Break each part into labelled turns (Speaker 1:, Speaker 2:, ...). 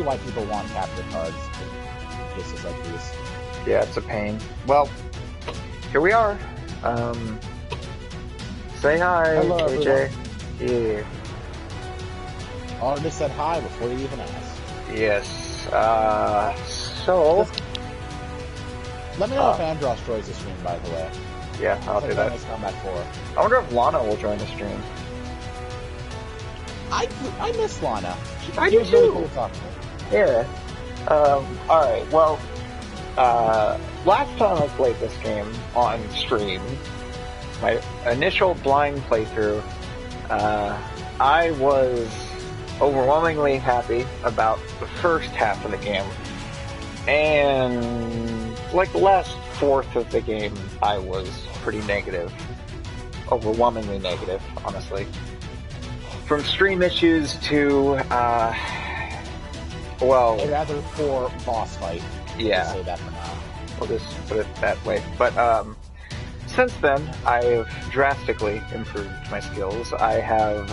Speaker 1: why people want capture cards in cases like these.
Speaker 2: Yeah, it's a pain. Well, here we are. Say hi,
Speaker 1: Hello,
Speaker 2: AJ. Yeah.
Speaker 1: Oh, I just said hi before you even asked.
Speaker 2: Yes. So.
Speaker 1: Let me know if Andros joins the stream, by the way.
Speaker 2: Yeah, I'll do that.
Speaker 1: Combat 4.
Speaker 2: I wonder if Lana will join the stream.
Speaker 1: I miss Lana.
Speaker 2: I do
Speaker 1: was really
Speaker 2: too.
Speaker 1: cool talking to her.
Speaker 2: Yeah. Alright, well, last time I played this game on stream, my initial blind playthrough, I was overwhelmingly happy about the first half of the game. And like the last fourth of the game, I was pretty negative. Overwhelmingly negative, honestly. From stream issues to, well...
Speaker 1: A rather poor boss fight.
Speaker 2: Yeah.
Speaker 1: I'll say that for now.
Speaker 2: We'll just put it that way. But, since then, I have drastically improved my skills. I have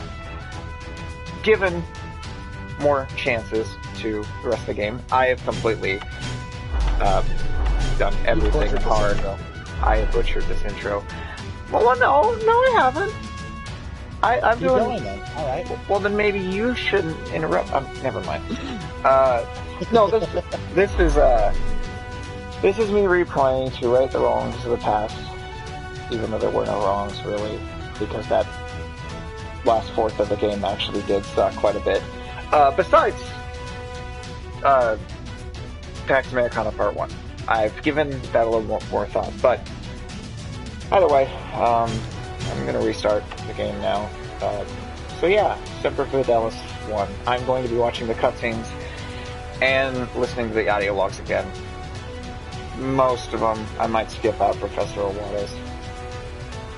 Speaker 2: given more chances to the rest of the game. I have completely done everything hard. I have butchered this intro. Well, no, I haven't. I'm
Speaker 1: Keep
Speaker 2: doing...
Speaker 1: going then. Alright.
Speaker 2: Well, then maybe you shouldn't interrupt. Never mind. No, this is me replaying to right the wrongs of the past, even though there were no wrongs, really, because that last fourth of the game actually did suck quite a bit. Besides, Pax Americana Part 1. I've given that a little more thought, but either way, I'm gonna restart the game now. So yeah, Semper Fidelis 1. I'm going to be watching the cutscenes and listening to the audio logs again. Most of them, I might skip out Professor Iwata's.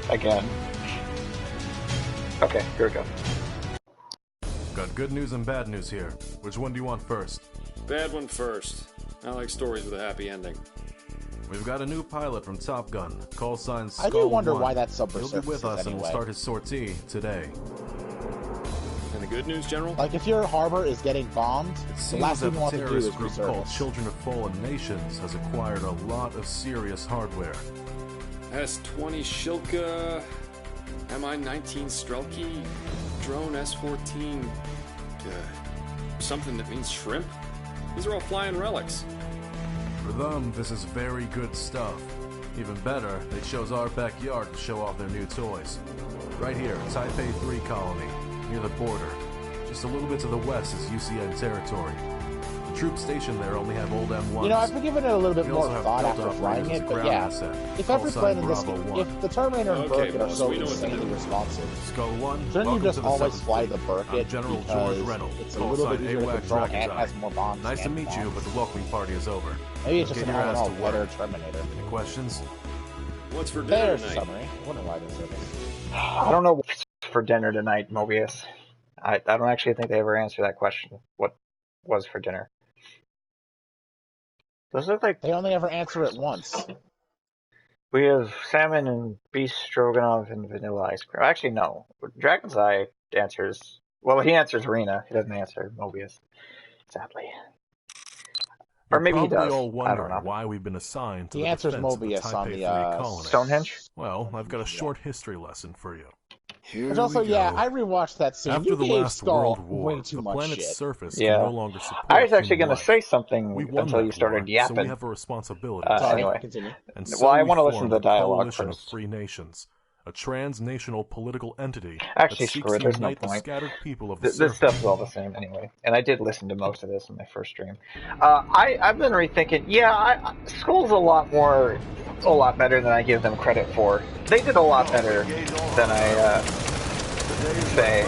Speaker 2: Again. Okay, here we go.
Speaker 3: Got good news and bad news here. Which one do you want first?
Speaker 4: Bad one first. I like stories with a happy ending.
Speaker 3: We've got a new pilot from Top Gun, call sign Skull
Speaker 1: I do wonder
Speaker 3: 1.
Speaker 1: why that subsurface
Speaker 3: He'll be with us
Speaker 1: anyway.
Speaker 3: and will start his sortie today.
Speaker 4: And the good news, General?
Speaker 1: Like, if your harbor is getting bombed, the last thing you want to do is
Speaker 3: terrorist group called
Speaker 1: resurface.
Speaker 3: Children of Fallen Nations has acquired a lot of serious hardware.
Speaker 4: S-20 Shilka, Mi-19 Strelky, Drone S-14, something that means shrimp? These are all flying relics.
Speaker 3: For them, this is very good stuff. Even better, they chose our backyard to show off their new toys. Right here, Taipei 3 colony, near the border. Just a little bit to the west is UCN territory. The troops stationed there only have old M1s.
Speaker 1: You know, I've been giving it a little bit
Speaker 3: We
Speaker 1: more
Speaker 3: also have
Speaker 1: thought
Speaker 3: built
Speaker 1: after flying
Speaker 3: operators
Speaker 1: it,
Speaker 3: as
Speaker 1: but
Speaker 3: ground
Speaker 1: yeah.
Speaker 3: asset.
Speaker 1: If every
Speaker 3: Call
Speaker 1: plane in
Speaker 3: sign
Speaker 1: this
Speaker 3: Bravo
Speaker 1: game,
Speaker 3: 1.
Speaker 1: if the Terminator and
Speaker 4: Okay,
Speaker 1: Burkett are
Speaker 4: boss,
Speaker 1: so
Speaker 4: we know what to
Speaker 1: insanely
Speaker 4: do.
Speaker 1: responsive,
Speaker 3: Skull 1,
Speaker 1: shouldn't you
Speaker 3: welcome
Speaker 1: just
Speaker 3: to the
Speaker 1: always
Speaker 3: 7th
Speaker 1: fly
Speaker 3: Fleet.
Speaker 1: the Burkett
Speaker 3: I'm General
Speaker 1: because
Speaker 3: George Reynolds,
Speaker 1: it's a
Speaker 3: call
Speaker 1: little
Speaker 3: sign
Speaker 1: bit easier to
Speaker 3: AWAC
Speaker 1: control and
Speaker 3: Dragon's
Speaker 1: has
Speaker 3: Eye.
Speaker 1: more bombs?
Speaker 3: Nice to
Speaker 1: and
Speaker 3: meet you,
Speaker 1: bombs.
Speaker 3: but the welcoming party is over.
Speaker 1: Maybe it's just
Speaker 3: Get
Speaker 1: an
Speaker 3: your ass
Speaker 1: all-in-all
Speaker 3: to work.
Speaker 1: better Terminator.
Speaker 3: Any questions?
Speaker 4: What's for dinner
Speaker 1: There's the
Speaker 4: tonight?
Speaker 1: summary. I wonder why this is.
Speaker 2: I don't know what's for dinner tonight, Mobius. I don't actually think they ever answer that question. What was for dinner? Those look like...
Speaker 1: They only ever answer it once.
Speaker 2: We have salmon and beef stroganoff and vanilla ice cream. Actually, no. Dragon's Eye answers... Well, he answers Rena. He doesn't answer Mobius. Sadly. Or
Speaker 3: You're
Speaker 2: maybe he
Speaker 3: probably
Speaker 2: does.
Speaker 3: all
Speaker 2: I don't
Speaker 3: wondering
Speaker 2: know.
Speaker 3: why we've been assigned to
Speaker 1: He
Speaker 3: the
Speaker 1: answers
Speaker 3: defense of the
Speaker 1: Mobius on
Speaker 3: Taipei
Speaker 1: the,
Speaker 3: 3 colony.
Speaker 2: Stonehenge?
Speaker 3: Well, I've got a short history lesson for you.
Speaker 4: Here
Speaker 1: Which also,
Speaker 4: we go.
Speaker 1: yeah, I rewatched that scene.
Speaker 3: After
Speaker 1: You
Speaker 3: the
Speaker 1: gave
Speaker 3: last
Speaker 1: Skull
Speaker 3: World War,
Speaker 1: way too
Speaker 3: the
Speaker 1: much
Speaker 3: planet's
Speaker 1: shit.
Speaker 3: surface
Speaker 2: Yeah.
Speaker 3: can no longer support
Speaker 2: I was actually
Speaker 3: human
Speaker 2: going to
Speaker 3: life.
Speaker 2: say something
Speaker 3: We won
Speaker 2: until
Speaker 3: that
Speaker 2: you started
Speaker 3: war, so
Speaker 2: yapping.
Speaker 3: we have a responsibility.
Speaker 1: Sorry,
Speaker 2: Anyway.
Speaker 1: continue.
Speaker 3: And
Speaker 2: Well,
Speaker 3: so
Speaker 2: I
Speaker 3: we
Speaker 2: want to listen
Speaker 3: formed
Speaker 2: to the
Speaker 3: a
Speaker 2: dialogue
Speaker 3: coalition of
Speaker 2: first.
Speaker 3: free nations, a transnational political entity
Speaker 2: Actually,
Speaker 3: that seeks
Speaker 2: screw it.
Speaker 3: to
Speaker 2: There's no
Speaker 3: unite the
Speaker 2: point.
Speaker 3: scattered people of the
Speaker 2: This
Speaker 3: surface.
Speaker 2: stuff's all the same anyway. And I did listen to most of this in my first stream. I've been rethinking. Yeah, Skull's a lot better than I give them credit for. They did a lot better than I say.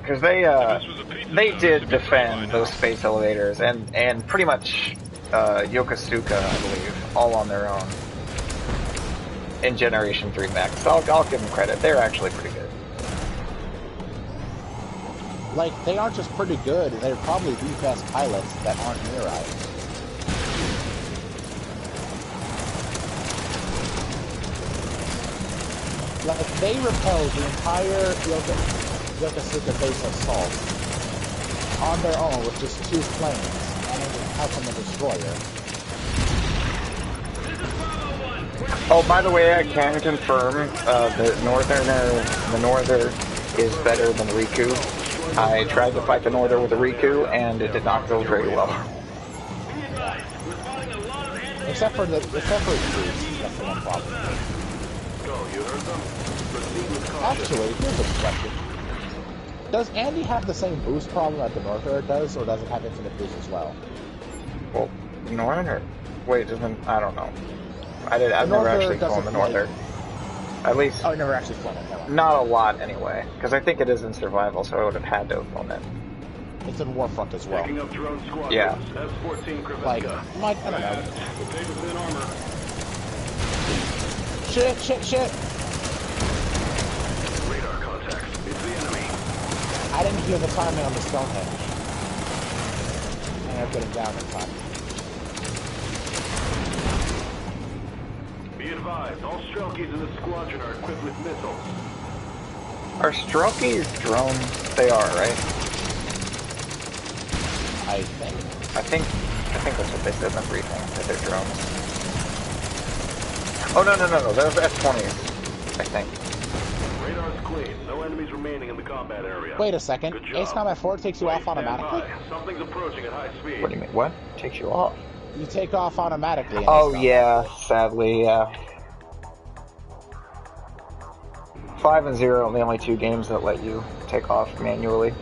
Speaker 2: Because they did defend those space elevators and pretty much Yokosuka, I believe, all on their own in Generation 3 Max. So I'll give them credit. They're actually pretty good.
Speaker 1: Like, they aren't just pretty good, they're probably the best pilots that aren't Mirai. Like, they repelled the entire Yokosuka base assault on their own with just 2 planes and help from a destroyer.
Speaker 2: Oh, by the way, I can confirm the Norther is better than Riku. I tried to fight the Norther with a Riku, and it did not go very well.
Speaker 1: Except for its boost, that's the one problem. Actually, here's a question. Does Andy have the same boost problem that the Norther does, or does it have infinite boost as well?
Speaker 2: Well, Norther? Wait, doesn't... I don't know. I've never actually flown the Norther. At least...
Speaker 1: Oh, I've never actually flown it, no.
Speaker 2: Not a lot, anyway. Because I think it is in survival, so I would have had to have flown it.
Speaker 1: It's in Warfront as well.
Speaker 2: Yeah.
Speaker 1: Like, I don't know. Shit!
Speaker 5: Radar contact. It's the enemy.
Speaker 1: I didn't hear the timing on the Stonehenge. And I'm getting down in time.
Speaker 5: Be advised, all Strelkies in the squadron are equipped with missiles.
Speaker 2: Are Strelkies drones? They are, right?
Speaker 1: I think
Speaker 2: that's what they said in the briefing, that they're drones. Oh, no, they're F-20s, I think.
Speaker 5: Radar's clean. No enemies remaining in the combat area.
Speaker 1: Wait a second. Ace Combat 4 takes you off automatically?
Speaker 5: Something's approaching at high speed.
Speaker 2: What do you mean? What? Takes you off?
Speaker 1: You take off automatically. In
Speaker 2: Oh,
Speaker 1: Ace Combat.
Speaker 2: yeah, sadly, yeah. 5 and 0 are the only 2 games that let you take off manually.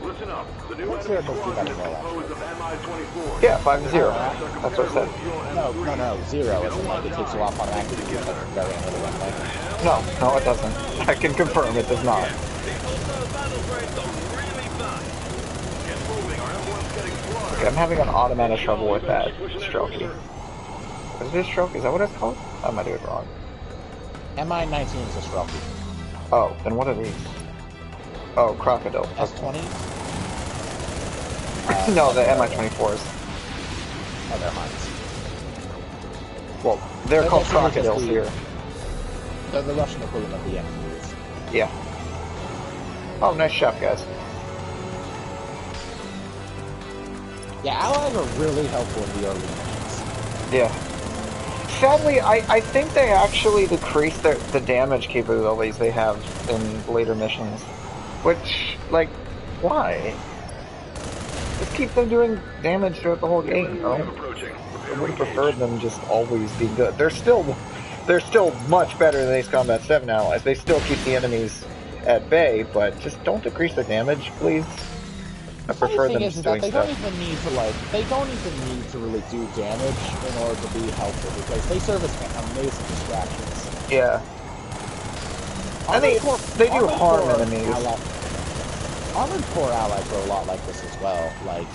Speaker 5: Listen up. The new
Speaker 1: What's
Speaker 5: enemy
Speaker 1: there to
Speaker 5: squadron
Speaker 1: do
Speaker 5: is
Speaker 1: that
Speaker 5: composed of MI-24.
Speaker 2: Yeah, 5 and 0. That's what I said.
Speaker 1: No, 0 isn't like it takes you off automatically because it's very end of the runway.
Speaker 2: No, it doesn't. I can confirm it does not. Okay, I'm having an automatic trouble with that Strelky. Is it a Strelky? Is that what it's called? I might do it wrong.
Speaker 1: MI-19 is a Strelky.
Speaker 2: Oh, then what are these? Oh, Crocodile.
Speaker 1: S-20?
Speaker 2: No, the MI-24s.
Speaker 1: Oh, they're Heinz.
Speaker 2: Well, they're called Crocodiles here.
Speaker 1: They're the Russian equivalent of the M3s.
Speaker 2: Yeah. Oh, nice shot, guys.
Speaker 1: Yeah, allies are really helpful in the early missions.
Speaker 2: Yeah. Sadly, I think they actually decrease the damage capabilities they have in later missions. Which, like, why? Just keep them doing damage throughout the whole game, you know? I would have preferred them just always be good. They're still much better than Ace Combat 7 allies. They still keep the enemies at bay, but just don't decrease their damage, please. I prefer them just doing
Speaker 1: they
Speaker 2: stuff.
Speaker 1: don't even need to really do damage in order to be helpful because they serve as amazing distractions.
Speaker 2: Yeah. And they do harm enemies.
Speaker 1: Armored Core allies were a lot like this as well. Like,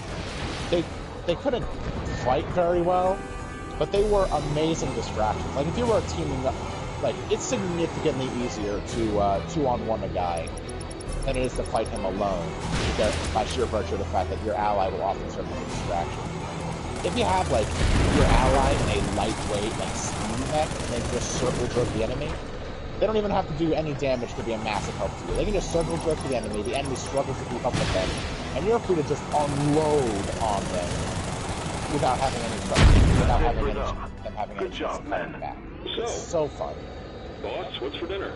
Speaker 1: they couldn't fight very well, but they were amazing distractions. Like, if you were teaming up, like, it's significantly easier to 2-on-1 a guy than it is to fight him alone, because by sheer virtue of the fact that your ally will often serve as a distraction. If you have, like, your ally in a lightweight, like, steam mech, and then just circle jerk the enemy, they don't even have to do any damage to be a massive help to you. They can just circle jerk the enemy struggles to keep up with them, and you're free to just unload on them without having any trouble, without having any chance of fighting back. It's so fun.
Speaker 4: Boss, what's for dinner?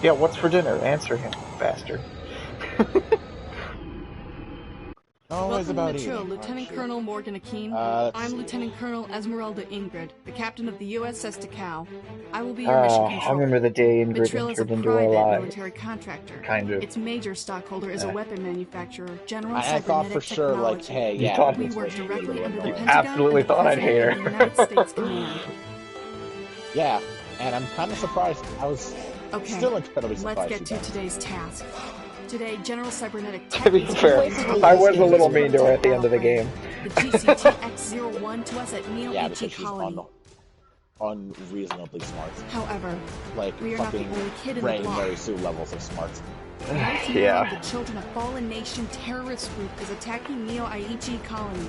Speaker 2: Yeah, what's for dinner? Answer him, bastard.
Speaker 1: Always
Speaker 6: Welcome
Speaker 1: about
Speaker 6: to the show,
Speaker 1: eating,
Speaker 6: Lieutenant Colonel Morgan Akeen. I'm Lieutenant Colonel Esmeralda Ingrid, the captain of the USS Takao. I will be your mission controller.
Speaker 2: I remember the day
Speaker 6: The
Speaker 2: Ingrid
Speaker 6: Trill is a
Speaker 2: entered into our
Speaker 6: private
Speaker 2: lives.
Speaker 6: military contractor.
Speaker 2: Kind of.
Speaker 6: Its major stockholder is a weapon manufacturer, General
Speaker 1: I thought
Speaker 6: Cybernetic
Speaker 1: for sure, like,
Speaker 6: Technology.
Speaker 1: hey,
Speaker 2: You
Speaker 1: yeah.
Speaker 2: thought-
Speaker 6: We work directly under the
Speaker 2: You
Speaker 6: Pentagon
Speaker 2: absolutely
Speaker 6: and the
Speaker 2: thought I'd hate her.
Speaker 6: President of the United States Command.
Speaker 1: Yeah, and I'm kind of surprised. I was
Speaker 6: Okay,
Speaker 1: still incredibly surprised.
Speaker 6: let's get
Speaker 1: you
Speaker 6: to
Speaker 1: guys-
Speaker 6: today's task. Today, General Cybernetic
Speaker 2: To be
Speaker 6: Tech
Speaker 2: fair, I was a little mean to her at the end of the game.
Speaker 6: The GCTX-01 to us at Neo
Speaker 1: Yeah,
Speaker 6: HE
Speaker 1: because she's
Speaker 6: Colony.
Speaker 1: unreasonably smart.
Speaker 6: However,
Speaker 1: Like,
Speaker 6: we are not the
Speaker 1: fucking
Speaker 6: only kid in the
Speaker 1: Ray and
Speaker 6: block.
Speaker 1: Mary Sue levels of smart.
Speaker 2: Yeah.
Speaker 6: The Children of Fallen Nation terrorist group is attacking Neo Aichi Colony.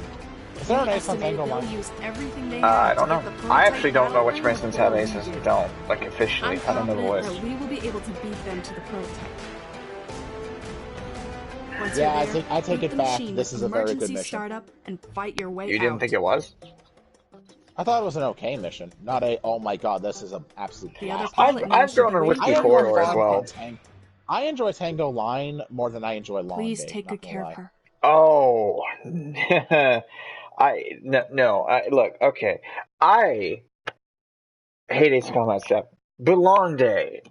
Speaker 1: Is there an
Speaker 6: We
Speaker 1: ace on
Speaker 6: estimate
Speaker 1: Tango
Speaker 6: they'll
Speaker 1: Line?
Speaker 6: use everything they
Speaker 2: I
Speaker 6: have
Speaker 2: don't
Speaker 6: to
Speaker 2: know.
Speaker 6: get the
Speaker 2: I
Speaker 6: prototype
Speaker 2: actually don't know which
Speaker 6: battleground
Speaker 2: instance have
Speaker 6: where we
Speaker 2: aces
Speaker 6: do.
Speaker 2: and don't, like officially.
Speaker 6: I'm
Speaker 2: I don't know the
Speaker 6: confident
Speaker 2: list.
Speaker 6: that we will be able to beat them to the prototype. Once
Speaker 1: Yeah,
Speaker 6: you're there,
Speaker 1: I take
Speaker 6: beat
Speaker 1: it
Speaker 6: the
Speaker 1: back.
Speaker 6: machine
Speaker 1: This
Speaker 6: with
Speaker 1: is a very good
Speaker 6: emergency
Speaker 1: mission.
Speaker 6: startup and fight your way
Speaker 2: You didn't
Speaker 6: out.
Speaker 2: think it was?
Speaker 1: I thought it was an okay mission, not a, oh my god, this is an absolute
Speaker 6: The other
Speaker 1: blast.
Speaker 6: pilot
Speaker 2: I've
Speaker 6: knows
Speaker 2: thrown
Speaker 6: you'll
Speaker 2: in
Speaker 6: be
Speaker 2: Whiskey
Speaker 1: I
Speaker 6: waiting
Speaker 1: have
Speaker 6: for
Speaker 2: Corridor
Speaker 1: more
Speaker 2: as
Speaker 1: fun
Speaker 2: well.
Speaker 1: on Tango. I enjoy Tango Line more than I enjoy Long
Speaker 6: Please
Speaker 1: Day.
Speaker 6: take
Speaker 1: not
Speaker 6: good
Speaker 1: gonna
Speaker 6: care
Speaker 1: lie.
Speaker 6: of her.
Speaker 2: Oh, look, okay. I hate Ace Combat 7, but Long Day,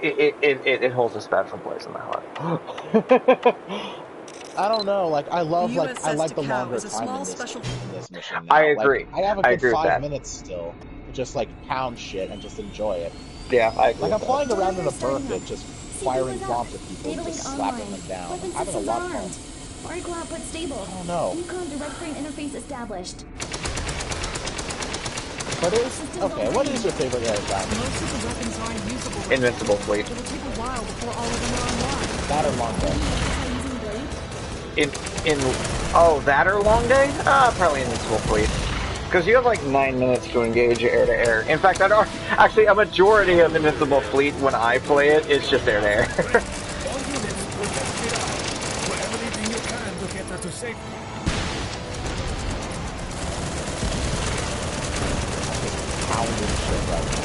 Speaker 2: it holds a special place in my heart.
Speaker 1: I don't know, like I love
Speaker 6: The
Speaker 1: I
Speaker 6: USS
Speaker 1: like the
Speaker 6: Takao
Speaker 1: longer
Speaker 6: is a
Speaker 1: time
Speaker 6: small
Speaker 1: in this
Speaker 6: special-
Speaker 1: mission
Speaker 2: I
Speaker 1: now.
Speaker 2: agree.
Speaker 1: Like I have a
Speaker 2: I
Speaker 1: good
Speaker 2: agree with
Speaker 1: 5
Speaker 2: that.
Speaker 1: minutes still to just like pound shit and just enjoy it.
Speaker 2: Yeah, I agree
Speaker 1: Like I'm
Speaker 2: with
Speaker 1: flying
Speaker 2: that.
Speaker 1: around in a
Speaker 7: Starting
Speaker 1: burpit,
Speaker 7: up.
Speaker 1: just
Speaker 7: CPU
Speaker 1: firing
Speaker 7: is up.
Speaker 1: bombs at people and
Speaker 7: Data
Speaker 1: just
Speaker 7: link
Speaker 1: slapping
Speaker 7: online.
Speaker 1: them down. I'm
Speaker 7: Weapon
Speaker 1: having a
Speaker 7: systems
Speaker 1: lot of fun.
Speaker 7: armed. Particle output stable.
Speaker 1: Oh no.
Speaker 7: Econ direct brain interface established.
Speaker 1: But okay, what is your favorite airtime?
Speaker 6: Most of the weapons aren't usable right
Speaker 2: Invincible Fleet.
Speaker 6: now. It'll take a while before all of them are online.
Speaker 1: That or Long Day?
Speaker 2: That or Long Day? Probably Invincible Fleet. Because you have like 9 minutes to engage air to air. In fact, actually a majority of Invincible Fleet when I play it is just air to air.
Speaker 8: Everything you can to get her to safety.
Speaker 1: Pounding shit right now.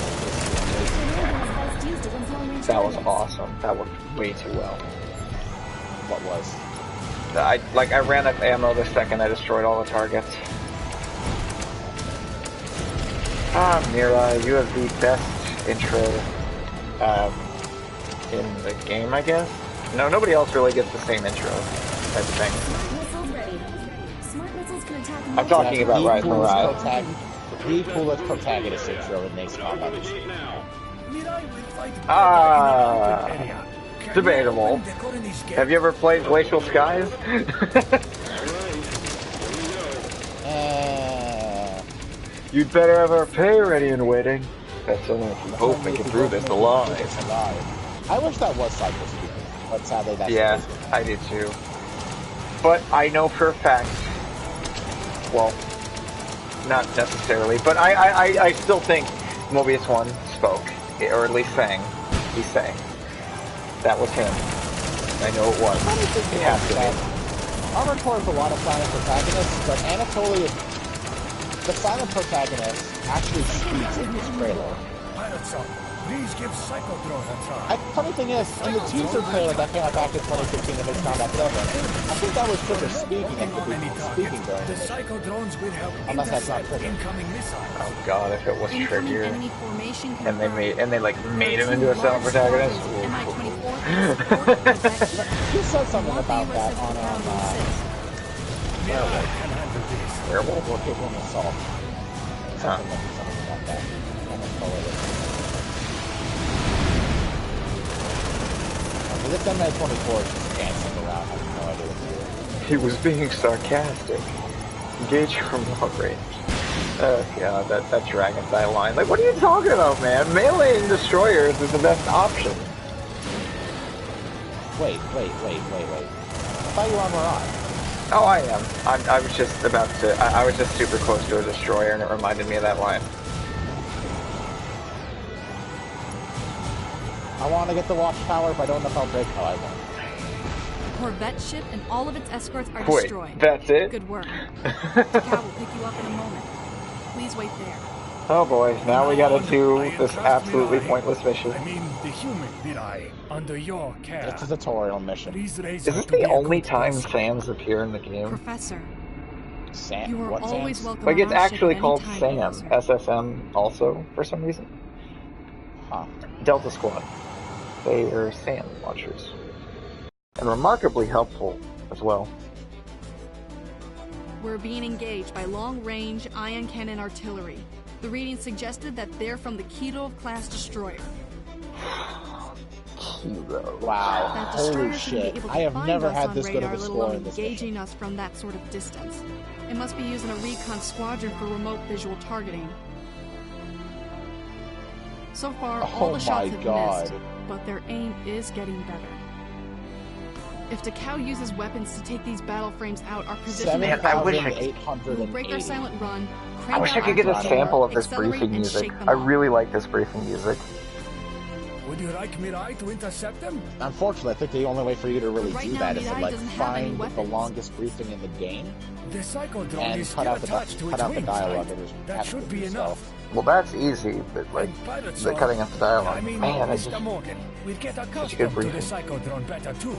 Speaker 2: That was awesome. That worked way too well.
Speaker 1: What was?
Speaker 2: I ran up ammo the second I destroyed all the targets. Mirai, you have the best intro in the game, I guess? No, nobody else really gets the same intro type of thing.
Speaker 7: Smart missiles can attack
Speaker 2: I'm talking about Rise Mirai.
Speaker 1: The coolest protagonist intro in Ace Combat.
Speaker 2: Debatable. Have you ever played Glacial Skies? You'd better have our pay ready and waiting. That's only if you hope make it through this alive.
Speaker 1: I wish that was Cycle Speaking, but sadly that's
Speaker 2: Yeah, I do too. But I know for a fact, well, not necessarily, but I still think Mobius 1 spoke, or at least sang. He sang. That was him. I know it was. It has to be.
Speaker 1: Armored Core has a lot of silent protagonists, but Anatolia, the silent protagonist, actually speaks in this trailer.
Speaker 8: Please give Psychodrone a try.
Speaker 1: Funny thing is, in the teaser trailer that came out back in 2015 of Ace Combat 7, I think that was Trigger speaking and speaking during
Speaker 8: The
Speaker 1: it.
Speaker 8: Psychodrones will help
Speaker 1: Unless that's not
Speaker 8: intercept
Speaker 1: Trigger.
Speaker 8: incoming missiles.
Speaker 2: Oh god, if it was
Speaker 6: Incoming
Speaker 2: trickier.
Speaker 6: enemy formation
Speaker 2: And they
Speaker 6: confirmed.
Speaker 2: made him into a silent protagonist.
Speaker 1: You said something about that on
Speaker 8: Werewolf.
Speaker 1: Werewolf or Hidden Assault. Something about that. I don't know what it is. Okay, this M24 is just dancing around. I have no idea what to do.
Speaker 2: He was being sarcastic. Engage from long range. Oh god, that Dragon's Eye line. Like, what are you talking about, man? Meleeing destroyers is the best option.
Speaker 1: Wait. I thought you were on Mirai.
Speaker 2: Oh, I am. I was just about to. I was just super close to a destroyer, and it reminded me of that line.
Speaker 1: I want to get the watchtower, but I don't know if I'll break. Oh, I won't.
Speaker 6: Corvette ship and all of its escorts are
Speaker 2: Wait,
Speaker 6: destroyed.
Speaker 2: that's it?
Speaker 6: Good work. Takao will pick you up in a moment. Please wait there.
Speaker 2: Oh boy, now we gotta do this absolutely pointless mission.
Speaker 8: I mean, the human Mirai, under your care.
Speaker 1: It's a tutorial mission.
Speaker 8: Please raise
Speaker 2: Is
Speaker 8: her
Speaker 2: this
Speaker 8: to be
Speaker 2: the
Speaker 8: a
Speaker 2: only
Speaker 8: good
Speaker 2: time
Speaker 8: person.
Speaker 2: Sans appear in the game?
Speaker 6: Professor,
Speaker 1: Sam?
Speaker 6: you are
Speaker 1: What
Speaker 6: always
Speaker 1: Sans?
Speaker 6: welcome
Speaker 2: Like,
Speaker 6: on
Speaker 2: it's
Speaker 6: our
Speaker 2: actually
Speaker 6: ship
Speaker 2: called
Speaker 6: anytime,
Speaker 2: SAM.
Speaker 6: Professor.
Speaker 2: SSM also, for some reason.
Speaker 1: Huh.
Speaker 2: Delta Squad. They are SAM launchers. And remarkably helpful as well.
Speaker 6: We're being engaged by long-range ion cannon artillery. The reading suggested that they're from the Kirov-class destroyer.
Speaker 1: Wow.
Speaker 6: That
Speaker 1: Holy
Speaker 6: destroyer shouldn't
Speaker 1: shit.
Speaker 6: be able to
Speaker 1: I have
Speaker 6: find
Speaker 1: never
Speaker 6: us
Speaker 1: had
Speaker 6: on
Speaker 1: this good of
Speaker 6: radar,
Speaker 1: a
Speaker 6: let
Speaker 1: score
Speaker 6: alone
Speaker 1: in this
Speaker 6: engaging
Speaker 1: mission.
Speaker 6: us from that sort of distance. It must be using a recon squadron for remote visual targeting. So far, all
Speaker 1: Oh
Speaker 6: the shots
Speaker 1: my
Speaker 6: have
Speaker 1: God.
Speaker 6: missed, but their aim is getting better. If Takao uses weapons to take these battle frames out, our position
Speaker 2: Man, I wish
Speaker 6: we'll break our silent run.
Speaker 2: I wish I could get a sample of this briefing music. I really like this briefing music.
Speaker 8: Would you like Mirai to intercept them?
Speaker 1: Unfortunately, I think the only way for you to really
Speaker 6: Right
Speaker 1: do
Speaker 6: now,
Speaker 1: that is to
Speaker 6: Mirai
Speaker 1: like
Speaker 6: doesn't have any
Speaker 1: find the
Speaker 6: weapons.
Speaker 1: longest briefing in the game
Speaker 8: The psychodrone
Speaker 1: and
Speaker 8: is
Speaker 1: cut
Speaker 8: still
Speaker 1: out
Speaker 8: attached to
Speaker 1: the
Speaker 8: its wings,
Speaker 1: dialogue
Speaker 8: right?
Speaker 1: and just
Speaker 8: That
Speaker 1: have
Speaker 8: should
Speaker 1: it
Speaker 8: be
Speaker 1: yourself.
Speaker 8: enough.
Speaker 2: Well, that's easy, but like
Speaker 8: Pilots
Speaker 2: the cutting out the dialogue.
Speaker 8: I mean,
Speaker 2: Man, I
Speaker 8: Mr.
Speaker 2: just
Speaker 8: Morgan, we'd get
Speaker 2: good
Speaker 8: accustomed to the
Speaker 2: briefing.
Speaker 8: psychodrone better too.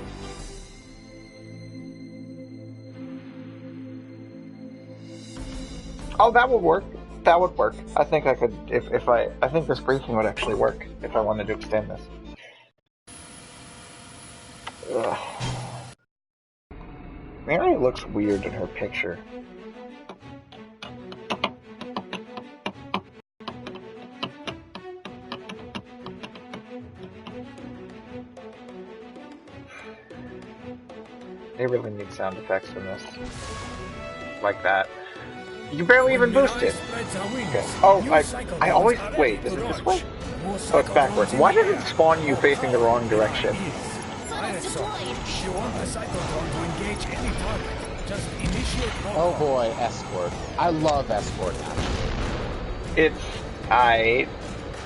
Speaker 2: Oh, that would work. That would work. I think I could if I think this briefing would actually work if I wanted to extend this. Ugh. Mary looks weird in her picture. They really need sound effects in this. Like that. You barely even boosted. Okay. Oh, I always wait. Is it this way? Oh, it's backwards. Why did it spawn you facing the wrong direction?
Speaker 1: Oh boy, escort. I love escort now.
Speaker 2: It's I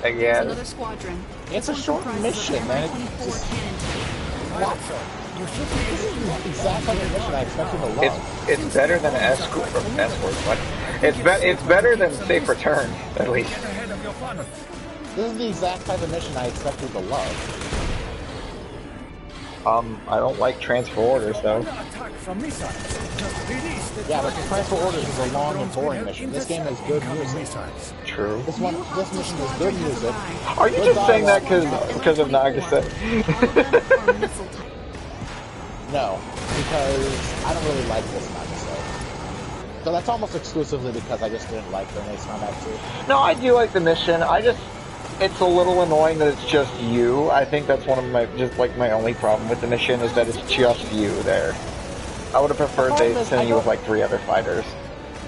Speaker 2: again.
Speaker 6: Another squadron.
Speaker 1: It's a short mission, man. It's just what? This is the exact type of mission I expected to love.
Speaker 2: It's better than escort. What? It's better than safe return, at least.
Speaker 1: This is the exact type of mission I expected to love.
Speaker 2: I don't like transfer orders though.
Speaker 1: Yeah, but the transfer orders is a long and boring mission. This game has good music.
Speaker 2: True.
Speaker 1: This mission has good music.
Speaker 2: Are you just saying that because of Nagase?
Speaker 1: No, because I don't really like this Nagase. So that's almost exclusively because I just didn't like the Ace Combat 2.
Speaker 2: No, I do like the mission. It's a little annoying that it's just you. I think that's one of my only problem with the mission is that it's just you there. I would have preferred they send you with like 3 other fighters.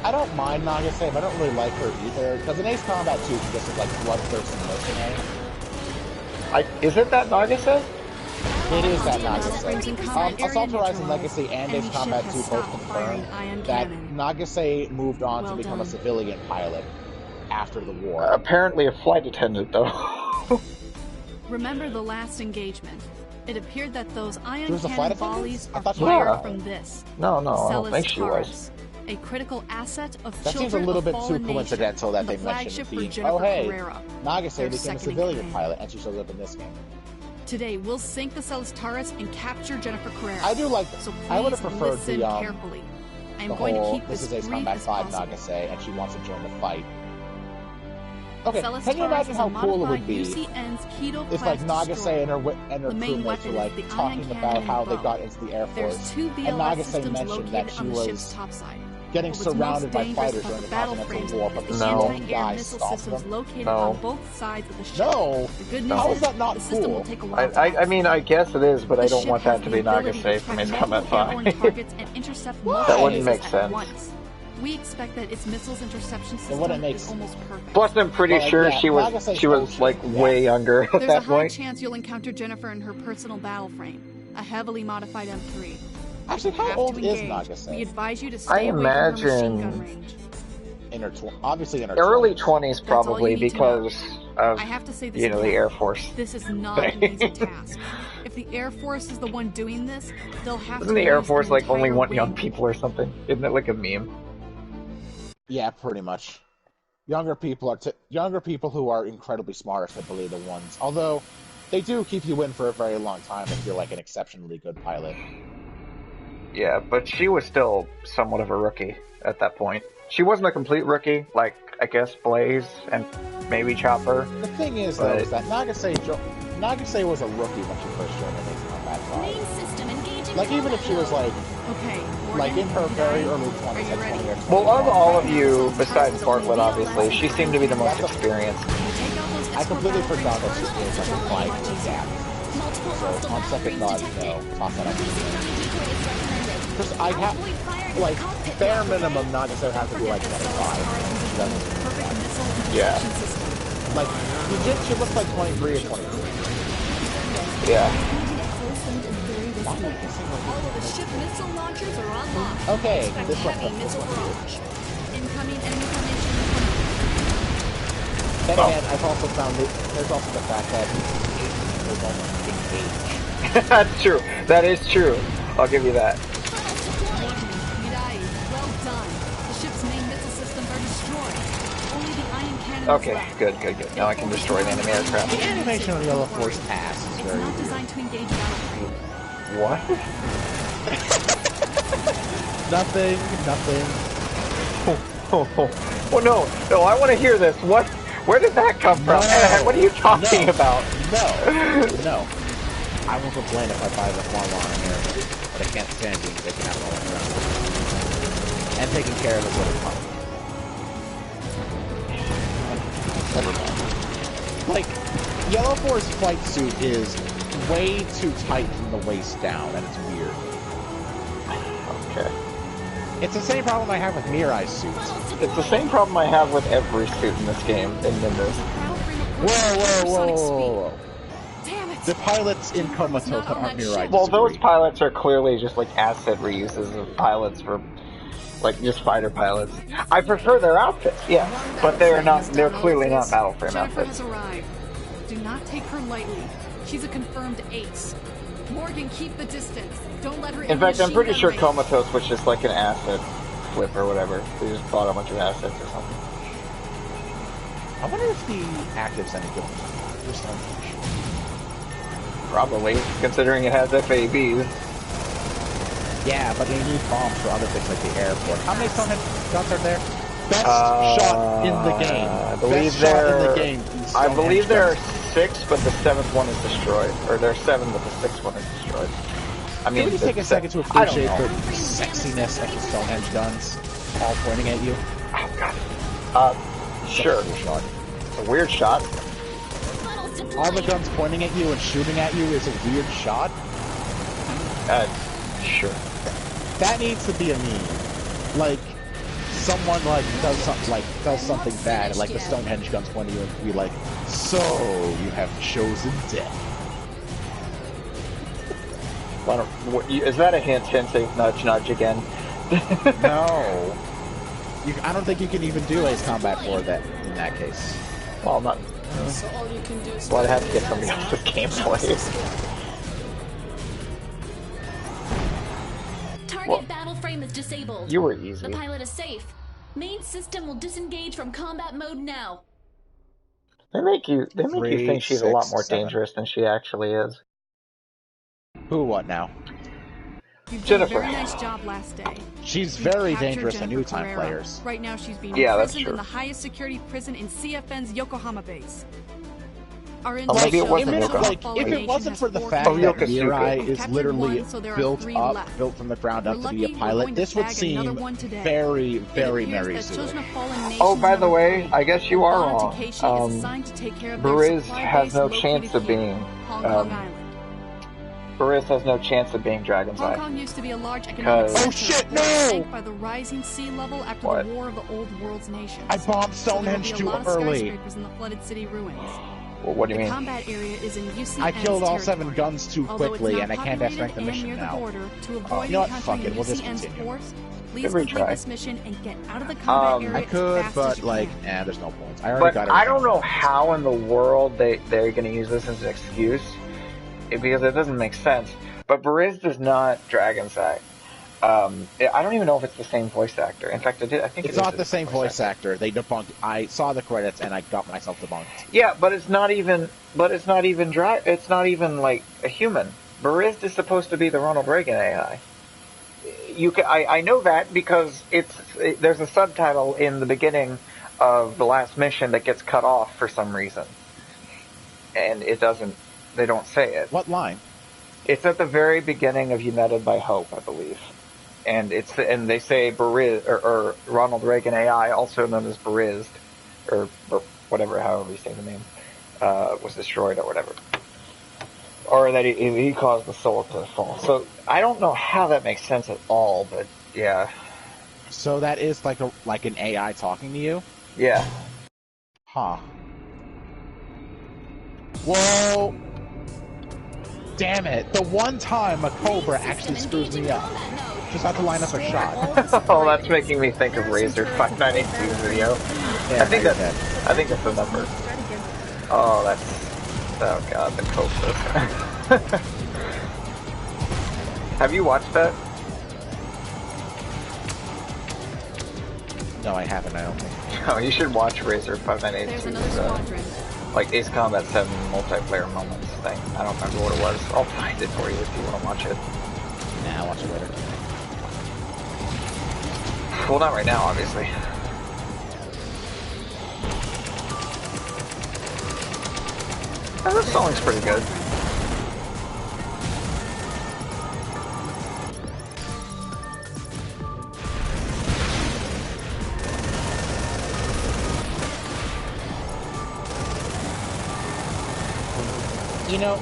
Speaker 1: I don't mind Nagase, but I don't really like her either, because in Ace Combat 2 she just is like bloodthirsty mercenary.
Speaker 2: Is it that Nagase?
Speaker 1: It is that Nagase. Assault Horizon Legacy and Ace Combat 2 both confirmed that Nagase moved on to become a civilian pilot after the war.
Speaker 2: Apparently a flight attendant, though.
Speaker 6: Remember the last engagement. It appeared that those ion
Speaker 1: flight
Speaker 6: cannon
Speaker 1: attendant?
Speaker 6: volleys are
Speaker 2: Yeah.
Speaker 6: fired from this.
Speaker 2: No, I don't think she was.
Speaker 6: Taurus, a critical asset of
Speaker 1: That seems a
Speaker 6: children
Speaker 1: little
Speaker 6: of
Speaker 1: bit too
Speaker 6: fallen
Speaker 1: coincidental that they
Speaker 6: nation,
Speaker 1: mentioned
Speaker 6: flagship
Speaker 1: the
Speaker 6: for
Speaker 1: theme.
Speaker 6: Jennifer
Speaker 1: Oh hey,
Speaker 6: Carrera,
Speaker 1: Nagase
Speaker 6: their
Speaker 1: became a
Speaker 6: second
Speaker 1: civilian
Speaker 6: in
Speaker 1: pilot, and she shows up in this game.
Speaker 6: Today, we'll sink the Celis Taurus and capture Jennifer Carrera.
Speaker 1: I do like.
Speaker 6: So
Speaker 1: I would have
Speaker 6: please
Speaker 1: preferred
Speaker 6: listen
Speaker 1: the
Speaker 6: carefully. I'm
Speaker 1: the
Speaker 6: going
Speaker 1: whole.
Speaker 6: to keep
Speaker 1: This
Speaker 6: this
Speaker 1: is Ace
Speaker 6: brief
Speaker 1: Combat
Speaker 6: as
Speaker 1: 5
Speaker 6: possible.
Speaker 1: Nagase, and she wants to join the fight. Okay,
Speaker 6: Celis
Speaker 1: can you
Speaker 6: Taurus
Speaker 1: imagine
Speaker 6: is
Speaker 1: how
Speaker 6: a
Speaker 1: cool it
Speaker 6: modified
Speaker 1: would be
Speaker 6: UCN's keto
Speaker 1: if, like,
Speaker 6: class
Speaker 1: Nagase
Speaker 6: destroyer.
Speaker 1: and her
Speaker 6: The main
Speaker 1: crewmates were
Speaker 6: weapon
Speaker 1: like
Speaker 6: is the
Speaker 1: talking
Speaker 6: ion
Speaker 1: about
Speaker 6: cannon
Speaker 1: how they
Speaker 6: bow.
Speaker 1: got into the Air
Speaker 6: There's
Speaker 1: Force,
Speaker 6: 2
Speaker 1: and
Speaker 6: VLS
Speaker 1: Nagase
Speaker 6: systems
Speaker 1: mentioned that
Speaker 6: located
Speaker 1: she
Speaker 6: on the ship's
Speaker 1: was
Speaker 6: topside.
Speaker 1: getting
Speaker 6: But what's
Speaker 1: surrounded
Speaker 6: most
Speaker 1: by
Speaker 6: dangerous
Speaker 1: fighters
Speaker 6: about
Speaker 1: during
Speaker 6: the
Speaker 1: the
Speaker 6: battle
Speaker 1: Continental
Speaker 6: frames
Speaker 1: War, but the
Speaker 6: is
Speaker 2: No.
Speaker 1: same
Speaker 6: anti-air
Speaker 1: guy
Speaker 6: missile
Speaker 1: stopped
Speaker 6: systems
Speaker 1: them.
Speaker 6: located
Speaker 2: No.
Speaker 6: on both sides of the ship.
Speaker 1: No,
Speaker 6: The good news
Speaker 1: how is that not
Speaker 6: the system
Speaker 1: cool?
Speaker 6: will take a while to
Speaker 2: I mean, I guess it is, but I
Speaker 6: The
Speaker 2: don't
Speaker 6: ship
Speaker 2: want
Speaker 6: has
Speaker 2: that to
Speaker 6: the
Speaker 2: be
Speaker 6: ability
Speaker 2: Nagase
Speaker 6: to
Speaker 2: from
Speaker 6: track
Speaker 2: Ace Combat
Speaker 6: multiple airborne
Speaker 2: 5.
Speaker 6: targets and intercept
Speaker 1: That
Speaker 6: multiple
Speaker 1: wouldn't
Speaker 2: make
Speaker 6: missiles at
Speaker 2: sense.
Speaker 6: once. We expect that its missiles interception system
Speaker 1: wouldn't make
Speaker 6: is almost perfect.
Speaker 2: Plus, I'm pretty
Speaker 1: Well, like,
Speaker 2: sure
Speaker 1: yeah,
Speaker 2: she was
Speaker 1: Nagase's
Speaker 2: like
Speaker 1: ocean, yeah.
Speaker 2: way younger at
Speaker 6: There's a
Speaker 2: that
Speaker 6: high
Speaker 2: point.
Speaker 6: chance you'll encounter Jennifer in her personal battle frame, a heavily modified M3.
Speaker 1: Actually,
Speaker 6: If you
Speaker 1: how
Speaker 6: have
Speaker 1: old
Speaker 6: to
Speaker 1: is
Speaker 6: engage,
Speaker 1: Nagase?
Speaker 6: We advise you to
Speaker 2: I
Speaker 6: stay away from her machine gun
Speaker 2: imagine
Speaker 6: range.
Speaker 1: In her obviously in her
Speaker 2: early
Speaker 1: 20s.
Speaker 2: 20s
Speaker 6: That's all
Speaker 2: probably
Speaker 6: you need to know.
Speaker 2: because of
Speaker 6: I have to say this
Speaker 2: the
Speaker 6: again.
Speaker 2: Air Force.
Speaker 6: This is not an easy task. If the Air Force is the one doing this, they'll have
Speaker 2: Isn't
Speaker 6: to
Speaker 2: the Air
Speaker 6: release
Speaker 2: Force
Speaker 6: an
Speaker 2: like only
Speaker 6: entire
Speaker 2: want young
Speaker 6: wing.
Speaker 2: people or something? Isn't it like a meme?
Speaker 1: Yeah, pretty much. Younger people who are incredibly smart are typically the ones. Although they do keep you in for a very long time if you're like an exceptionally good pilot.
Speaker 2: Yeah, but she was still somewhat of a rookie at that point. She wasn't a complete rookie, like I guess Blaze and maybe Chopper.
Speaker 1: The thing is, though, is that Nagase was a rookie when she first joined the Ace Combat 5.
Speaker 7: Main system engaging.
Speaker 1: Like even if she was like
Speaker 6: Okay,
Speaker 1: like in her very early
Speaker 6: Are
Speaker 1: 20s,
Speaker 6: you
Speaker 1: like
Speaker 6: ready?
Speaker 1: 20 or
Speaker 2: Well, of
Speaker 1: 21.
Speaker 2: all of you, besides Bartlett, obviously, she seemed to be the most experienced.
Speaker 1: I completely forgot that she is like a fight adapt.
Speaker 7: Multiple
Speaker 1: So
Speaker 7: hostile
Speaker 1: on second thought, no, toss that up.
Speaker 7: decoys recommended.
Speaker 1: Just I have
Speaker 7: Avoid fire to
Speaker 1: like
Speaker 7: the cockpit
Speaker 1: bare
Speaker 7: platform.
Speaker 1: minimum Nagase would have to be like 25. She doesn't.
Speaker 6: Perfect missile
Speaker 2: Yeah.
Speaker 6: interception system.
Speaker 1: Like she looks like 23 or 24.
Speaker 2: Yeah.
Speaker 7: All of the ship missile launchers are unlocked.
Speaker 1: Okay,
Speaker 7: Expect
Speaker 1: this one.
Speaker 7: heavy missile barrage. Incoming enemy formation.
Speaker 1: Then again, I've also found that there's also the fact that there's almost engage.
Speaker 2: That's true. That is true. I'll give you that.
Speaker 6: Mirai, well done. The ship's main missile systems are destroyed. Only the ion cannon
Speaker 2: Okay,
Speaker 6: is left.
Speaker 2: good. Now I can destroy the enemy aircraft.
Speaker 1: The animation on Yellow Force ass is
Speaker 6: It's
Speaker 1: very
Speaker 6: not
Speaker 1: weird.
Speaker 6: designed to engage battlefield.
Speaker 2: What?
Speaker 1: Nothing.
Speaker 2: Oh no, I want to hear this. What? Where did that come from?
Speaker 1: No.
Speaker 2: What are you talking about?
Speaker 1: No. I won't complain if I buy the farm on here, but I can't stand being taken out all around. And taking care of it with a pump. Like, Yellow Force flight suit is way too tight from the waist down, and it's weird.
Speaker 2: Okay.
Speaker 1: It's the same problem I have with Mirai's suits.
Speaker 2: It's the same problem I have with every suit in this game, in Nimbus.
Speaker 1: Whoa.
Speaker 6: Damn it!
Speaker 1: The pilots in Comatose aren't Mirai.
Speaker 2: Well, those pilots are clearly just like asset reuses of pilots for, like, just fighter pilots. I prefer their outfits, yeah, but they're clearly not battle frame
Speaker 6: Jennifer
Speaker 2: outfits.
Speaker 6: has arrived. Do not take her lightly. She's a confirmed ace. Morgan, keep the distance. Don't let her
Speaker 2: In fact, I'm pretty sure
Speaker 6: range.
Speaker 2: Comatose was just like an asset flip or whatever. They just bought a bunch of assets or something.
Speaker 1: I wonder if the active's any good. Just don't.
Speaker 2: Probably, considering it has FABs.
Speaker 1: Yeah, but they need bombs for other things like the airport. How many Stonehenge guns are there? Best shot in the game.
Speaker 2: I believe
Speaker 1: Best shot in the game.
Speaker 2: I believe there are
Speaker 1: guns.
Speaker 2: 6, but the 7th one is destroyed. Or there are 7, but the 6th one is destroyed. I mean,
Speaker 1: Can we just take a second to
Speaker 2: I don't
Speaker 1: appreciate
Speaker 2: know.
Speaker 1: the sexiness of the Stonehenge guns all pointing at you?
Speaker 2: Oh, God. Sure.
Speaker 1: Such a cool shot.
Speaker 2: It's a weird shot.
Speaker 1: All the guns pointing at you and shooting at you is a weird shot?
Speaker 2: Sure.
Speaker 1: That needs to be a meme. Like, someone does something bad, like the Stonehenge guns point at you and be like, "So you have chosen death."
Speaker 2: Is that a hint? Say nudge again.
Speaker 1: No. I don't think you can even do Ace Combat for that in that case.
Speaker 2: Well, not. Well, I'd have to get somebody else's gameplay.
Speaker 7: Target battle frame is disabled.
Speaker 2: You were easy.
Speaker 7: The pilot is safe. Main system will disengage from combat mode now.
Speaker 2: They make you think she's a lot
Speaker 1: 3,
Speaker 2: more
Speaker 1: 6, 7.
Speaker 2: dangerous than she actually is.
Speaker 1: Who, what now?
Speaker 6: You've done
Speaker 2: Jennifer.
Speaker 6: a very nice job last day.
Speaker 1: She's
Speaker 6: You've
Speaker 1: very
Speaker 6: captured
Speaker 1: dangerous to
Speaker 6: Jennifer
Speaker 1: new-time
Speaker 6: Carrera.
Speaker 1: players.
Speaker 6: Right now she's being
Speaker 2: Yeah, that's
Speaker 6: imprisoned
Speaker 2: true.
Speaker 6: in the highest security prison in CFN's Yokohama base. Our
Speaker 2: Oh, maybe it
Speaker 6: intel
Speaker 2: wasn't
Speaker 6: shows
Speaker 2: Yokohama.
Speaker 6: the
Speaker 1: If
Speaker 6: fallen
Speaker 1: it
Speaker 6: nation
Speaker 1: wasn't
Speaker 6: has
Speaker 1: for the
Speaker 6: 4
Speaker 1: fact that
Speaker 2: Yokosuka.
Speaker 1: Mirai
Speaker 6: We've
Speaker 1: is
Speaker 6: captured
Speaker 1: literally
Speaker 6: 1, so there are
Speaker 1: built
Speaker 6: 3
Speaker 1: up,
Speaker 6: left.
Speaker 1: built from the ground
Speaker 6: We're
Speaker 1: up to be
Speaker 6: lucky
Speaker 1: a
Speaker 6: we're
Speaker 1: pilot,
Speaker 6: going to
Speaker 1: this would
Speaker 6: bag
Speaker 1: seem
Speaker 6: another one today.
Speaker 1: very,
Speaker 6: It
Speaker 1: very
Speaker 6: appears
Speaker 1: Mary
Speaker 6: that
Speaker 1: Sue.
Speaker 6: chosen of fallen nations
Speaker 2: Oh, by the
Speaker 6: number
Speaker 2: way,
Speaker 6: 3.
Speaker 2: I guess you are
Speaker 6: Bond
Speaker 2: wrong.
Speaker 6: Takeshi is assigned to take care of their
Speaker 2: Bariz
Speaker 6: supply
Speaker 2: has
Speaker 6: base
Speaker 2: no
Speaker 6: located
Speaker 2: chance of
Speaker 6: here,
Speaker 2: being,
Speaker 6: Hong Kong Island.
Speaker 2: Bariz has no chance of being Dragon's
Speaker 6: Hong
Speaker 2: Eye.
Speaker 6: Kong used to be a large economic
Speaker 2: Because-
Speaker 6: center.
Speaker 1: Oh, shit,
Speaker 6: that was
Speaker 1: no!
Speaker 6: sank by the rising sea level after
Speaker 2: What?
Speaker 6: the War of the Old World's Nations.
Speaker 1: I bombed
Speaker 6: So there will
Speaker 1: Stonehenge
Speaker 6: be a
Speaker 1: too
Speaker 6: lot of
Speaker 1: early.
Speaker 6: skyscrapers in the flooded city ruins.
Speaker 2: Well, what do you
Speaker 6: The
Speaker 2: mean?
Speaker 6: combat area is in UCN's
Speaker 1: I killed all 7
Speaker 6: territory.
Speaker 1: guns too
Speaker 6: Although it's
Speaker 1: quickly,
Speaker 6: not
Speaker 1: and I can't have strength
Speaker 6: populated
Speaker 1: the mission
Speaker 6: and near
Speaker 1: now.
Speaker 6: the border, to avoid
Speaker 1: You know what?
Speaker 6: encountering
Speaker 1: Fuck it, we'll just
Speaker 6: UCN's
Speaker 1: continue.
Speaker 6: force, please
Speaker 2: Give it a
Speaker 6: complete
Speaker 2: try.
Speaker 6: this mission and get out of the combat area
Speaker 1: I
Speaker 6: as
Speaker 1: could,
Speaker 6: fast
Speaker 1: but
Speaker 6: as you
Speaker 1: like,
Speaker 6: can.
Speaker 1: there's no points. I already
Speaker 2: But
Speaker 1: got
Speaker 2: I
Speaker 1: everything.
Speaker 2: don't know how in the world they're going to use this as an excuse, because it doesn't make sense. But Bariz does not Dragon's Eye. I don't even know if it's the same voice actor. In fact, I think
Speaker 1: It's not the same voice actor. They debunked. I saw the credits and I got myself debunked.
Speaker 2: Yeah, but it's not even. It's not even like a human. Bariz is supposed to be the Ronald Reagan AI. I know that because there's a subtitle in the beginning of the last mission that gets cut off for some reason, and it doesn't. They don't say it.
Speaker 1: What line?
Speaker 2: It's at the very beginning of United by Hope, I believe. And they say Bariz, or Ronald Reagan AI, also known as Bariz, or whatever, however you say the name, was destroyed or whatever. Or that he caused the soul to fall. So I don't know how that makes sense at all, but yeah.
Speaker 1: So that is like an AI talking to you?
Speaker 2: Yeah.
Speaker 1: Huh. Whoa! damn it. The one time a Cobra actually screws me up. Just have to line up a shot.
Speaker 2: Oh, that's making me think of Razor 5982's video.
Speaker 1: Yeah,
Speaker 2: I think that's the number. Oh, oh god, the Cobra. Have you watched that?
Speaker 1: No, I haven't, I don't think.
Speaker 2: Oh, you should watch Razor 5982's like Ace Combat 7 multiplayer moments thing. I don't remember what it was. I'll find it for you if you want to watch it.
Speaker 1: Nah, I'll watch it later.
Speaker 2: Well, not right now, obviously. Oh, this song's pretty good.
Speaker 1: You know,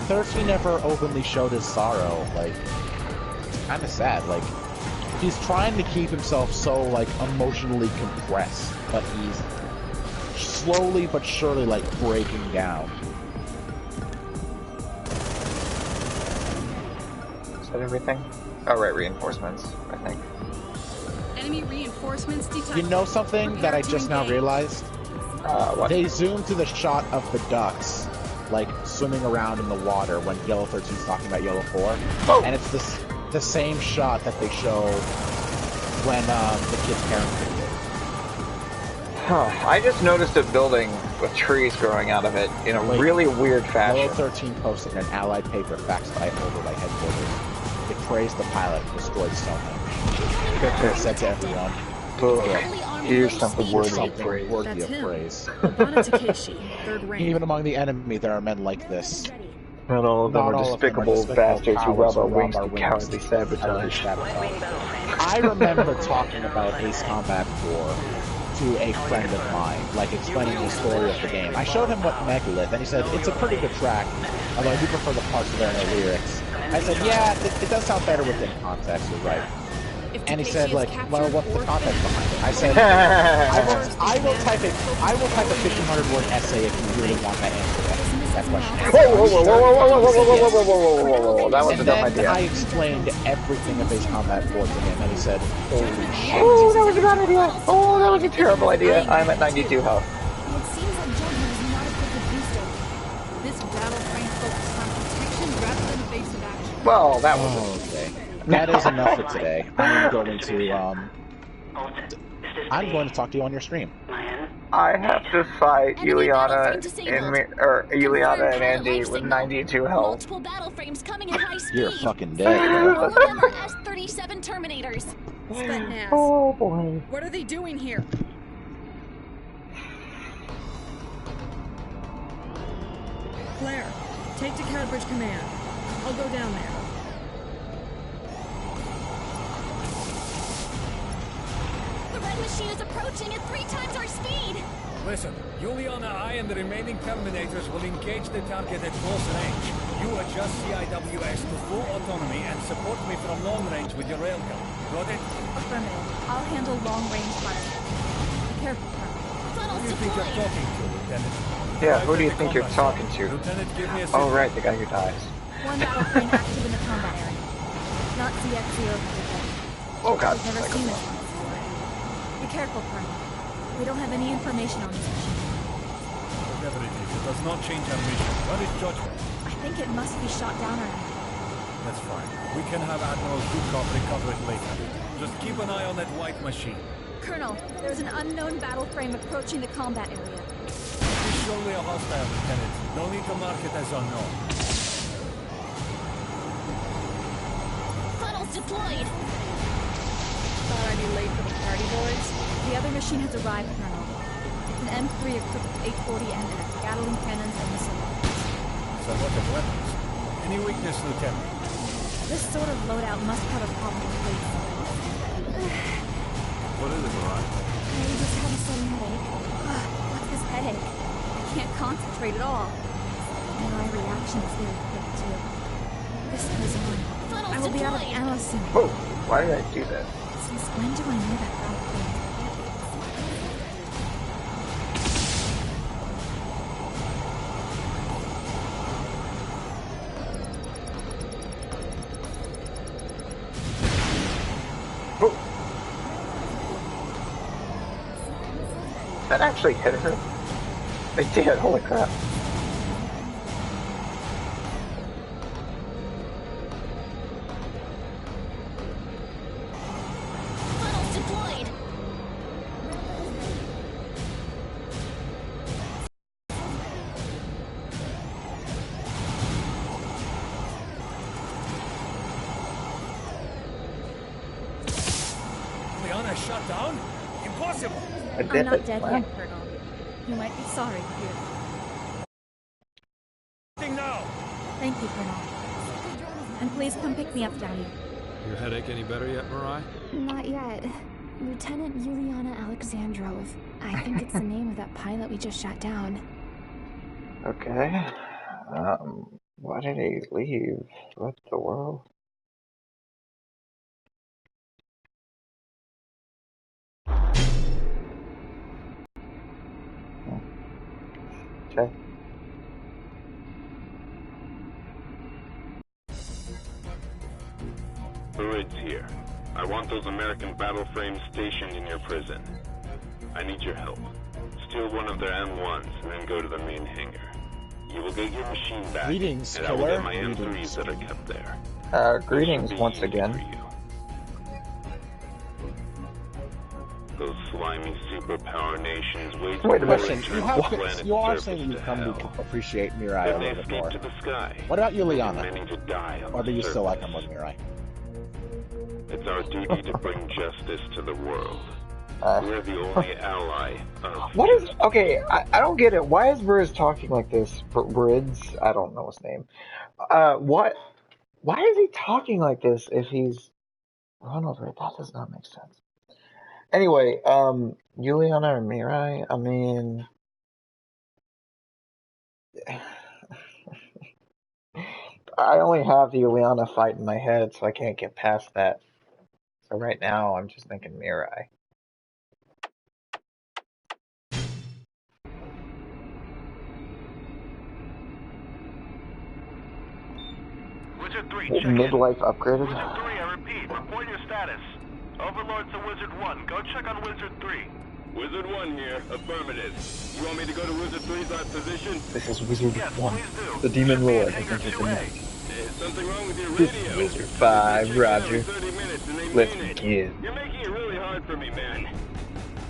Speaker 1: 13 never openly showed his sorrow. Like, kind of sad. Like, he's trying to keep himself so, like, emotionally compressed, but he's slowly but surely, like, breaking down.
Speaker 2: Is that everything? Oh, right, reinforcements, I think.
Speaker 6: Enemy reinforcements detected.
Speaker 1: You know something that I just now realized?
Speaker 2: What?
Speaker 1: They zoomed to the shot of the ducks, like, swimming around in the water when Yellow 13's talking about Yellow 4.
Speaker 2: Oh.
Speaker 1: And it's the same shot that they show when the kid's parents did it.
Speaker 2: Huh. I just noticed a building with trees growing out of it in a really weird fashion.
Speaker 1: Yellow 13 posted an Allied paper faxed by overlay headquarters. It praised the pilot and destroyed so much. It said to everyone,
Speaker 2: here's something worthy of
Speaker 1: praise.
Speaker 6: Third
Speaker 1: Even among the enemy, there are men like this.
Speaker 2: Not all of them are despicable bastards who rob our wings to cowardly sabotage.
Speaker 1: I remember talking about Ace Combat 4 to a friend of mine, like explaining the story of the game. I showed him what Megalith, and he said, it's a pretty good track, although I do prefer the parts where there are no lyrics. I said, yeah, it does sound better within context, you're right. And he said, like, well, what's the context behind it? I said, I will type a 1,500-word essay if you really want that answer to that question.
Speaker 2: Whoa, that was a dumb idea.
Speaker 1: I explained everything of Ace Combat 4 to him, and he said, holy shit.
Speaker 2: Oh, that was a bad idea. Oh, that was a terrible idea. I'm at 92 health.
Speaker 7: It seems like Judgment is not equipped with booster.
Speaker 6: This battle frame focuses on protection rather than evasive action.
Speaker 2: Well, that was
Speaker 1: okay. That is enough for today. I'm going to talk to you on your stream.
Speaker 2: I have to fight Juliana and Andy with 92 health.
Speaker 7: Multiple battle frames coming at high speed.
Speaker 1: You're fucking dead.
Speaker 7: All of them are S-37 Terminators.
Speaker 2: Oh boy.
Speaker 6: What are they doing here? Claire, take to Cadbridge Command. I'll go down there.
Speaker 7: The red machine is approaching at 3 times our speed.
Speaker 8: Listen, Juliana, I and the remaining Terminators will engage the target at close range. You adjust CIWS to full autonomy and support me from long range with your railgun. Got it?
Speaker 9: Affirmative. I'll handle long-range fire. Be careful, Colonel.
Speaker 8: Who do you think you're talking to, Lieutenant?
Speaker 2: Yeah, who do you think you're talking to?
Speaker 8: Lieutenant, give me a
Speaker 2: Oh, right, the guy who dies.
Speaker 9: One battle frame active in the combat area. Not ZX-0.
Speaker 2: Oh god.
Speaker 9: I've never seen this one before. Be careful, Colonel. We don't have any information on this machine.
Speaker 8: Whatever it is, it does not change our mission. What is Judgment?
Speaker 9: I think it must be shot down already.
Speaker 8: That's fine. We can have Admiral Zukov recover it later. Just keep an eye on that white machine.
Speaker 9: Colonel, there's an unknown battle frame approaching the combat area.
Speaker 8: It's surely a hostile, Lieutenant. No need to mark it as unknown.
Speaker 7: Funnels deployed.
Speaker 6: Thought I'd be late for the party, boys.
Speaker 9: The other machine has arrived, Colonel. It's an M3 equipped with 840M and Gatling cannons and missile launchers.
Speaker 8: So what of weapons? Any weakness, Lieutenant?
Speaker 9: This sort of loadout must have a problem with weight.
Speaker 3: What is it, Mirai?
Speaker 9: I just have a sudden headache. What's this headache? I can't concentrate at all. And my reaction is very quick, too. This goes on. I will be out of ammo soon.
Speaker 2: Whoa, why did I do that?
Speaker 9: Since when do I know that battle frame?
Speaker 2: That actually hit her. They did, holy crap.
Speaker 7: Funnels deployed.
Speaker 8: Liana shut down? Impossible!
Speaker 9: I'm not dead yet, Colonel. You might be sorry, dear.
Speaker 8: Now!
Speaker 9: Thank you, Colonel. And please come pick me up, Daddy.
Speaker 4: Your headache any better yet, Mirai?
Speaker 10: Not yet. Lieutenant Yuliana Alexandrov. I think it's the name of that pilot we just shot down.
Speaker 2: Okay. Why did he leave? What the world? Okay.
Speaker 5: Mirai here. I want those American battle frames stationed in your prison. I need your help. Steal one of their M1s and then go to the main hangar. You will get your machine back,
Speaker 1: Greetings,
Speaker 5: and I will
Speaker 1: killer.
Speaker 5: get my M3s that are kept there.
Speaker 2: Greetings once again.
Speaker 5: Those slimy superpower nations wait
Speaker 2: Wait a
Speaker 1: Question,
Speaker 2: minute.
Speaker 1: you are saying you've come to appreciate Mirai a little bit more.
Speaker 5: to the sky.
Speaker 1: What about Yuliana?
Speaker 5: Demanding to die on
Speaker 1: Or do
Speaker 5: the
Speaker 1: you still like
Speaker 5: surface.
Speaker 1: him with Mirai?
Speaker 5: It's our duty to bring justice to the world. We're the only ally of...
Speaker 2: What is... Okay, I don't get it. Why is Briz talking like this? Briz? I don't know his name. What? Why is he talking like this if he's run over it? That does not make sense. Anyway, Yuliana and Mirai, I mean... I only have the Yuliana fight in my head, so I can't get past that. So right now, I'm just thinking Mirai.
Speaker 5: Wizard 3, check
Speaker 2: Midlife upgraded?
Speaker 5: Wizard 3, I repeat, report your status. Overlord to Wizard 1, go check on Wizard 3. Wizard 1 here, affirmative. You want me to go to Wizard 3's position?
Speaker 2: This is Wizard
Speaker 5: Yes,
Speaker 2: 1.
Speaker 5: please do.
Speaker 2: The Demon
Speaker 5: Should be
Speaker 2: Lord.
Speaker 5: in
Speaker 2: I
Speaker 5: hangar
Speaker 2: think it's
Speaker 5: 2A.
Speaker 2: in
Speaker 5: There's something wrong with your
Speaker 2: This
Speaker 5: radio.
Speaker 2: is Wizard 5, Roger.
Speaker 5: 30 minutes and they
Speaker 2: Let's
Speaker 5: mean it.
Speaker 2: begin.
Speaker 5: You're making it really hard for me, man.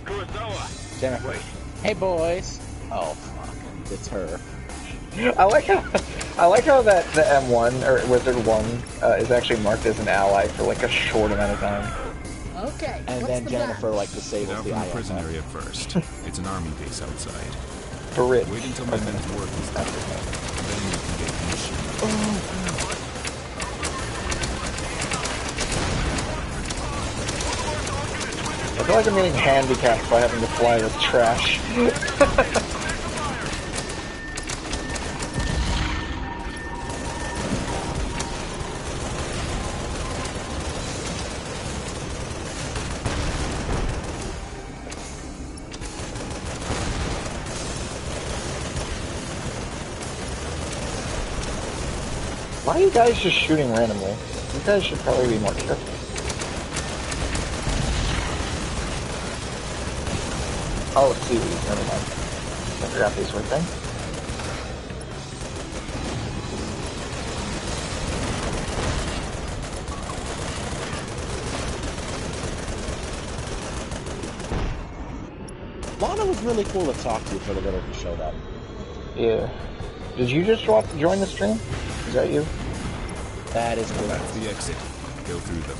Speaker 5: Kurosawa.
Speaker 1: Jennifer. Hey, boys. Oh, fuck. It's her.
Speaker 2: I like how that the M1 or Wizard 1 is actually marked as an ally for like a short amount of time.
Speaker 11: Okay.
Speaker 1: And then Jennifer like disables
Speaker 12: Get
Speaker 1: the
Speaker 12: out from the
Speaker 1: IFF.
Speaker 12: prison area first. It's an army base outside.
Speaker 2: Brit.
Speaker 12: Wait until my men's work is done. Then you can get the machine.
Speaker 2: I feel like I'm getting handicapped by having to fly this trash. Why are you guys just shooting randomly? You guys should probably be more careful. Oh, seaweed, never mind. I forgot these were things.
Speaker 1: Lana was really cool to talk to for the little you showed up.
Speaker 2: Yeah. Did you just join the stream? Is that you?
Speaker 1: That is correct.
Speaker 12: That's the exit. Go through them.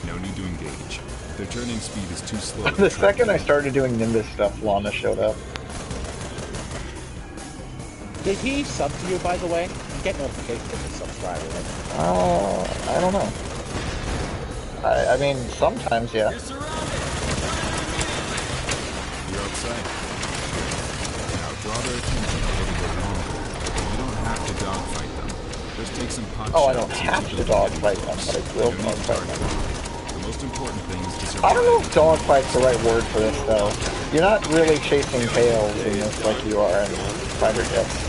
Speaker 12: No need to engage. Their turning speed is too slow.
Speaker 2: The second I started doing Nimbus stuff, Lana showed up.
Speaker 1: Did he sub to you, by the way? You get notifications if it's subscriber, right?
Speaker 2: I don't know. I mean, sometimes, yeah.
Speaker 12: You're outside. Now draw their attention a little bit longer. You don't have to dogfight them. Just take some pot
Speaker 2: Oh, I
Speaker 12: shots
Speaker 2: don't
Speaker 12: and
Speaker 2: have
Speaker 12: keep
Speaker 2: to
Speaker 12: them
Speaker 2: dogfight them,
Speaker 12: close.
Speaker 2: but I will
Speaker 12: You don't need to
Speaker 2: dogfight
Speaker 12: target
Speaker 2: them.
Speaker 12: The most important thing is to survive.
Speaker 2: I don't know if dogfight's the right word for this, though. You're not really chasing tails in this like you are in fighter jets.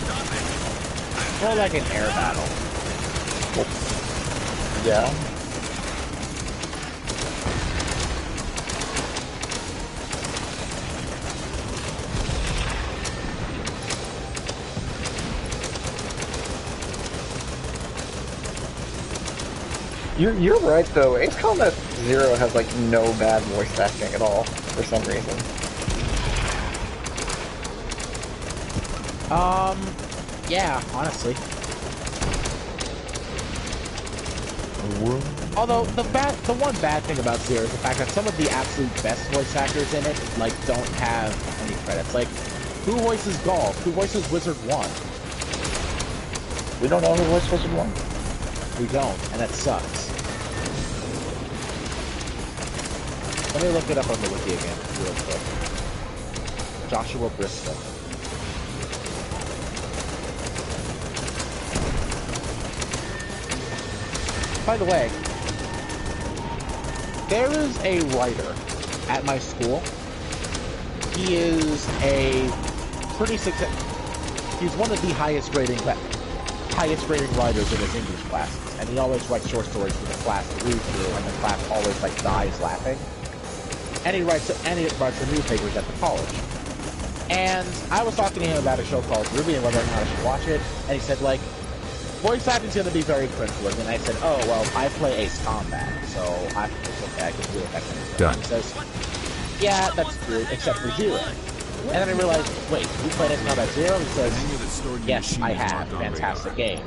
Speaker 1: More like an air battle.
Speaker 2: Yeah. You're right though. Ace Combat Zero has like no bad voice acting at all for some reason.
Speaker 1: Yeah, honestly. Although the one bad thing about Zero is the fact that some of the absolute best voice actors in it like don't have any credits. Like, who voices Golf? Who voices Wizard 1?
Speaker 2: We don't know who voiced Wizard 1.
Speaker 1: We don't, and that sucks. Let me look it up on the wiki again, real quick. Joshua Bristol. By the way, there is a writer at my school. He is a pretty successful. He's one of the highest rating writers in his English classes, and he always writes short stories for the class to read through, and the class always like dies laughing. And he writes for newspapers at the college. And I was talking to him about a show called Ruby and whether or not I should watch it, and he said like, voice acting's gonna be very cringeworthy, and I said, oh well, I play Ace Combat, so it's okay, I can deal with that kind of stuff.
Speaker 12: Done.
Speaker 1: He says, yeah, that's true, except for Zero. And then I realized, wait, you played Ace Combat Zero? He says, yes, I have. Fantastic game.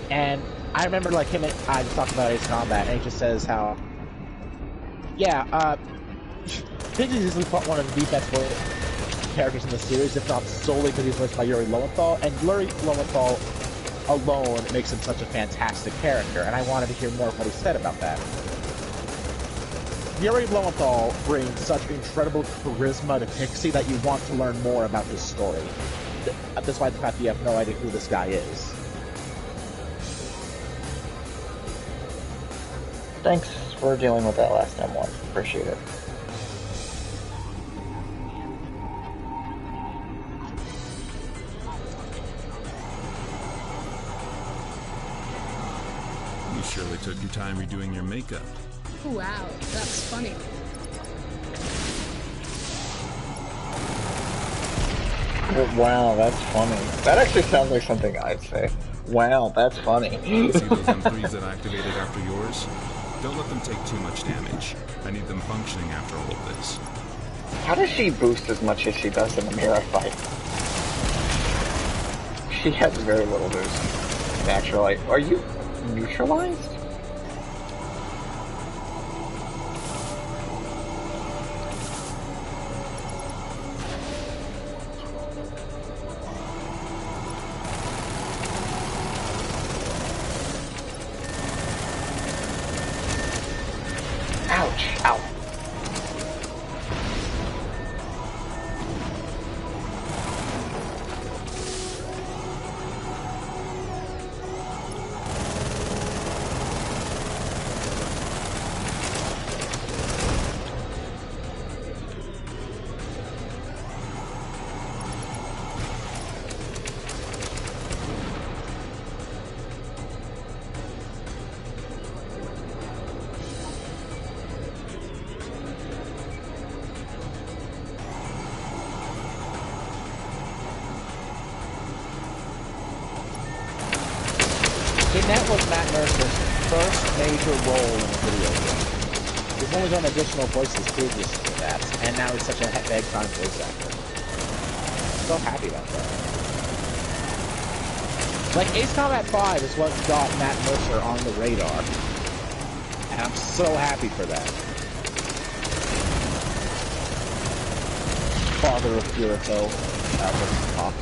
Speaker 1: And I remember like him and I just talked about Ace Combat, and he just says how, yeah, Pidgey is one of the best voice characters in the series, if not solely because he's voiced by Yuri Lowenthal, and Yuri Lowenthal alone makes him such a fantastic character, and I wanted to hear more of what he said about that. Yuri Lowenthal brings such incredible charisma to Pixie that you want to learn more about his story, despite the fact that you have no idea who this guy is.
Speaker 2: Thanks for dealing with that last M1. Appreciate it.
Speaker 12: You surely took your time redoing your makeup.
Speaker 11: Wow, that's funny.
Speaker 2: Wow, that's funny. That actually sounds like something I'd say. Wow, that's funny.
Speaker 12: See those M3s that activated after yours? Don't let them take too much damage. I need them functioning after all of this.
Speaker 2: How does she boost as much as she does in the Mirai fight? She has very little boost. Naturally. Are you neutralized? Ouch! Ow!
Speaker 1: That was Matt Mercer's first major role in a video game. He's only done additional voices previous to that, and now he's such a big-time voice actor. I'm so happy about that. Like, Ace Combat 5 is what got Matt Mercer on the radar, and I'm so happy for that. Father of Kirito, Albert Cox.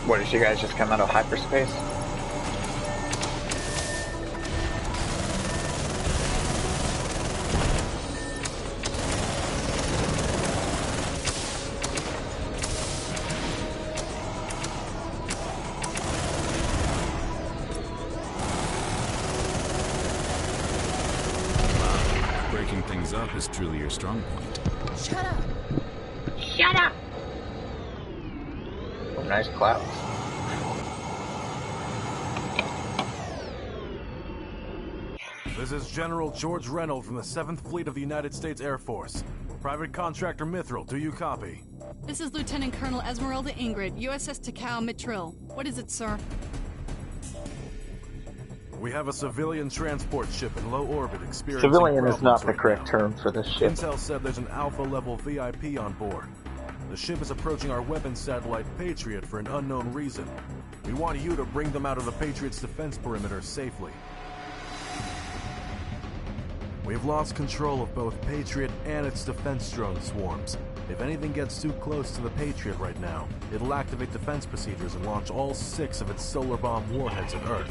Speaker 2: What, did you guys just come out of hyperspace?
Speaker 12: Wow, breaking things up is truly your strong point.
Speaker 11: Shut up!
Speaker 2: Shut up! Oh, nice clouds.
Speaker 3: This is General George Reynolds from the 7th Fleet of the United States Air Force. Private Contractor Mithril, do you copy?
Speaker 6: This is Lieutenant Colonel Esmeralda Ingrid, USS Takao Mithril. What is it, sir?
Speaker 3: We have a civilian transport ship in low orbit experiencing
Speaker 2: Civilian is not the
Speaker 3: right
Speaker 2: correct
Speaker 3: now.
Speaker 2: term for this ship.
Speaker 3: Intel said there's an alpha-level VIP on board. The ship is approaching our weapons satellite Patriot for an unknown reason. We want you to bring them out of the Patriot's defense perimeter safely. We've lost control of both Patriot and its defense drone swarms. If anything gets too close to the Patriot right now, it'll activate defense procedures and launch all 6 of its solar bomb warheads at Earth.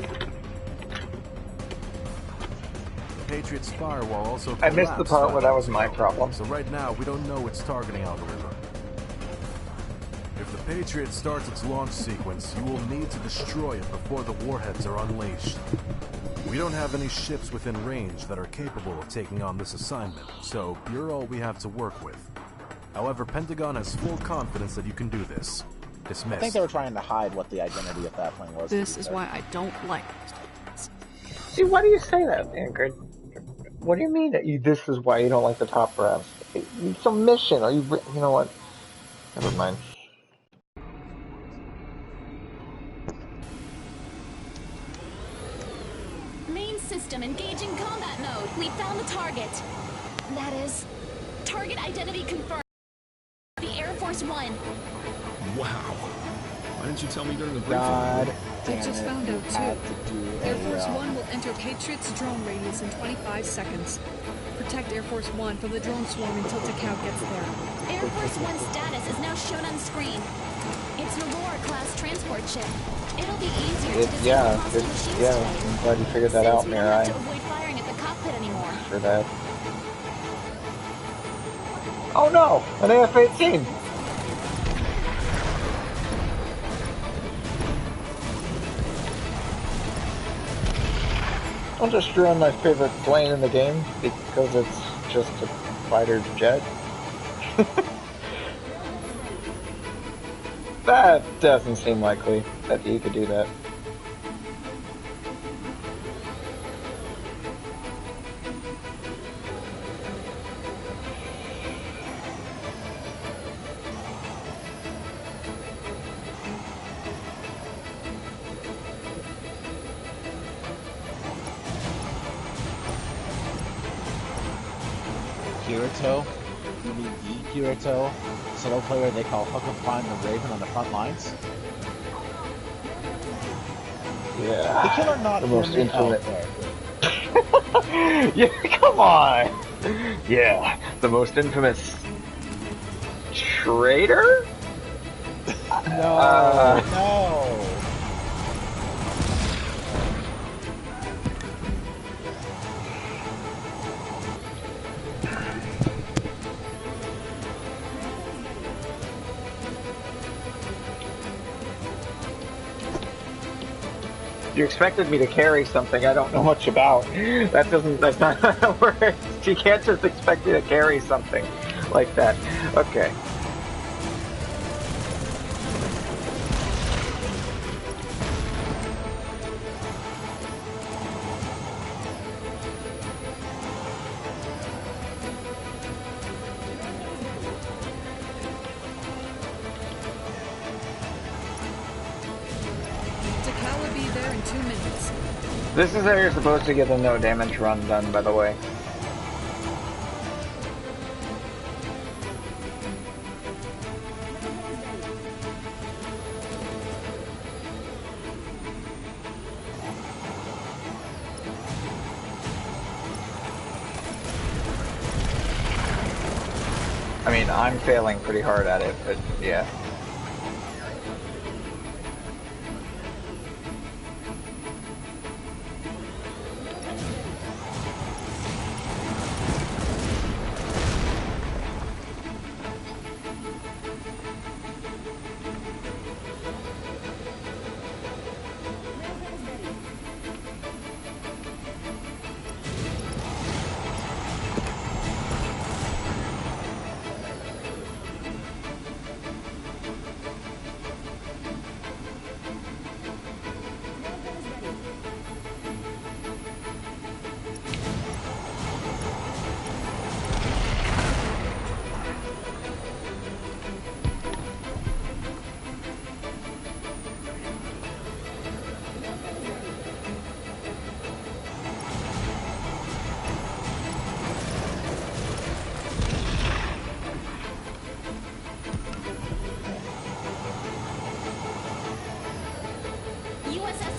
Speaker 3: The Patriot's firewall also collapsed.
Speaker 2: I missed the part where that was my problem.
Speaker 3: So right now, we don't know its targeting algorithm. If the Patriot starts its launch sequence, you will need to destroy it before the warheads are unleashed. We don't have any ships within range that are capable of taking on this assignment, so you're all we have to work with. However, Pentagon has full confidence that you can do this. Dismiss.
Speaker 1: I think they were trying to hide what the identity of that plane was.
Speaker 6: This is why I don't like this.
Speaker 2: See, why do you say that, Ingrid? What do you mean that this is why you don't like the top brass? It's a mission. Are you know what? Never mind.
Speaker 7: Main system engaging combat mode. We found the target.
Speaker 9: That is...
Speaker 7: Target identity confirmed. The Air Force One.
Speaker 12: Wow. Why didn't you tell me during the briefing?
Speaker 1: God
Speaker 6: I just found out too. Air Force
Speaker 1: a,
Speaker 6: One will enter Patriot's drone radius in 25 seconds. Protect Air Force One from the drone swarm until Takao gets there.
Speaker 7: Air Force One's status is now shown on screen. It's an Aurora-class transport ship. It'll be easier to disable hostile machines today.
Speaker 2: I'm glad you figured that out,
Speaker 7: Since we don't have
Speaker 2: Mirai.
Speaker 7: to avoid firing at the cockpit anymore.
Speaker 2: For that. Oh no! An AF-18! Don't destroy my favorite plane in the game because it's just a fighter jet. That doesn't seem likely that you could do that.
Speaker 1: Kirito, Kirito, solo player they call Hook and Find the Raven on the front lines.
Speaker 2: Yeah.
Speaker 1: The killer not
Speaker 2: the most infinite.
Speaker 1: there.
Speaker 2: Yeah, come on. Yeah, the most infamous traitor.
Speaker 1: No.
Speaker 2: You expected me to carry something I don't know much about. That's not how that works. You can't just expect me to carry something like that. Okay. This is how you're supposed to get the no damage run done, by the way. I mean, I'm failing pretty hard at it, but yeah.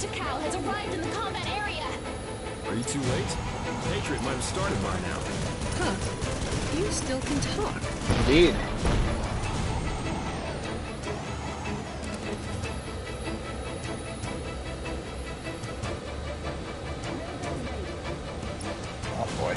Speaker 7: Takao has arrived in the combat area.
Speaker 12: Are you too late? Patriot might have started by now.
Speaker 6: Huh. You still can talk.
Speaker 2: Indeed. Oh boy.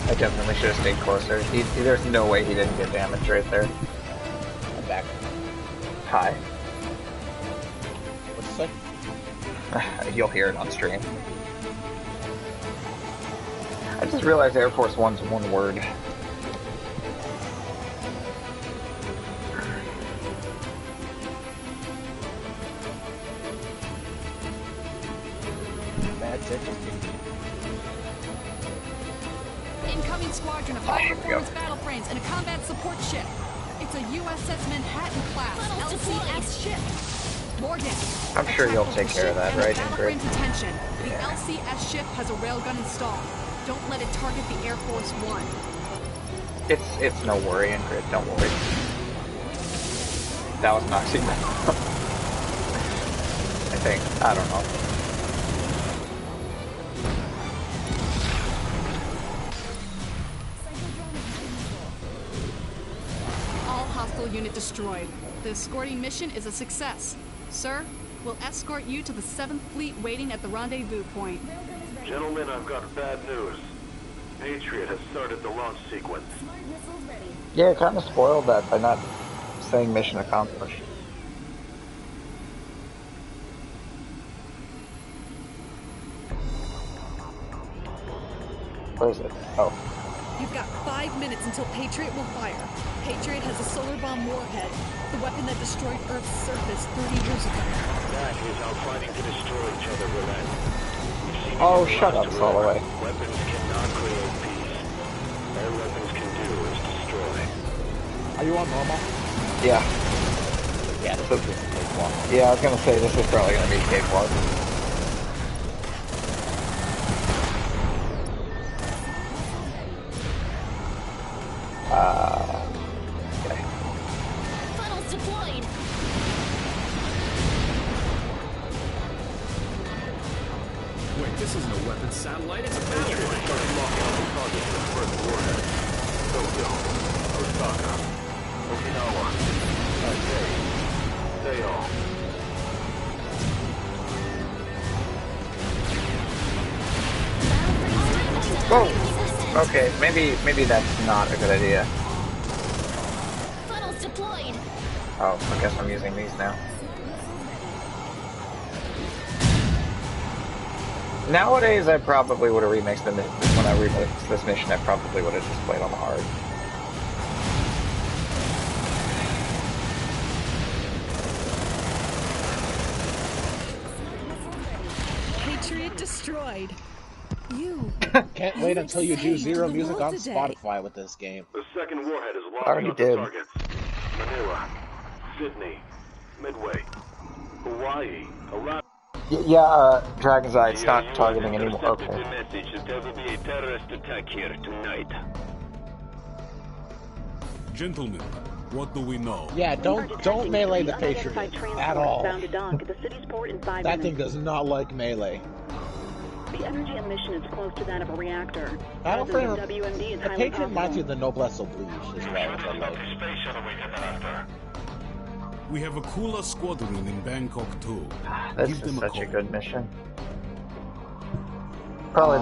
Speaker 2: I definitely should have stayed closer. There's no way he didn't get damaged right there.
Speaker 1: I'm back.
Speaker 2: Hi.
Speaker 1: What's it say?
Speaker 2: You'll hear it on stream. I just realized Air Force One's one word.
Speaker 1: Magic.
Speaker 6: Incoming squadron of high-performance battle frames and a combat support ship. It's a USS Manhattan class LCS ship. Morgan.
Speaker 2: I'm sure you'll take care of that, right, Ingrid?
Speaker 6: Attention. The LCS ship has a railgun installed. Don't let it target the Air Force One.
Speaker 2: It's no worry, Ingrid. Don't worry. That was an oxymoron. I think. I don't know.
Speaker 6: Unit destroyed. The escorting mission is a success. Sir, we'll escort you to the 7th Fleet waiting at the rendezvous point.
Speaker 5: Gentlemen, I've got bad news. Patriot has started the launch sequence.
Speaker 2: Yeah, kind of spoiled that by not saying mission accomplished. Where is it? Oh.
Speaker 6: You've got 5 minutes until Patriot will fire. Patriot has a solar bomb warhead, the weapon that destroyed Earth's surface 30 years ago.
Speaker 5: That is how fighting to destroy each other will end.
Speaker 2: Oh, shut up, Soloway.
Speaker 5: Weapons cannot create peace. All weapons can do is destroy.
Speaker 1: Are you on normal?
Speaker 2: Yeah.
Speaker 1: Yeah, this is cakewalk.
Speaker 2: Yeah, I was gonna say, this is probably gonna be cakewalk. Okay.
Speaker 7: Funnels deployed.
Speaker 12: Wait, this isn't a weapon satellite, it's a battle plane.
Speaker 5: Started locking up the target for the first warhead. Tokyo, Osaka, Okinawa, Taipei, Seoul.
Speaker 2: Whoa! Okay, maybe that's not a good idea.
Speaker 7: Funnels deployed.
Speaker 2: Oh, I guess I'm using these now. Nowadays, I probably would have remixed them. When I remixed this mission, I probably would have just played on the hard.
Speaker 6: Patriot destroyed. You
Speaker 1: can't wait until you do zero music on Spotify with this game.
Speaker 5: The second warhead is
Speaker 2: I already
Speaker 5: locking
Speaker 2: did.
Speaker 5: up the targets. Manila, Sydney, Midway, Hawaii, Alaska.
Speaker 2: Yeah, Dragon's Eye, it's not targeting anymore. Okay.
Speaker 5: Message that there will be a terrorist attack here tonight.
Speaker 3: Gentlemen, what do we know?
Speaker 1: Yeah, don't melee the Patriot at all. That thing does not like melee.
Speaker 13: The energy emission is close to that of a reactor.
Speaker 1: Battleframe,
Speaker 13: WMD is
Speaker 1: the Patriot reminds you of the Noblesse Oblige as well, which I like.
Speaker 3: We have a Kula squadron in Bangkok too.
Speaker 2: This is such a good mission. Probably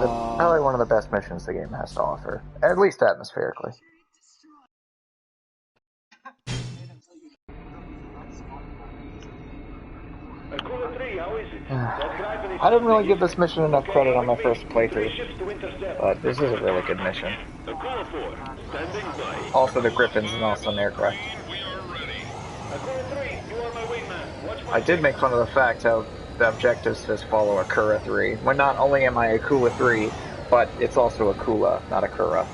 Speaker 2: one of the best missions the game has to offer, at least atmospherically. I didn't really give this mission enough credit on my first playthrough, but this is a really good mission. Also, the Griffins and also an aircraft. I did make fun of the fact how the objective says follow Akura 3, when not only am I Akula 3, but it's also Akula, not Akura.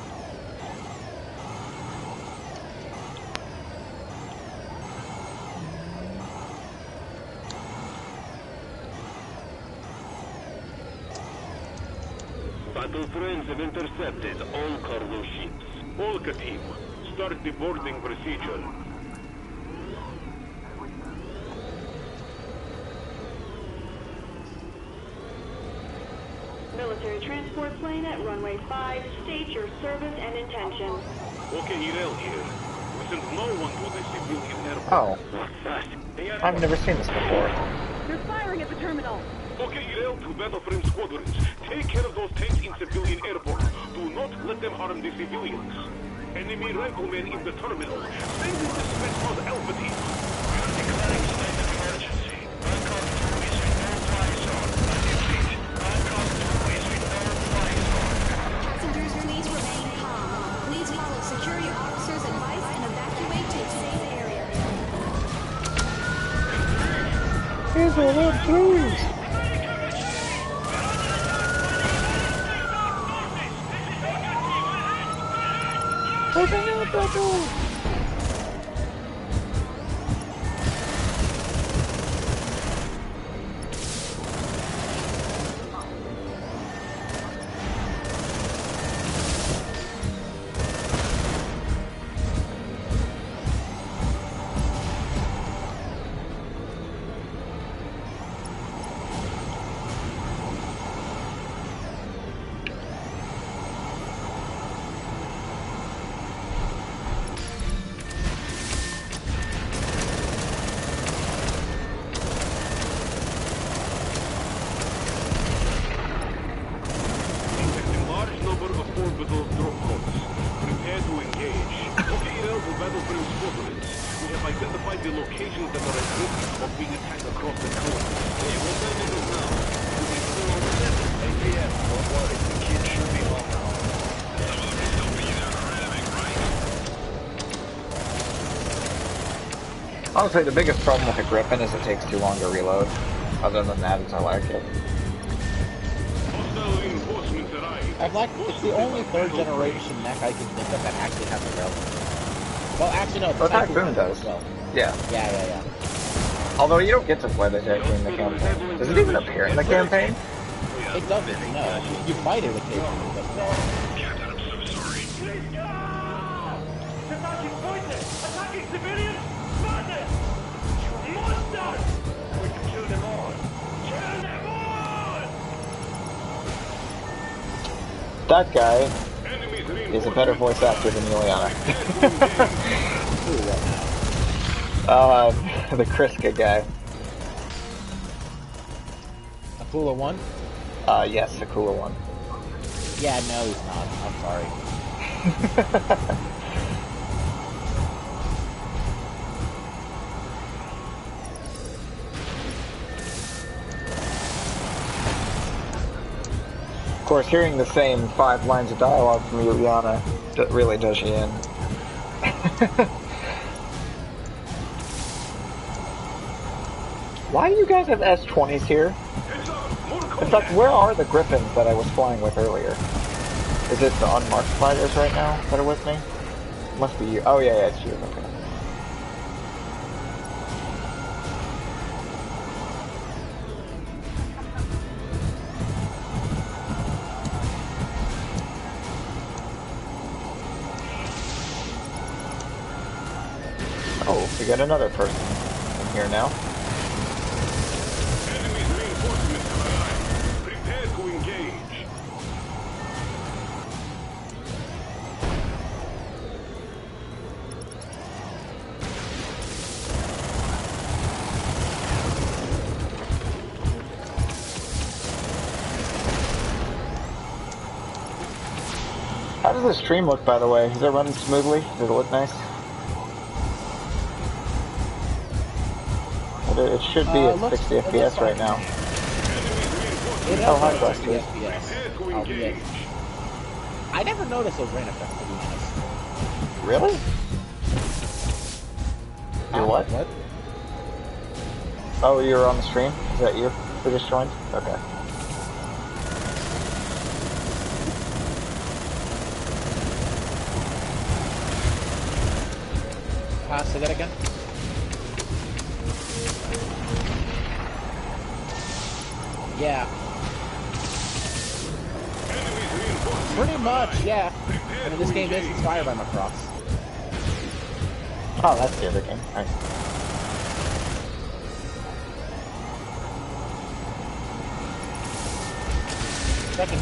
Speaker 5: Battle friends have intercepted all cargo ships. Olga team, start the boarding procedure.
Speaker 13: Military transport plane at runway 5. State your service and intention.
Speaker 5: Okay, Irel here. We sent no one to the civilian airport.
Speaker 2: Oh. I've never seen this before.
Speaker 13: They're firing at the terminal.
Speaker 5: Okay, Irel to Battleframe squadrons. Take care of those tanks in civilian airports. Do not let them harm the civilians. Enemy riflemen in the terminal. Send in dispatch for the Alpha team. We are declaring state of emergency. Bangkok 2 is with no fly zone. I repeat, Bangkok 2 is with no fly zone.
Speaker 7: Passengers, please remain calm. Please follow security officers' advice and evacuate to a safe area.
Speaker 2: Here's all that trees. Open up that door! Honestly, the biggest problem with the Griffin is it takes too long to reload. Other than that, I like it.
Speaker 1: It's the only third generation mech I can think of that actually has a rail. Well, actually, no.
Speaker 2: But Typhoon does.
Speaker 1: Well.
Speaker 2: Yeah.
Speaker 1: Yeah.
Speaker 2: Although you don't get to play the Typhoon in the campaign. Does it even appear in the campaign?
Speaker 1: It doesn't, no. You fight it occasionally, but no.
Speaker 5: Captain, I'm so sorry. Please go! Attacking voices! Attacking civilians! Madness! You monsters! We can kill them all! Kill them all!
Speaker 2: That guy is a better voice actor than Juliana. The Kriska guy.
Speaker 1: Akula 1?
Speaker 2: Yes, Akula 1.
Speaker 1: Yeah, no, he's not. I'm sorry.
Speaker 2: Of course, hearing the same 5 lines of dialogue from Juliana really does you in. Why do you guys have S-20s here? In fact, where are the Griffins that I was flying with earlier? Is it the unmarked fighters right now that are with me? Must be you. Oh yeah, it's you. Okay. Oh, we got another person in here now.
Speaker 5: Enemy's reinforcements have arrived. Prepare to engage.
Speaker 2: How does the stream look, by the way? Is it running smoothly? Does it look nice? It should be at 60 FPS right now. Oh, hi, Buster.
Speaker 1: I never noticed those rain effects, to be honest.
Speaker 2: Really? You're what?
Speaker 1: What?
Speaker 2: Oh, you're on the stream? Is that you who just joined? Okay.
Speaker 1: Say that again? Yeah.
Speaker 5: Enemy's
Speaker 1: Pretty much, yeah. I mean, this game is inspired by Macross.
Speaker 2: Oh, that's the other game. Nice.
Speaker 1: Second.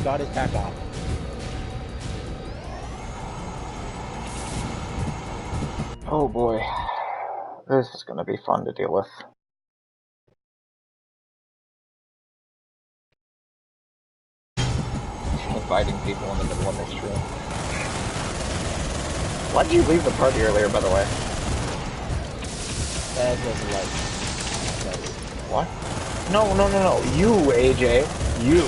Speaker 1: Got his pack off.
Speaker 2: Oh boy. This is gonna be fun to deal with. Inviting people in the middle of the stream. Why did you leave the party earlier, by the way?
Speaker 1: That was like...
Speaker 2: What? No. You, AJ. You.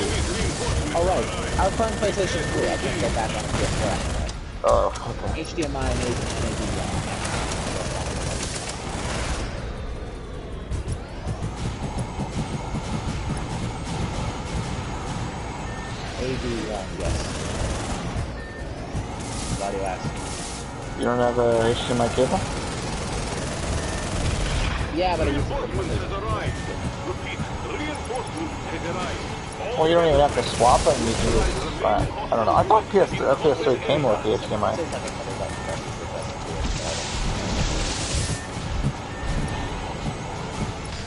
Speaker 1: Alright. Our current PlayStation 3, I can't go back on PS4 after that.
Speaker 2: Oh, okay.
Speaker 1: HDMI and AV yes. Glad you asked.
Speaker 2: You don't have a HDMI cable?
Speaker 1: Yeah, but I use it.
Speaker 2: Well, you don't even have to swap it. You can just, I don't know. I thought PS3 came with the HDMI.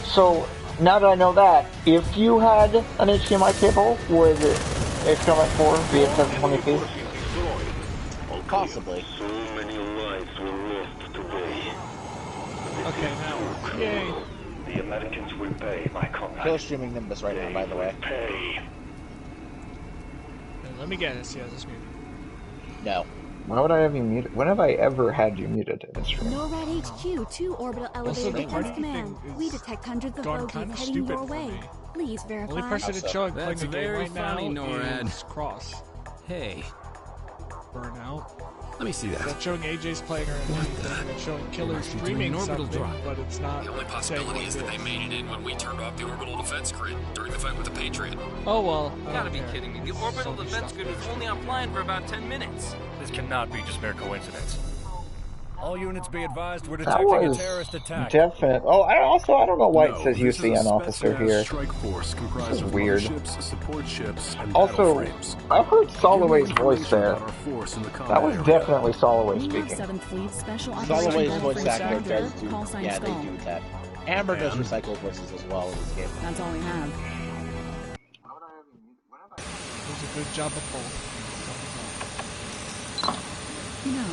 Speaker 2: So, now that I know that, if you had an HDMI cable, would HDMI 4 be at 720p?
Speaker 1: Possibly.
Speaker 5: So many lives were lost today.
Speaker 14: Okay, now. Yay.
Speaker 5: The Americans will pay, my comrade.
Speaker 1: Kill streaming Nimbus right now, by the way.
Speaker 5: Pay.
Speaker 14: Let me guess, yeah, this muted.
Speaker 1: No.
Speaker 2: Why would I have you muted? When have I ever had you muted in this stream?
Speaker 7: NORAD HQ, 2 orbital elevator defense command. We detect hundreds of bogeys heading your way. Please verify.
Speaker 14: Only person it's showing playing
Speaker 12: That's
Speaker 14: the game
Speaker 12: very
Speaker 14: right
Speaker 12: funny,
Speaker 14: now
Speaker 12: NORAD.
Speaker 14: is Cross.
Speaker 12: Hey,
Speaker 14: Burnout.
Speaker 12: let me see that.
Speaker 14: It's not showing AJ's playing or anything. It's showing Killer streaming something, but it's not.
Speaker 15: The only possibility is that they made it in when we turned off the orbital defense grid during the fight with the Patriot.
Speaker 14: Oh well.
Speaker 16: You gotta be kidding me. The orbital defense grid was only offline for about 10 minutes.
Speaker 8: This cannot be just mere coincidence. All units be advised, we're
Speaker 2: That
Speaker 8: detecting a
Speaker 2: was
Speaker 8: terrorist attack.
Speaker 2: definite. Oh, I don't know why it says
Speaker 3: this is a
Speaker 2: UCN officer
Speaker 3: spetsnaz
Speaker 2: here.
Speaker 3: Strike force comprised
Speaker 2: This is
Speaker 3: of
Speaker 2: weird.
Speaker 3: ships, support ships, and
Speaker 2: Also,
Speaker 3: battleframes.
Speaker 2: I've heard Soloway's voice there.
Speaker 3: About our force in the
Speaker 2: That was
Speaker 3: combat
Speaker 2: definitely Soloway speaking.
Speaker 7: 7th Fleet Special
Speaker 1: Soloway's
Speaker 7: Operations
Speaker 1: voice actor does do...
Speaker 7: Call sign
Speaker 1: Yeah,
Speaker 7: Skull.
Speaker 1: they do that. Amber does recycle voices as well in this game.
Speaker 7: That's all we have.
Speaker 14: Does a good job of both.
Speaker 7: You know,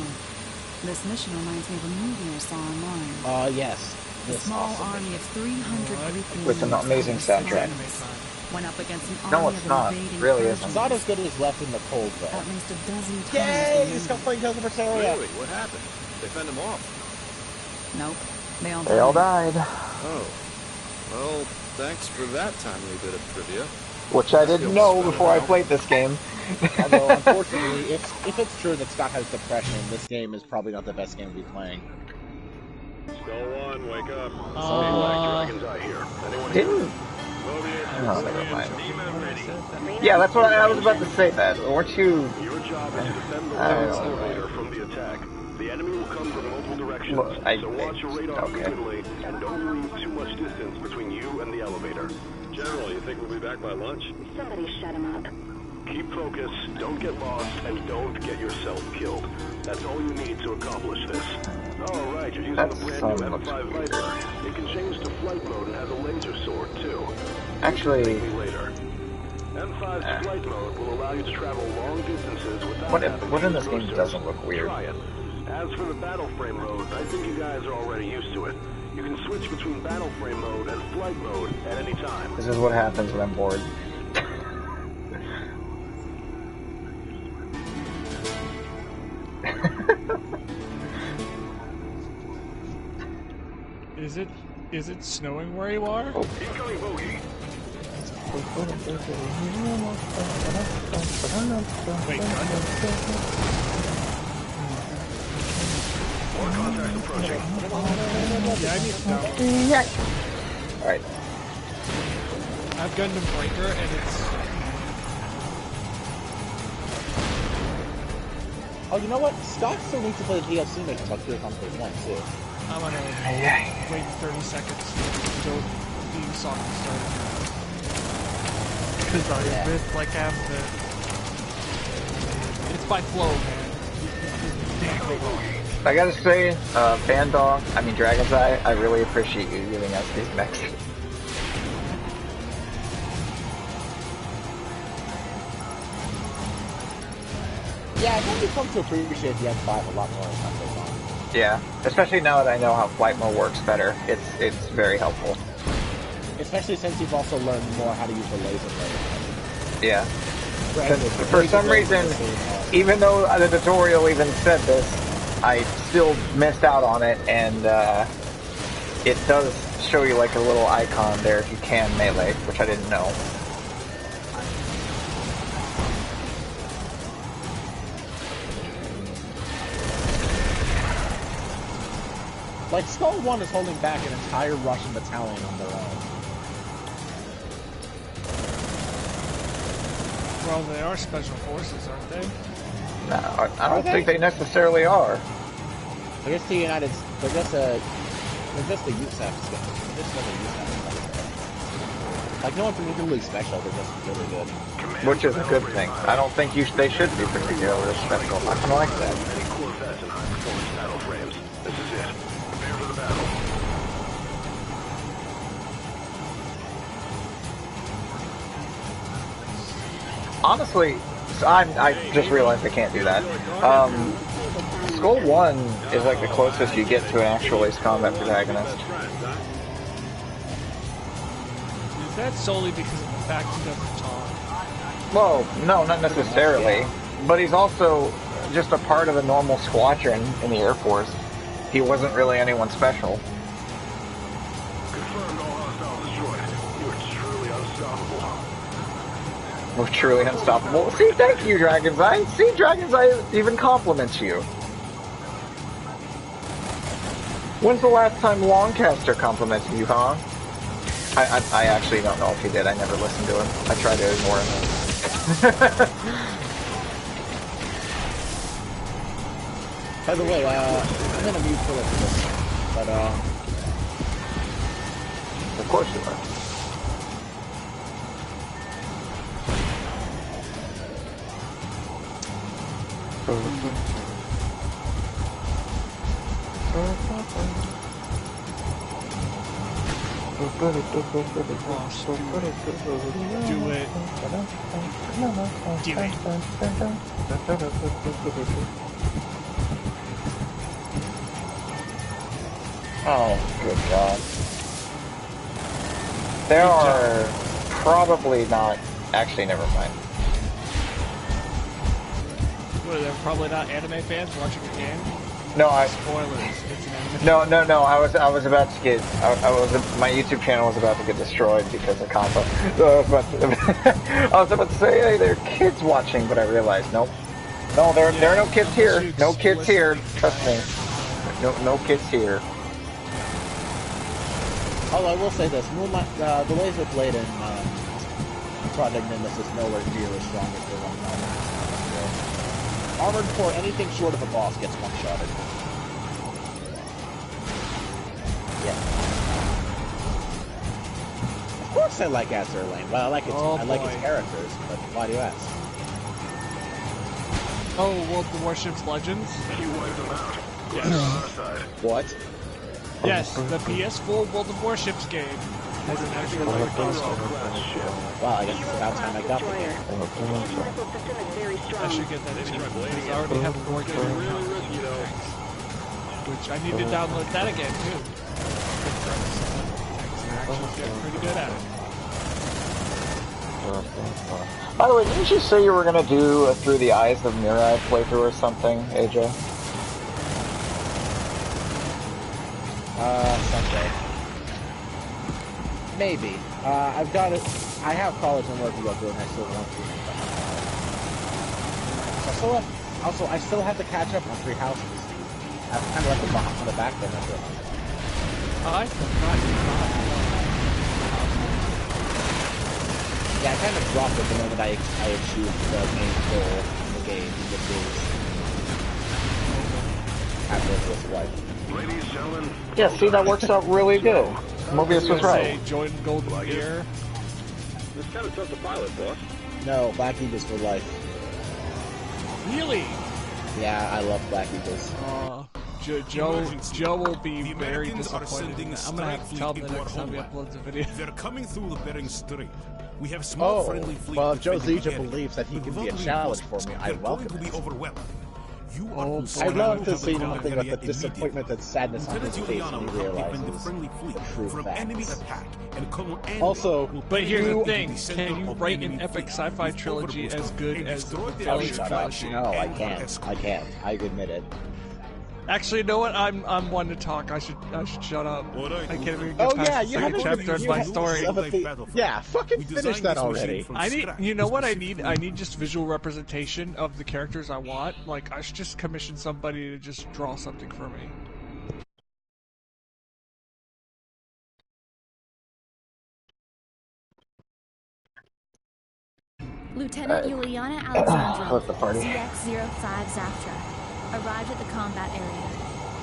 Speaker 7: this mission reminds me of a movie I saw online.
Speaker 1: Yes.
Speaker 7: A small army of 300 Greek
Speaker 2: With an amazing soundtrack.
Speaker 7: went up against an
Speaker 2: No,
Speaker 7: army
Speaker 2: it's
Speaker 7: of
Speaker 2: not.
Speaker 7: invading
Speaker 2: Really
Speaker 7: Persians.
Speaker 2: isn't.
Speaker 1: It's not as good as Left in the Cold, though.
Speaker 7: At least a dozen times.
Speaker 1: Yay!
Speaker 7: the
Speaker 1: He's still playing Tales of Berseria.
Speaker 15: Really? What happened? They fend him off?
Speaker 7: Nope. They all
Speaker 2: They all died.
Speaker 15: Oh. Well, thanks for that timely bit of trivia.
Speaker 2: Which I didn't know before I played this game.
Speaker 1: Although, unfortunately, if it's true that Scott has depression, this game is probably not the best game to be playing.
Speaker 5: Go on, wake up.
Speaker 14: Dragons
Speaker 5: Eye here. Anyone
Speaker 2: Didn't. Oh, never mind. Yeah, that's what I was about to say. That weren't you?
Speaker 5: Your job is to defend the
Speaker 2: I don't know.
Speaker 5: elevator from the attack. The enemy will come from multiple directions,
Speaker 2: Well,
Speaker 5: so watch your radar
Speaker 2: okay.
Speaker 5: frequently and don't leave too much distance between you and the elevator. General, you think we'll be back by lunch?
Speaker 13: Somebody shut him up.
Speaker 5: Keep focus, don't get lost, and don't get yourself killed. That's all you need to accomplish this. Oh, right, you're using
Speaker 2: That
Speaker 5: the brand
Speaker 2: son
Speaker 5: new
Speaker 2: looks
Speaker 5: M5
Speaker 2: weird.
Speaker 5: Viper. It can change to flight mode and has a laser sword, too.
Speaker 2: Actually,
Speaker 5: Thank me later. M5's flight mode will allow you to travel long distances without
Speaker 2: what
Speaker 5: having
Speaker 2: in
Speaker 5: to
Speaker 2: this
Speaker 5: use
Speaker 2: game
Speaker 5: thrusters.
Speaker 2: doesn't look weird?
Speaker 5: Try it. As for the battle frame mode, I think you guys are already used to it. You can switch between battle frame mode and flight mode at any time.
Speaker 2: This is what happens when I'm bored.
Speaker 14: Is it snowing where you are?
Speaker 2: Oh.
Speaker 5: Incoming bogey.
Speaker 14: Wait,
Speaker 5: More contacts approaching.
Speaker 14: yeah, I need to know.
Speaker 2: Alright.
Speaker 14: I've Gundam Breaker, and it's...
Speaker 1: Oh, you know what? Scott still needs to play the DLC mission about Kira on phase 1, too.
Speaker 14: I'm gonna wait 30 seconds until the song started. Because I missed like half of it. It's by flow, man.
Speaker 2: I gotta say, Dragon's Eye, I really appreciate you giving us these mechs.
Speaker 1: Yeah, I think you come to appreciate the M5 a lot more as time goes on.
Speaker 2: Yeah, especially now that I know how flight mode works better, it's very helpful.
Speaker 1: Especially since you've also learned more how to use the laser blade.
Speaker 2: Yeah. For some reason, even though the tutorial even said this, I still missed out on it, and it does show you like a little icon there if you can melee, which I didn't know.
Speaker 1: Like, Skull 1 is holding back an entire Russian battalion on their own.
Speaker 14: Well, they are special forces, aren't they?
Speaker 2: No, I don't think they necessarily are.
Speaker 1: I guess they're just a USAF skill. They're just another USAF skill. Like, no one's particularly special, they're just really good.
Speaker 2: Which is a good thing. I don't think they should be particularly special. I kind of like that.
Speaker 5: This is it. Prepare for the battle.
Speaker 2: Honestly, I just realized I can't do that. Skull 1 is like the closest you get to an actual ace combat protagonist.
Speaker 14: Is that solely because of the fact he doesn't talk?
Speaker 2: Well, no, not necessarily. But he's also just a part of a normal squadron in the Air Force. He wasn't really anyone special.
Speaker 5: Confirmed all hostiles destroyed. You are truly unstoppable.
Speaker 2: We're truly unstoppable. See, thank you, Dragon's Eye. See, Dragon's Eye even compliments you. When's the last time Longcaster complimented you, huh? I actually don't know if he did. I never listened to him. I tried to ignore him.
Speaker 1: By the way, I'm gonna mute for this, but
Speaker 2: of course you are.
Speaker 14: Do it.
Speaker 2: Oh, good God. There are probably not... Actually, never mind.
Speaker 14: What, they're probably not anime fans watching the game?
Speaker 2: No,
Speaker 14: Spoilers. It's an anime.
Speaker 2: No. I was about to get. My YouTube channel was about to get destroyed because of combo. So I was about to say, hey, there are kids watching, but I realized, nope. No, there are no kids here. No kids here. Trust me. No kids here.
Speaker 1: although I will say this, Moonlight, the laser blade in Project Nimbus is nowhere near as strong as the one in Armored Core, anything short of a boss gets one-shotted. Yeah. Of course I like Azure Lane. Well, I like its characters, but why do you ask?
Speaker 14: Oh, World of Warships Legends?
Speaker 5: You wiped them out.
Speaker 14: Yes.
Speaker 1: What?
Speaker 14: Yes, the PS4 World of Warships game has an actual ship.
Speaker 1: Wow, I guess it's about time I got the game.
Speaker 14: I should get that anyway, because I already have a 4K which I need to download that again, too. Actually get pretty good at it.
Speaker 2: By the way, didn't you say you were going to do a Through the Eyes of Mirai playthrough or something, AJ?
Speaker 1: Someday. Maybe. I've got it. I have college and work to go through, and I still want to. I still have to catch up on 3 houses. I've kind of left them on the back burner for a moment.
Speaker 14: I forgot.
Speaker 1: Yeah, I kind of dropped it the moment I achieved the main goal in the game, which is have this with wife.
Speaker 5: Ladies, gentlemen.
Speaker 2: Yeah, see, that works out really good. Mobius was right.
Speaker 14: Join Golden Gear.
Speaker 5: It's kind of tough to pilot, boss.
Speaker 1: No, Black Eagles for life.
Speaker 14: Really?
Speaker 1: Yeah, I love Black Eagles.
Speaker 14: Joe will be very disappointed. I'm gonna have to tell him the next time he uploads a video.
Speaker 12: They're coming through the Bering Strait. We have small friendly fleet.
Speaker 1: Well, if Joe Zija believes that he can be a challenge for me, I welcome it. I'd love to see nothing but the disappointment and sadness on his face when he realizes the true facts. Also,
Speaker 14: but here's the thing: can you write an epic sci-fi trilogy as good as the Valley trilogy?
Speaker 1: No, I can't. I admit it.
Speaker 14: Actually, you know what? I'm one to talk. I should shut up. I can't even get past the second chapter of my story.
Speaker 1: Yeah, fucking finish that already.
Speaker 14: You know what I need? I need just visual representation of the characters I want. Like, I should just commission somebody to just draw something for me.
Speaker 7: Lieutenant Juliana Alexandra, ZX-05 Zafra, arrived at the combat area.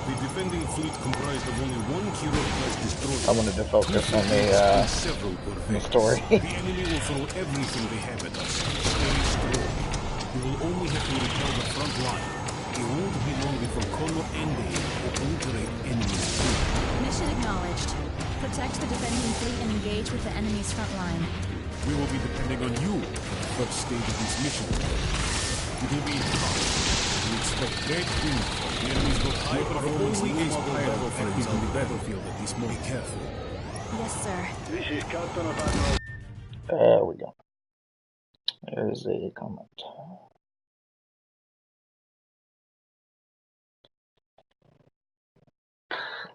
Speaker 12: The defending fleet comprised of only 1 Kiro-class destroyer.
Speaker 2: I wanted to focus on the story.
Speaker 12: The enemy will throw everything they have at us. Stay strong. We will only have to repel the front line. It won't be long before Kono and they obliterate enemies too.
Speaker 7: Mission acknowledged. Protect the defending fleet and engage with the enemy's front line.
Speaker 12: We will be depending on you at the first stage of this mission. It will be tough. We expect great things. The enemy's got high-performance battle frames on the battlefield at this moment. Be careful.
Speaker 7: Yes, sir.
Speaker 5: This is Captain Admiral.
Speaker 2: There we go. There's a comment.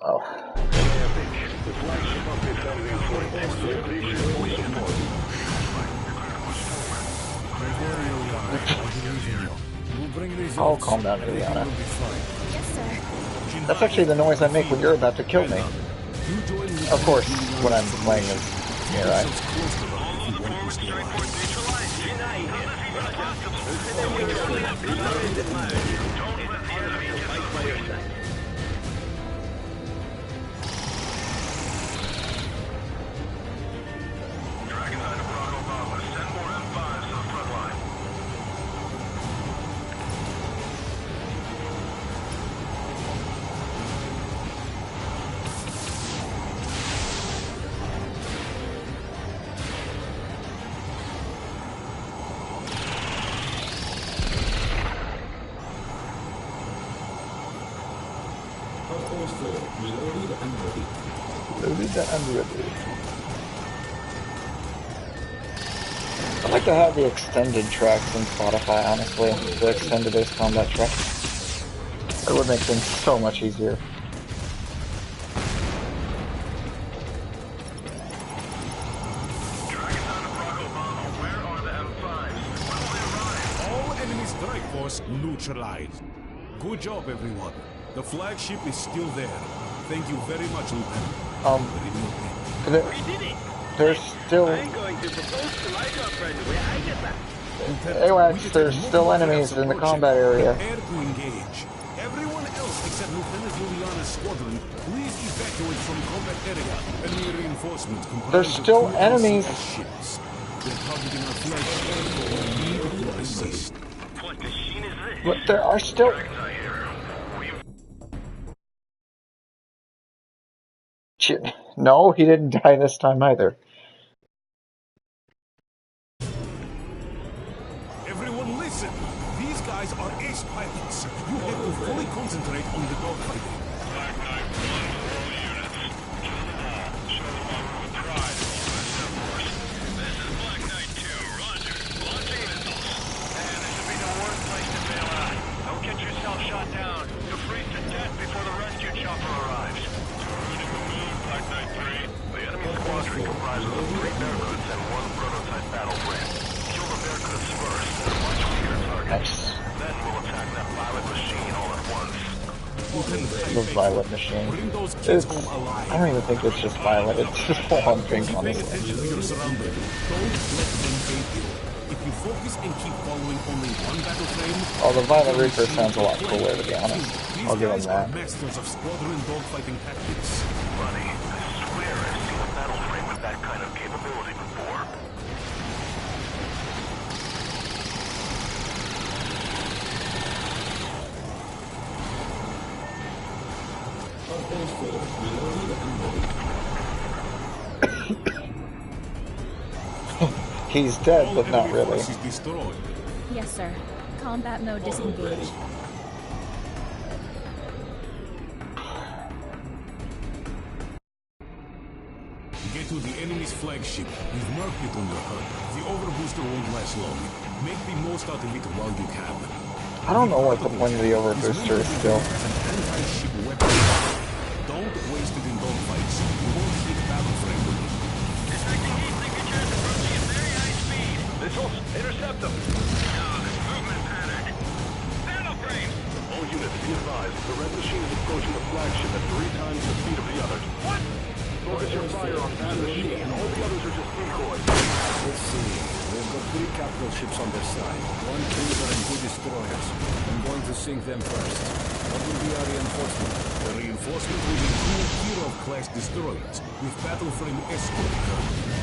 Speaker 2: Oh.
Speaker 5: The flagship of the defending
Speaker 2: Oh, calm down, Juliana.
Speaker 7: Yes, sir.
Speaker 2: That's actually the noise I make when you're about to kill me. Of course, when I'm playing as Mirai. I'd like to have the extended tracks in Spotify, honestly. The extended base combat tracks. It would make things so much easier.
Speaker 12: All enemy strike force neutralized. Good job, everyone. The flagship is still there. Thank you very much, Lieutenant.
Speaker 2: There's still... AWACS, there's still enemies in the combat area.
Speaker 12: Everyone else except Lieutenant Juliana's squadron, please evacuate from combat area. Enemy reinforcements
Speaker 2: There's still enemies.
Speaker 12: Ships. They're targeting our flagship. We need to assist.
Speaker 5: What machine is this?
Speaker 2: But there are still... No, he didn't die this time either.
Speaker 12: Everyone listen! These guys are ace pilots. You have to fully concentrate on the dogfighting.
Speaker 5: Black Knight 1 for all units. Kill them all. Show them off with pride in all SF force. This is Black Knight 2, roger. Launching missiles. Man, this would be the worst place to bail out. Don't get yourself shot down. You'll freeze to death before the rescue chopper arrives.
Speaker 17: advised of 3 Barracudas and 1 prototype battle frame. Kill the Barracudas first and a much weaker target.
Speaker 2: Nice.
Speaker 17: Then we'll attack that violet machine all at once.
Speaker 2: The violet machine. It's, I don't even think it's just violet, it's just full on pink, honestly.
Speaker 12: Don't let them fade you. If you focus and keep following only one battle frame...
Speaker 2: Oh, the Violet Reaper sounds a lot cooler, to be honest. I'll give him that.
Speaker 12: Masters of squadron dogfighting tactics.
Speaker 17: Buddy, I swear I've seen a battle frame with that kind of capability before.
Speaker 2: He's dead, but not really.
Speaker 9: Yes, sir. Combat mode disengaged.
Speaker 12: Get to the enemy's flagship. You've marked it on your HUD. The overbooster won't last long. Make the most out of it while you can.
Speaker 2: I don't know what the point of the overbooster is still.
Speaker 12: Anti-ship weapon. Don't waste it in dogfights. You won't hit battle frame with it.
Speaker 17: Detecting heat signatures approaching at very high speed. Missiles, intercept them. This movement pattern. Battle frame. All units, be advised. The red machine is approaching the flagship at 3 times the speed of the others. What? Focus your fire on that machine. All the others are just decoys.
Speaker 8: Let's see. We've got 3 capital ships on their side. 1 cruiser and 2 destroyers. I'm going to sink them first. What will be our reinforcement?
Speaker 12: The reinforcement will be 2 Kirov-class destroyers with battle frame escort.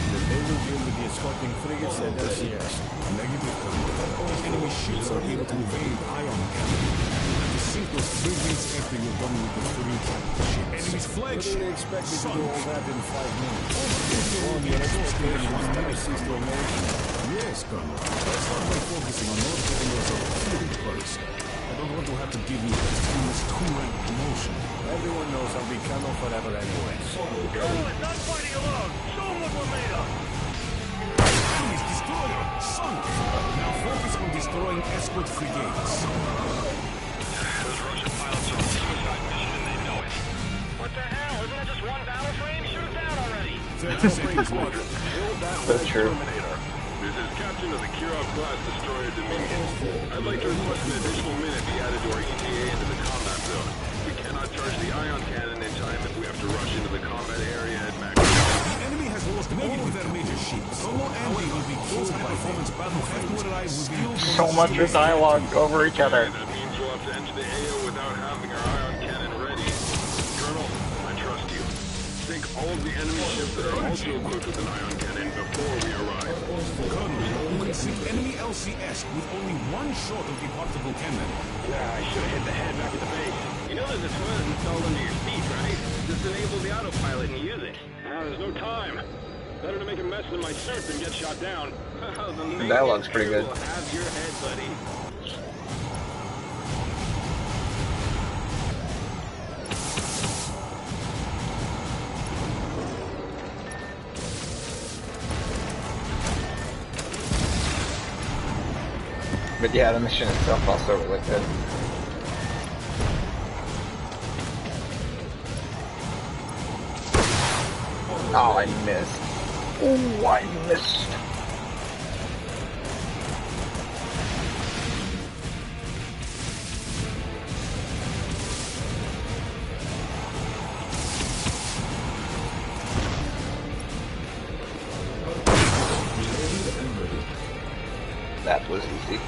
Speaker 8: Then they will deal with the escorting frigates and LCS.
Speaker 12: Negative, Colonel. Enemy ships are able to evade ion cannon. Sink those frigates after you're done with the 3 capital ships. Enemy's flagship.
Speaker 8: They expect me to do all that in 5 minutes. All the expectations never cease to amaze me.
Speaker 12: Yes, Colonel. Let's start by focusing on not getting yourself killed first. I don't want to have to give you this 2-rank promotion.
Speaker 8: Everyone knows I'll be Colonel forever anyway.
Speaker 17: Colonel is not fighting alone. Show them what we're made of.
Speaker 12: Enemy's destroyer, sunk. Now focus on destroying escort frigates.
Speaker 17: Those Russian pilots are on a suicide mission and they know it. What the hell? Isn't that just 1 battle frame? Shoot it down already.
Speaker 12: 30 seconds left.
Speaker 2: That's true.
Speaker 5: This is Captain of the Kirov-class destroyer Dominion. I'd like to request an additional minute be added to our ETA into the combat zone. We cannot charge the ion cannon in time if we have to rush into the combat area at max.
Speaker 12: The enemy has lost all of their major ships. Solo Andy will be killed by performance battlefield. Mirai will be
Speaker 2: So much dialogue over each other.
Speaker 5: That means we'll have to enter the AO without having our ion cannon ready. Colonel, I trust you. Sink all of the enemy ships that are also equipped with an ion cannon before we arrive.
Speaker 12: Colonel, you can sink enemy LCS with only 1 shot of the particle cannon.
Speaker 17: I should have hit the head back at the base. You know there's a toilet installed under your seat, right? Just enable the autopilot and use it. There's no time. Better to make a mess in my suit than get shot down.
Speaker 2: The dialogue's pretty good.
Speaker 17: Will have your head, buddy.
Speaker 2: But yeah, the mission itself also really good. Oh, I missed. Oh, I missed. That was easy.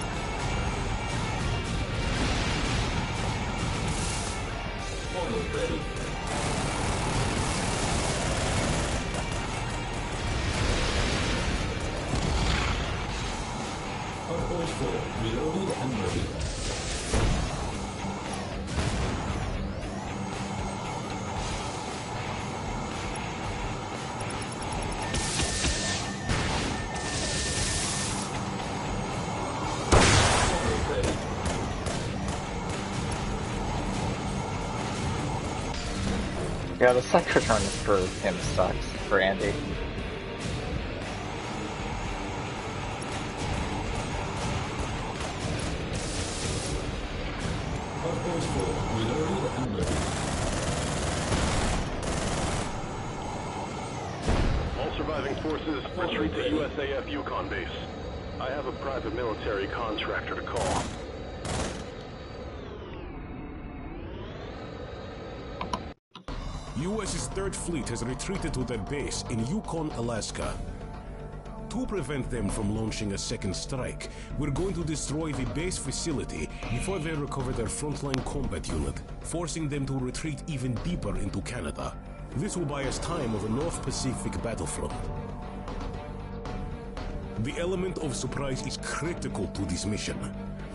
Speaker 2: Yeah, the sector turn for him sucks, for Andy.
Speaker 17: All surviving forces, retreat to USAF Yukon base. I have a private military contractor to call.
Speaker 12: US's 3rd Fleet has retreated to their base in Yukon, Alaska. To prevent them from launching a second strike, we're going to destroy the base facility before they recover their frontline combat unit, forcing them to retreat even deeper into Canada. This will buy us time on the North Pacific battlefront. The element of surprise is critical to this mission.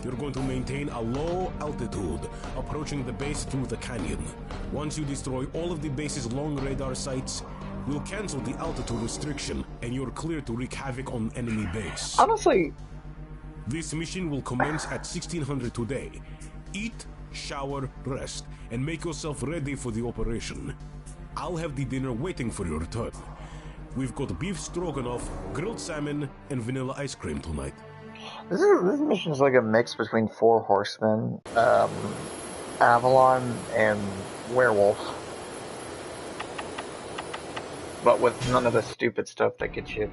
Speaker 12: You're going to maintain a low altitude, approaching the base through the canyon. Once you destroy all of the base's long radar sites, we'll cancel the altitude restriction, and you're clear to wreak havoc on enemy base.
Speaker 2: Honestly,
Speaker 12: this mission will commence at 1600 today. Eat, shower, rest, and make yourself ready for the operation. I'll have the dinner waiting for your return. We've got beef stroganoff, grilled salmon, and vanilla ice cream tonight.
Speaker 2: This mission is like a mix between Four Horsemen, Avalon, and Werewolf. But with none of the stupid stuff that gets you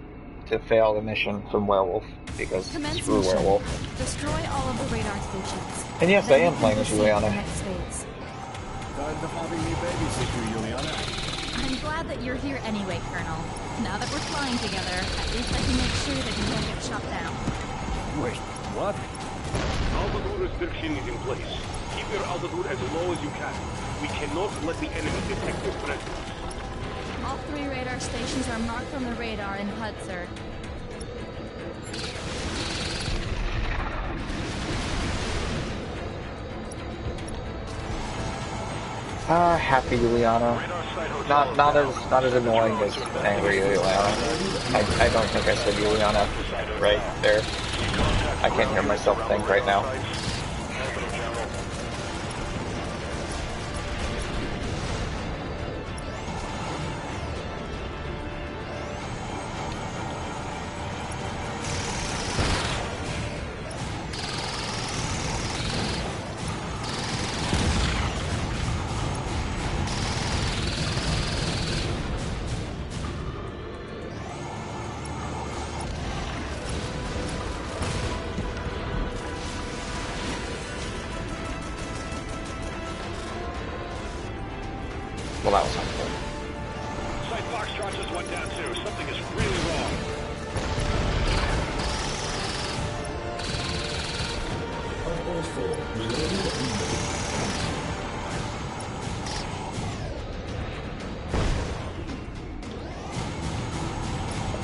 Speaker 2: to fail the mission from Werewolf, because screw Werewolf.
Speaker 9: Destroy all of the radar stations.
Speaker 2: And yes, I am playing as Juliana.
Speaker 8: Tired of having me babysit you, Juliana.
Speaker 18: I'm glad that you're here anyway, Colonel. Now that we're flying together, at least I can make sure that you don't get shot down.
Speaker 8: Wait, what?
Speaker 17: Altitude restriction is in place. Keep your altitude as low as you can. We cannot let the enemy detect your presence.
Speaker 18: All 3 radar stations are marked on the radar in HUD, sir.
Speaker 2: Happy Juliana. Not as annoying as angry Juliana. I don't think I said Juliana right there. I can't hear myself think right now. Well, that was helpful.
Speaker 17: Site Foxtrot just went down too. Something is really wrong.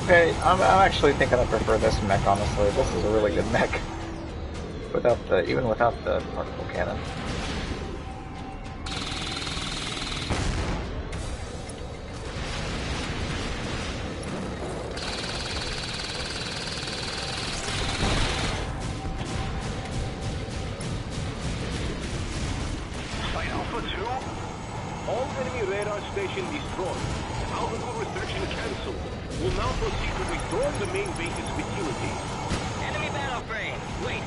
Speaker 2: Okay, I'm actually thinking I prefer this mech, honestly. This is a really good mech. Even without the particle cannon.
Speaker 17: Station destroyed. Altitude restriction cancelled. We'll now proceed to restore the main base's facilities.
Speaker 16: Enemy battle frame. Wait,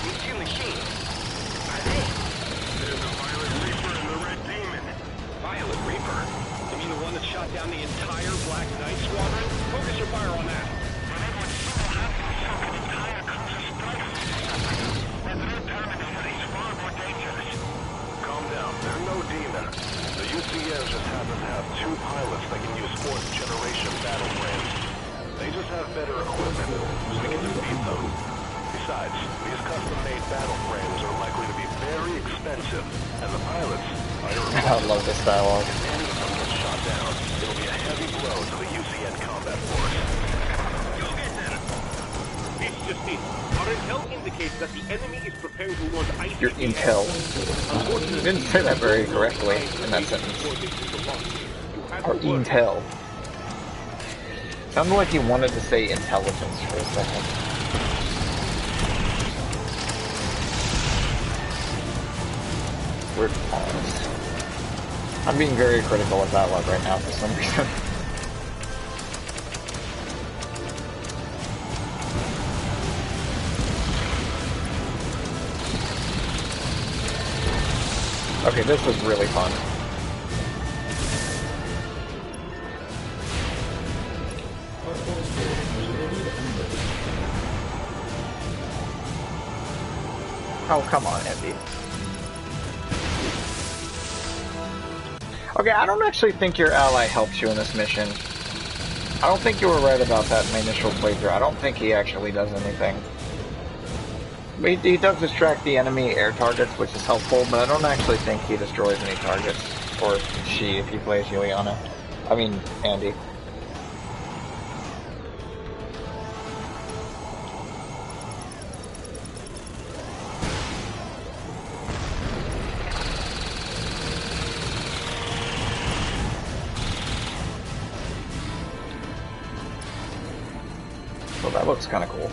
Speaker 16: these 2 machines. Are they?
Speaker 17: There's a Violet Reaper and the Red Demon.
Speaker 16: Violet Reaper? You mean the one that shot down the entire Black Knight squadron? Focus your fire on that.
Speaker 17: Calm down. They're no demon. The UCS just happen to have 2 pilots that can use 4th generation battle frames. They just have better equipment, so we can defeat them. Besides, these custom-made battle frames are likely to be very expensive, and the pilots
Speaker 2: I love this dialogue.
Speaker 17: If any of them get shot down, it'll be a heavy blow to the UCN combat force.
Speaker 16: Go get them!
Speaker 17: It's just it. Our intel indicates that the enemy is preparing to launch ice.
Speaker 2: Your intel. You didn't say that very correctly in that sentence. Our intel. Sounded like you wanted to say intelligence for a second. Weird pause. I'm being very critical of that one right now for some reason. Okay, this was really fun. Oh, come on, Andy. Okay, I don't actually think your ally helps you in this mission. I don't think you were right about that in my initial playthrough. I don't think he actually does anything. He does distract the enemy air targets, which is helpful, but I don't actually think he destroys any targets. Or she, if he plays Juliana. I mean, Andy. Well, that looks kind of cool.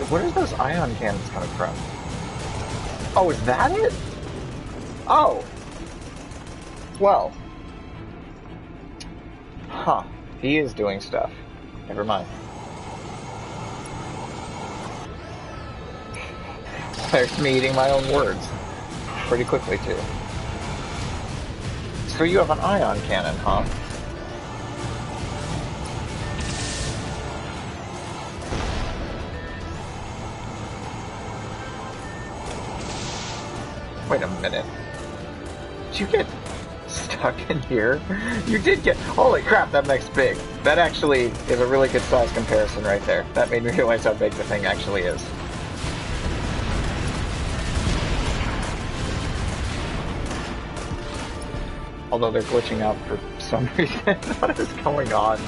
Speaker 2: Where is those ion cannons coming from? Oh, is that it? Oh. Well. Huh. He is doing stuff. Never mind. There's me eating my own words. Pretty quickly, too. So you have an ion cannon, huh? Wait a minute. Did you get stuck in here? You did get... Holy crap, that makes big. That actually is a really good size comparison right there. That made me realize how big the thing actually is. Although they're glitching out for some reason. What is going on?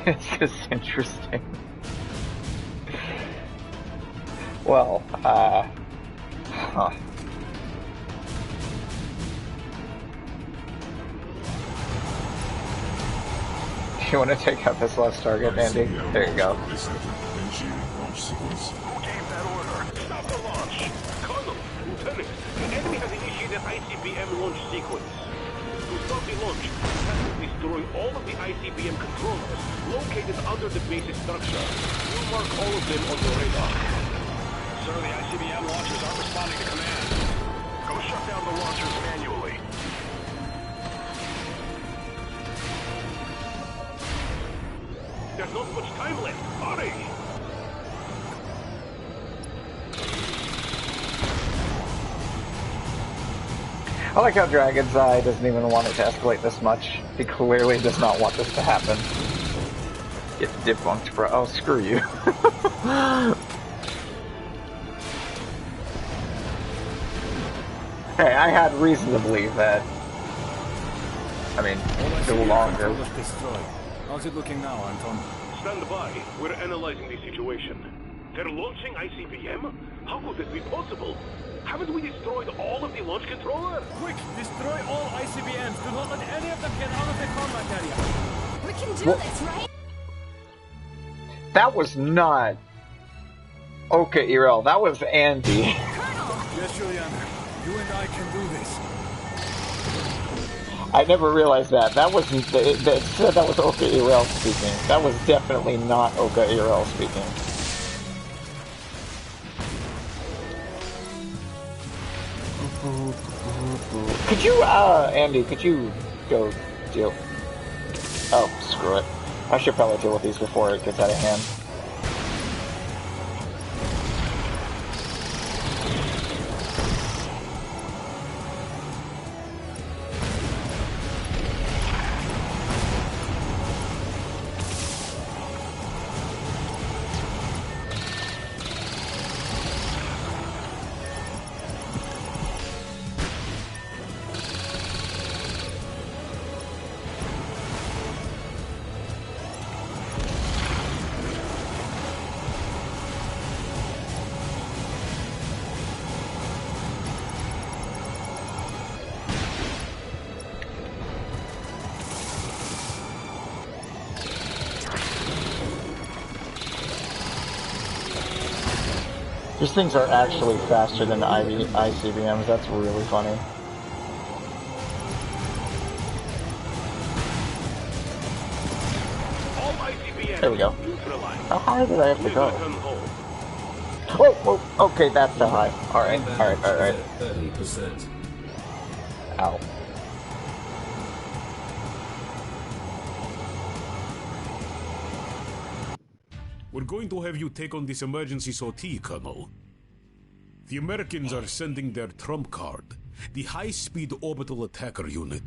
Speaker 2: This is interesting. Well, huh. You want to take out this last target, Andy? There you go.
Speaker 17: The enemy has initiated ICBM launch sequence. To stop the launch, we have to destroy all of the ICBM controllers located under the base's structure. We'll mark all of them on the radar.
Speaker 16: Sir, the ICBM launchers aren't responding to command.
Speaker 17: Go shut down the launchers manually. There's not much time left. Hurry!
Speaker 2: I like how Dragon's Eye doesn't even want it to escalate this much. He clearly does not want this to happen. Get debunked, bro. Oh, screw you. Hey, I had reason to believe that. I mean, no longer.
Speaker 8: How's it looking now, Anton?
Speaker 17: Stand by. We're analyzing the situation. They're launching ICBM? How could this be possible? Haven't we destroyed all of the launch controllers?
Speaker 8: Quick, destroy all ICBMs. Do not let any of them get out of the combat area.
Speaker 7: We can do this, right?
Speaker 2: That was not Oka Irel. That was Andy.
Speaker 8: Colonel! Yes, Juliana. You and I can do this.
Speaker 2: I never realized that. That wasn't. That said that was Oka Irel speaking. That was definitely not Oka Irel speaking. Could you, Andy, could you go deal... Oh, screw it. I should probably deal with these before it gets out of hand. These things are actually faster than the ICBMs. That's really funny. There we go. How high did I have to go? Whoa, whoa, okay, that's so high. Alright.
Speaker 12: 30%.
Speaker 2: Ow.
Speaker 12: We're going to have you take on this emergency sortie, Colonel. The Americans are sending their trump card, the high-speed orbital attacker unit.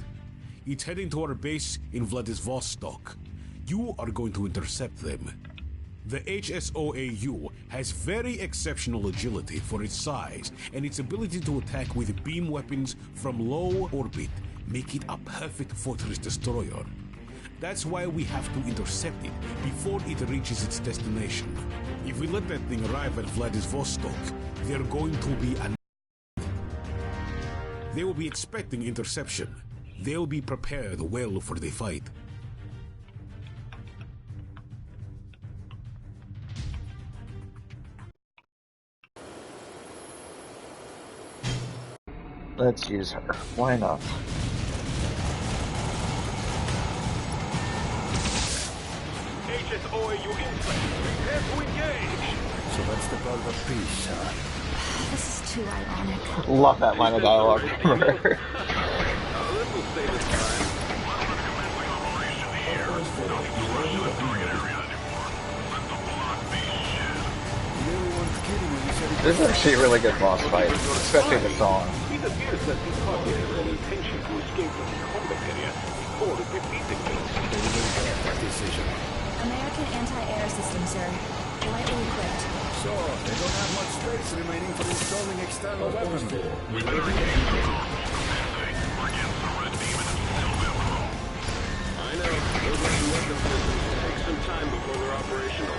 Speaker 12: It's heading to our base in Vladivostok. You are going to intercept them. The HSOAU has very exceptional agility for its size, and its ability to attack with beam weapons from low orbit make it a perfect fortress destroyer. That's why we have to intercept it before it reaches its destination. If we let that thing arrive at Vladivostok, they're going to be They will be expecting interception. They'll be prepared well for the fight.
Speaker 2: Let's use her. Why not?
Speaker 17: HSOAU influx. Prepare to engage.
Speaker 8: So that's the bug of peace, huh?
Speaker 10: This is too ironic.
Speaker 2: Love that line of dialogue from her.
Speaker 17: This will save us time.
Speaker 2: This is actually a really good boss fight, especially the song.
Speaker 17: It appears that the party has an intention to escape from the combat area or defeat the king.
Speaker 8: Decision.
Speaker 7: American anti-air system, sir. Lightly equipped.
Speaker 8: So, they don't have much space remaining for installing external weapons.
Speaker 17: I know. Those are some weapon systems will take some time before they're operational.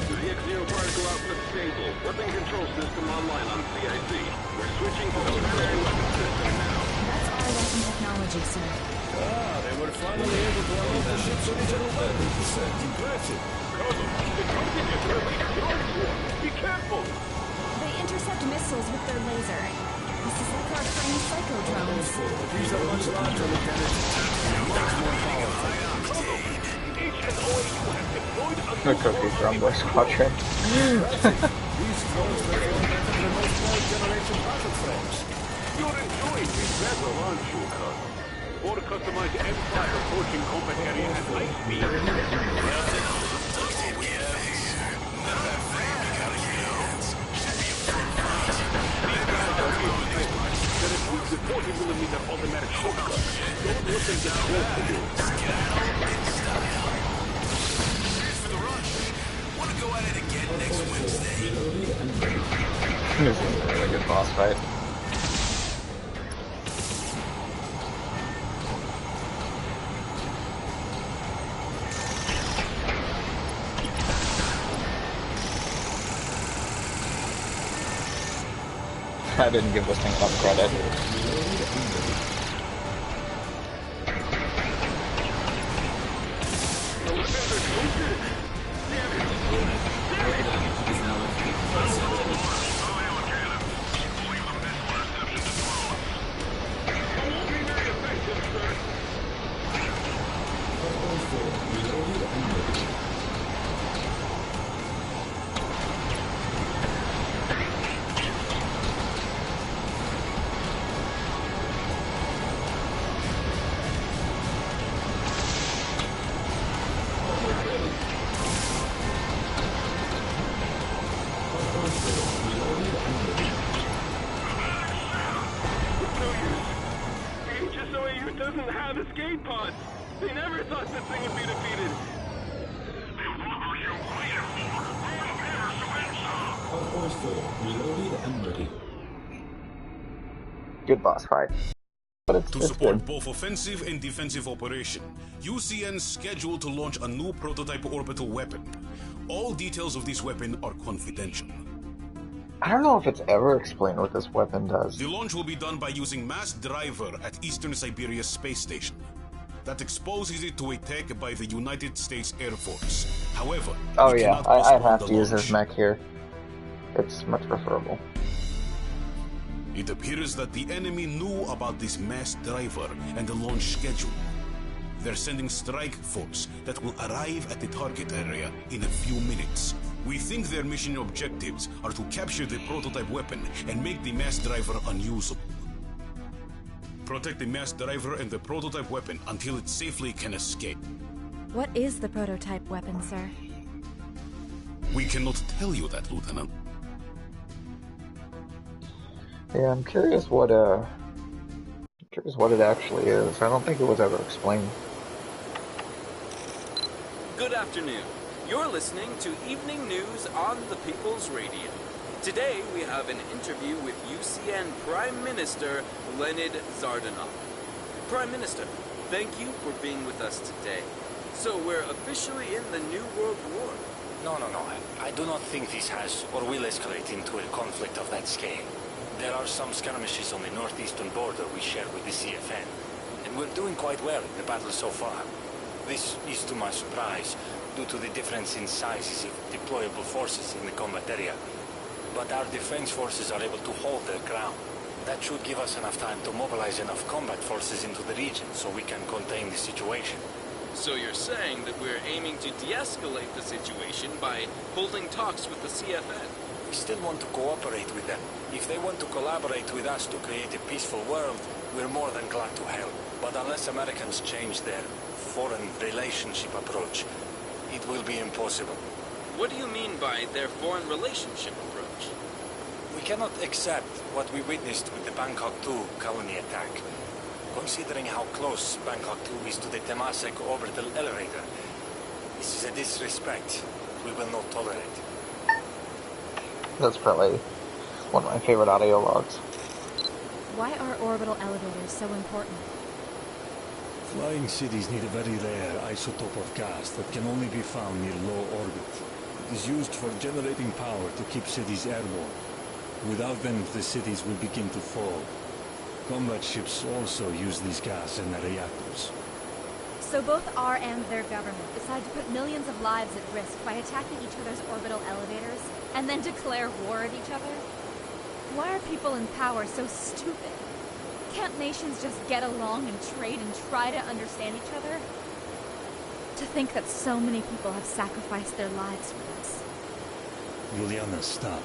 Speaker 17: The X-Zero particle output stable. Weapon control system online on CIC. We're switching to the primary weapon system now.
Speaker 7: That's our weapon technology, sir.
Speaker 8: They were finally able to unload the ship's original weapons. Impressive.
Speaker 17: Be careful!
Speaker 7: They intercept missiles with their laser. This is like our friend Psycho drones.
Speaker 8: These are much larger, Lieutenant. Much more powerful.
Speaker 2: The cookie Rumble Squadron.
Speaker 8: These drones perform better than most old generation battle frames.
Speaker 17: You're enjoying this battle, aren't you, Colonel? Or customized M5 approaching combat area at high speed. That is with the 40mm automatic shotgun. Don't let them get close to you.
Speaker 15: Cheers for the rush. Want to go at it again next Wednesday?
Speaker 2: This is a really good boss fight. I didn't give this thing enough credit.
Speaker 17: Doesn't have escape pods. They never thought this thing would be defeated.
Speaker 2: Good boss fight. But
Speaker 12: to support both offensive and defensive operation, UCN's scheduled to launch a new prototype orbital weapon. All details of this weapon are confidential.
Speaker 2: I don't know if it's ever explained what this weapon does.
Speaker 12: The launch will be done by using mass driver at Eastern Siberia Space Station. That exposes it to attack by the United States Air Force. However,
Speaker 2: oh yeah, I have to use this mech here. It's much preferable.
Speaker 12: It appears that the enemy knew about this mass driver and the launch schedule. They're sending strike force that will arrive at the target area in a few minutes.
Speaker 17: We think their mission objectives are to capture the prototype weapon and make the mass driver unusable. Protect the mass driver and the prototype weapon until it safely can escape.
Speaker 18: What is the prototype weapon, sir?
Speaker 17: We cannot tell you that, Lieutenant.
Speaker 2: Yeah, I'm curious what it actually is. I don't think it was ever explained.
Speaker 19: Good afternoon. You're listening to Evening News on the People's Radio. Today we have an interview with UCN Prime Minister Leonid Zardanov. Prime Minister, thank you for being with us today. So we're officially in the New World War.
Speaker 20: No. I do not think this has or will escalate into a conflict of that scale. There are some skirmishes on the northeastern border we share with the CFN, and we're doing quite well in the battle so far. This is to my surprise, due to the difference in sizes of deployable forces in the combat area. But our defense forces are able to hold their ground. That should give us enough time to mobilize enough combat forces into the region so we can contain the situation.
Speaker 19: So you're saying that we're aiming to de-escalate the situation by holding talks with the CFN?
Speaker 20: We still want to cooperate with them. If they want to collaborate with us to create a peaceful world, we're more than glad to help. But unless Americans change their foreign relationship approach, it will be impossible.
Speaker 19: What do you mean by their foreign relationship approach?
Speaker 20: We cannot accept what we witnessed with the Bangkok 2 colony attack. Considering how close Bangkok 2 is to the Temasek orbital elevator, this is a disrespect we will not tolerate.
Speaker 2: That's probably one of my favorite audio logs.
Speaker 18: Why are orbital elevators so important?
Speaker 12: Flying cities need a very rare isotope of gas that can only be found near low orbit. It is used for generating power to keep cities airborne. Without them, the cities will begin to fall. Combat ships also use these gas in their reactors.
Speaker 18: So both our and their government decide to put millions of lives at risk by attacking each other's orbital elevators, and then declare war at each other? Why are people in power so stupid? Can't nations just get along and trade and try to understand each other? To think that so many people have sacrificed their lives for this.
Speaker 12: Juliana, stop.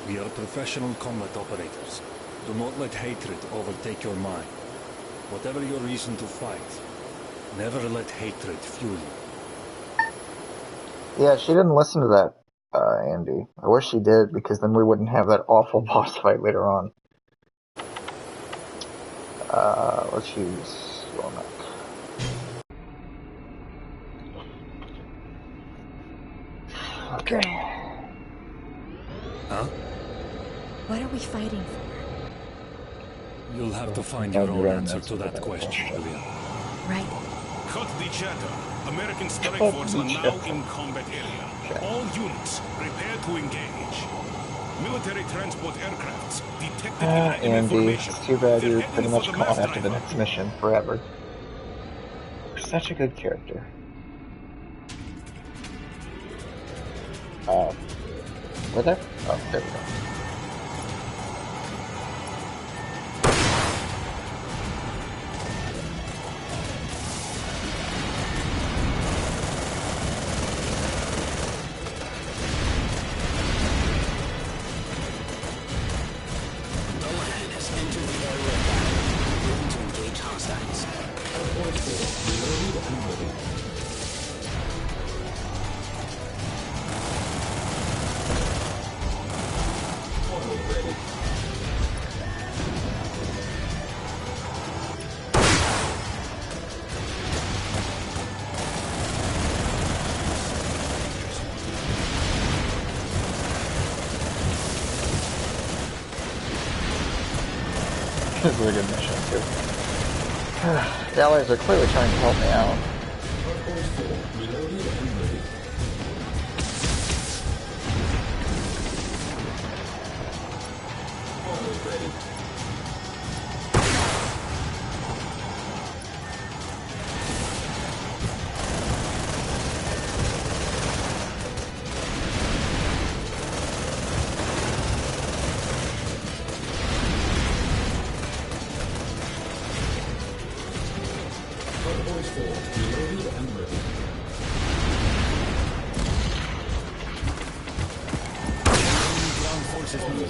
Speaker 12: We are professional combat operators. Do not let hatred overtake your mind. Whatever your reason to fight, never let hatred fuel you.
Speaker 2: Yeah, she didn't listen to that, Andy. I wish she did, because then we wouldn't have that awful boss fight later on. Let's use Womack.
Speaker 18: Okay.
Speaker 12: Huh?
Speaker 18: What are we fighting for?
Speaker 12: You'll have to find your own answer to that question, Julia.
Speaker 18: Right.
Speaker 17: Cut the chatter. American strike force are now in combat area. All units, prepare to engage. Military transport aircrafts detected in
Speaker 2: Andy,
Speaker 17: formation.
Speaker 2: it's too bad you're
Speaker 17: They're
Speaker 2: pretty
Speaker 17: heading
Speaker 2: much
Speaker 17: for the
Speaker 2: gone
Speaker 17: mass
Speaker 2: after the
Speaker 17: driver.
Speaker 2: next mission forever. You're such a good character. Were there? Oh, there we go. This is a good mission, too. The allies are clearly trying to help me out.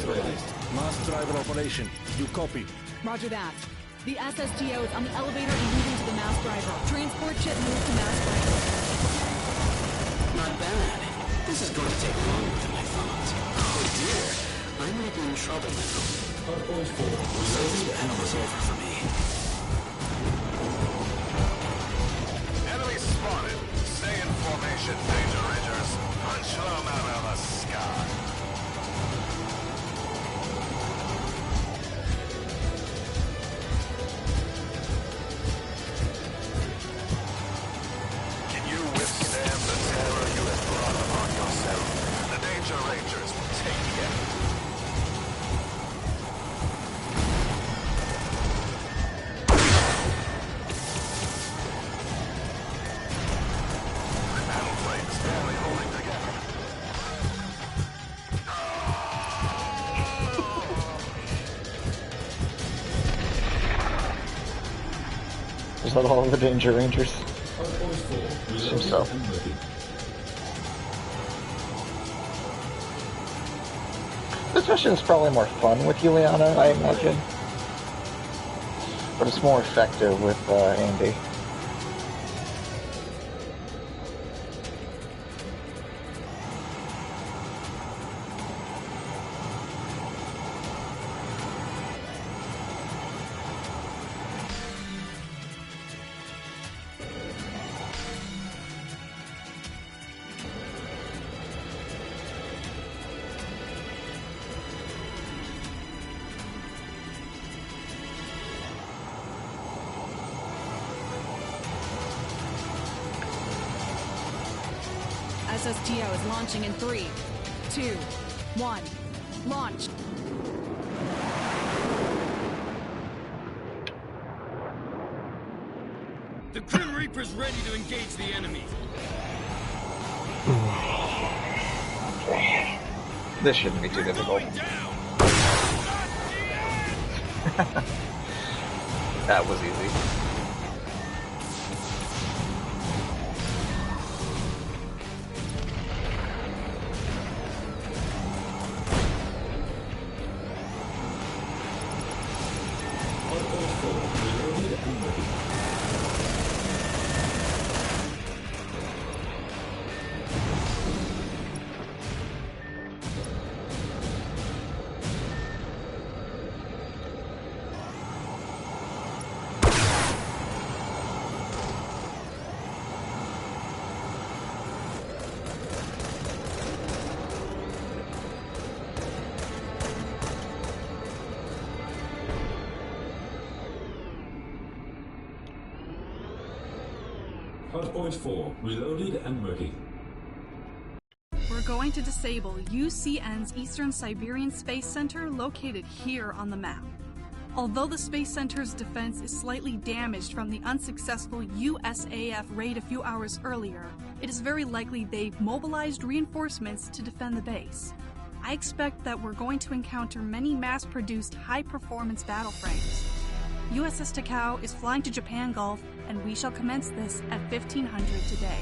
Speaker 8: neutralized. Mass driver operation. You copy?
Speaker 6: Roger that. The SSGO is on the elevator and moving to the mass driver. Transport ship moves to mass driver.
Speaker 15: Not bad. This is going to take longer than I thought. Oh dear. I might be in trouble now. So this battle's over for me.
Speaker 17: Enemy spotted. Stay in formation, Danger Rangers. Punch them out of the sky. Can you withstand the terror you have brought upon yourself? The Danger Rangers will take you.
Speaker 2: Is that all of the Danger Rangers? Seems so. This mission's probably more fun with Juliana, I imagine. But it's more effective with Andy.
Speaker 6: SSGO is launching in 3, 2, 1. Launch.
Speaker 16: The Grim Reaper's ready to engage the enemy.
Speaker 2: Okay. This shouldn't be too difficult. That was easy.
Speaker 21: Hardpoint 4, reloaded and ready.
Speaker 6: We're going to disable UCN's Eastern Siberian Space Center located here on the map. Although the Space Center's defense is slightly damaged from the unsuccessful USAF raid a few hours earlier, it is very likely they've mobilized reinforcements to defend the base. I expect that we're going to encounter many mass-produced high-performance battle frames. USS Takao is flying to Japan Gulf, and we shall commence this at 1500 today.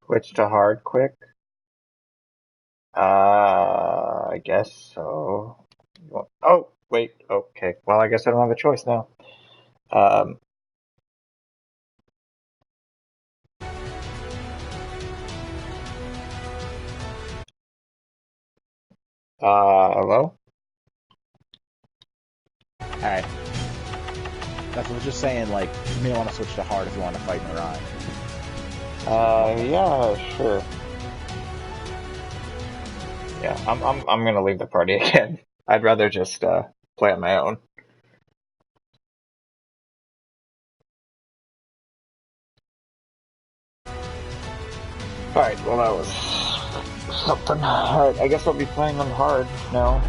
Speaker 2: Switch to hard quick? I guess so. Oh, wait, okay. Well, I guess I don't have a choice now. Hello?
Speaker 1: Alright. That's what I was just saying, like, you may want to switch to hard if you want to fight Mirai.
Speaker 2: Yeah, sure. Yeah, I'm gonna leave the party again. I'd rather just, play on my own. Alright, well that was something. Alright, I guess I'll be playing on hard now.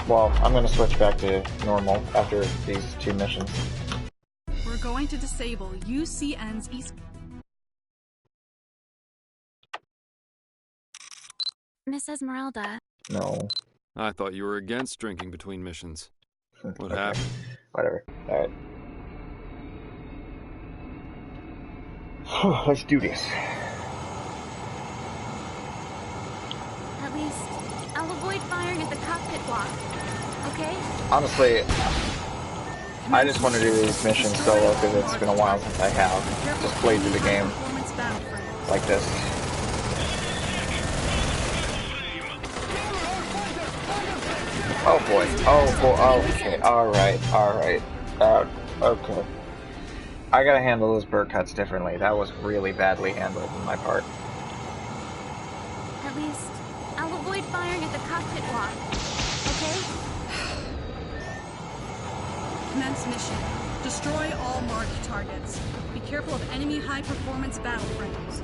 Speaker 2: Well, I'm gonna switch back to normal after these 2 missions.
Speaker 6: We're going to disable UCN's East...
Speaker 10: Miss Esmeralda.
Speaker 2: No.
Speaker 4: I thought you were against drinking between missions. What
Speaker 2: Okay.
Speaker 4: happened?
Speaker 2: Whatever. Alright. Let's do this.
Speaker 9: At least, I'll avoid firing at the cockpit block. Okay?
Speaker 2: Honestly, I just want to do these missions solo because it's been a while since I have just played through the game like this. Oh boy. Oh boy. Oh, okay. Alright. Okay. I gotta handle those burr cuts differently. That was really badly handled on my part.
Speaker 9: At least, I'll avoid firing at the cockpit block. Okay?
Speaker 6: Commence mission. Destroy all marked targets. Be careful of enemy high-performance battle frames.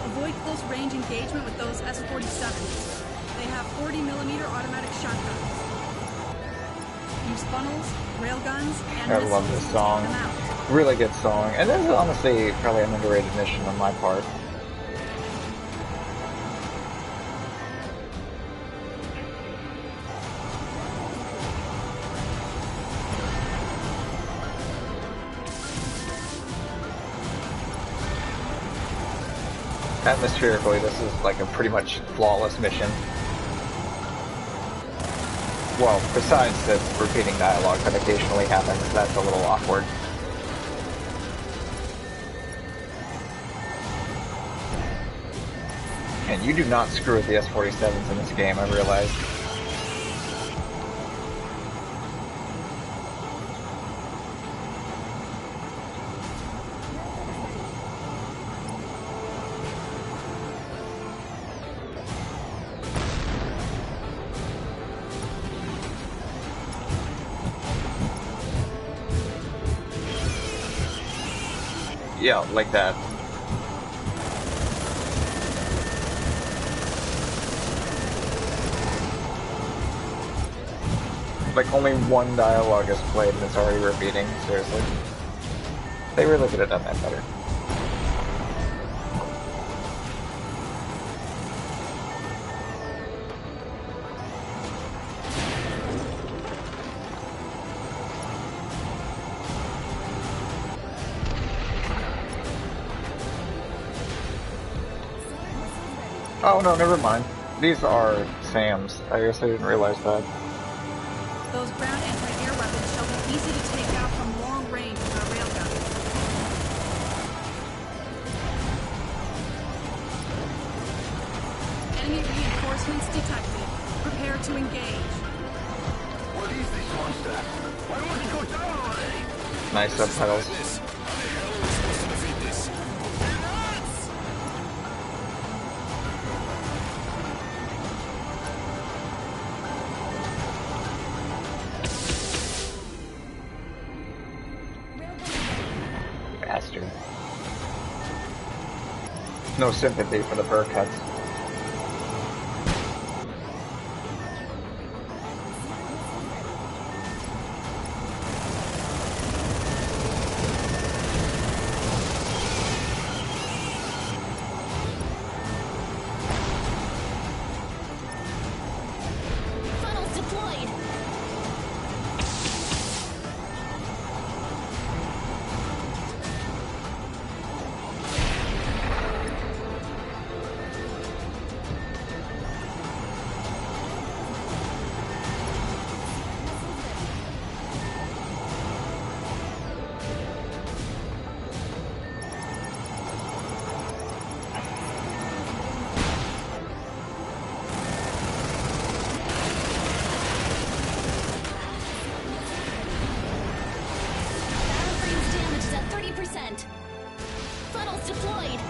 Speaker 6: Avoid close range engagement with those S-47s. They have 40mm automatic shotguns. Use funnels, railguns, and
Speaker 2: I love this song. Really good song. And this is honestly probably an underrated mission on my part. Atmospherically, this is like a pretty much flawless mission. Well, besides the repeating dialogue that occasionally happens, that's a little awkward. And you do not screw with the S-47s in this game, I realize. Yeah, like that. Like, only one dialogue is played and it's already repeating, seriously. They really could have done that better. Oh no, never mind. These are SAMs. I guess I didn't realize that.
Speaker 6: Those ground anti-air weapons shall be easy to take out from long range with our railguns. Enemy reinforcements detected. Prepare to engage.
Speaker 17: What is this monster? Why won't it go down already?
Speaker 2: Nice subtitles. Bastard. No sympathy for the burr cuts.
Speaker 7: Funnels deployed. Battleframe's damage is at 30%. Funnels deployed.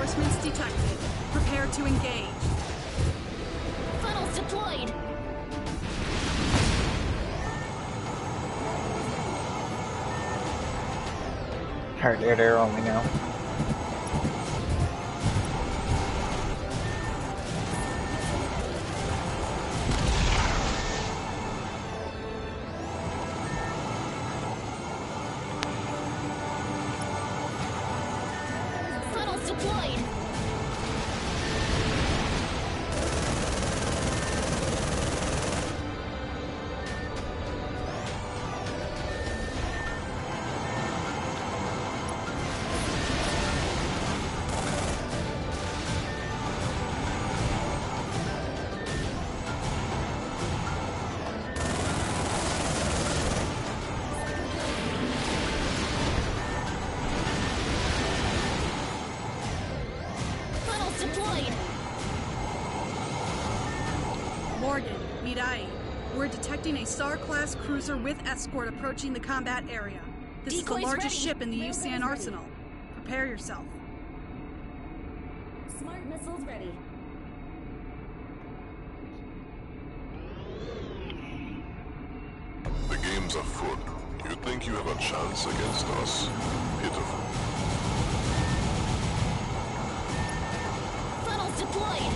Speaker 6: reinforcements detected. Prepare to engage.
Speaker 7: Funnels deployed.
Speaker 2: Alright, air only now.
Speaker 7: Funnels deployed. Funnels deployed.
Speaker 6: Morgan, Mirai. We're detecting a SAR-class cruiser with escort approaching the combat area. This is the
Speaker 7: Decoys
Speaker 6: largest
Speaker 7: ready.
Speaker 6: ship in the UCN arsenal. Prepare yourself.
Speaker 7: Smart missiles ready.
Speaker 17: The game's afoot. You think you have a chance against us? Pitiful.
Speaker 7: Funnels deployed.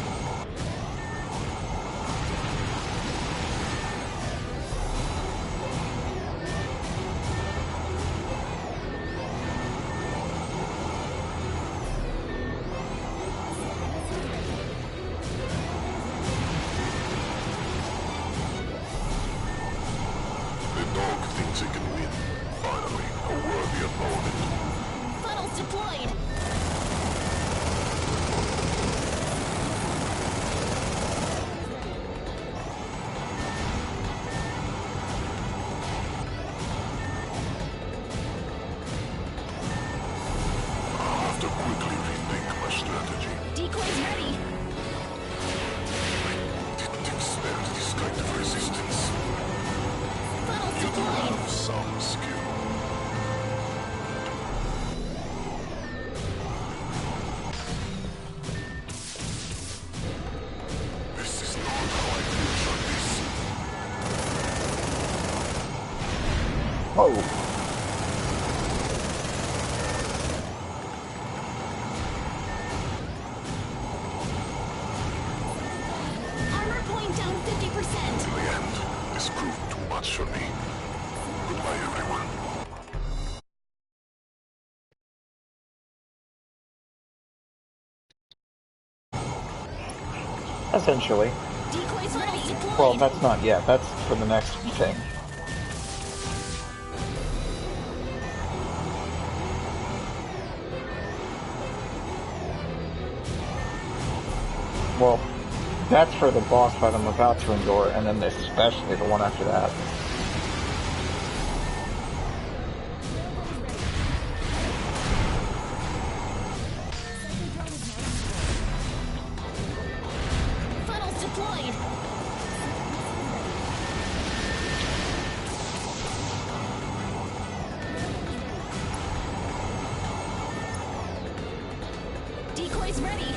Speaker 17: The dog thinks it can win. Finally, a worthy opponent.
Speaker 7: Funnels deployed.
Speaker 17: I'll have to quickly rethink my strategy.
Speaker 7: Decoys ready.
Speaker 17: Didn't expect this kind of resistance.
Speaker 7: Funnels
Speaker 17: You do
Speaker 7: deployed.
Speaker 17: have some skill. This is not how I pictured this.
Speaker 2: Whoa.
Speaker 7: Armor point down 50%.
Speaker 17: In the end, this proved too much for me. Goodbye, everyone.
Speaker 2: Essentially.
Speaker 7: Decoys ready. Deployed.
Speaker 2: Well, that's not yet. That's for the next thing. Well, that's for the boss fight I'm about to endure, and then especially the one after that.
Speaker 7: Funnels deployed. Decoys ready.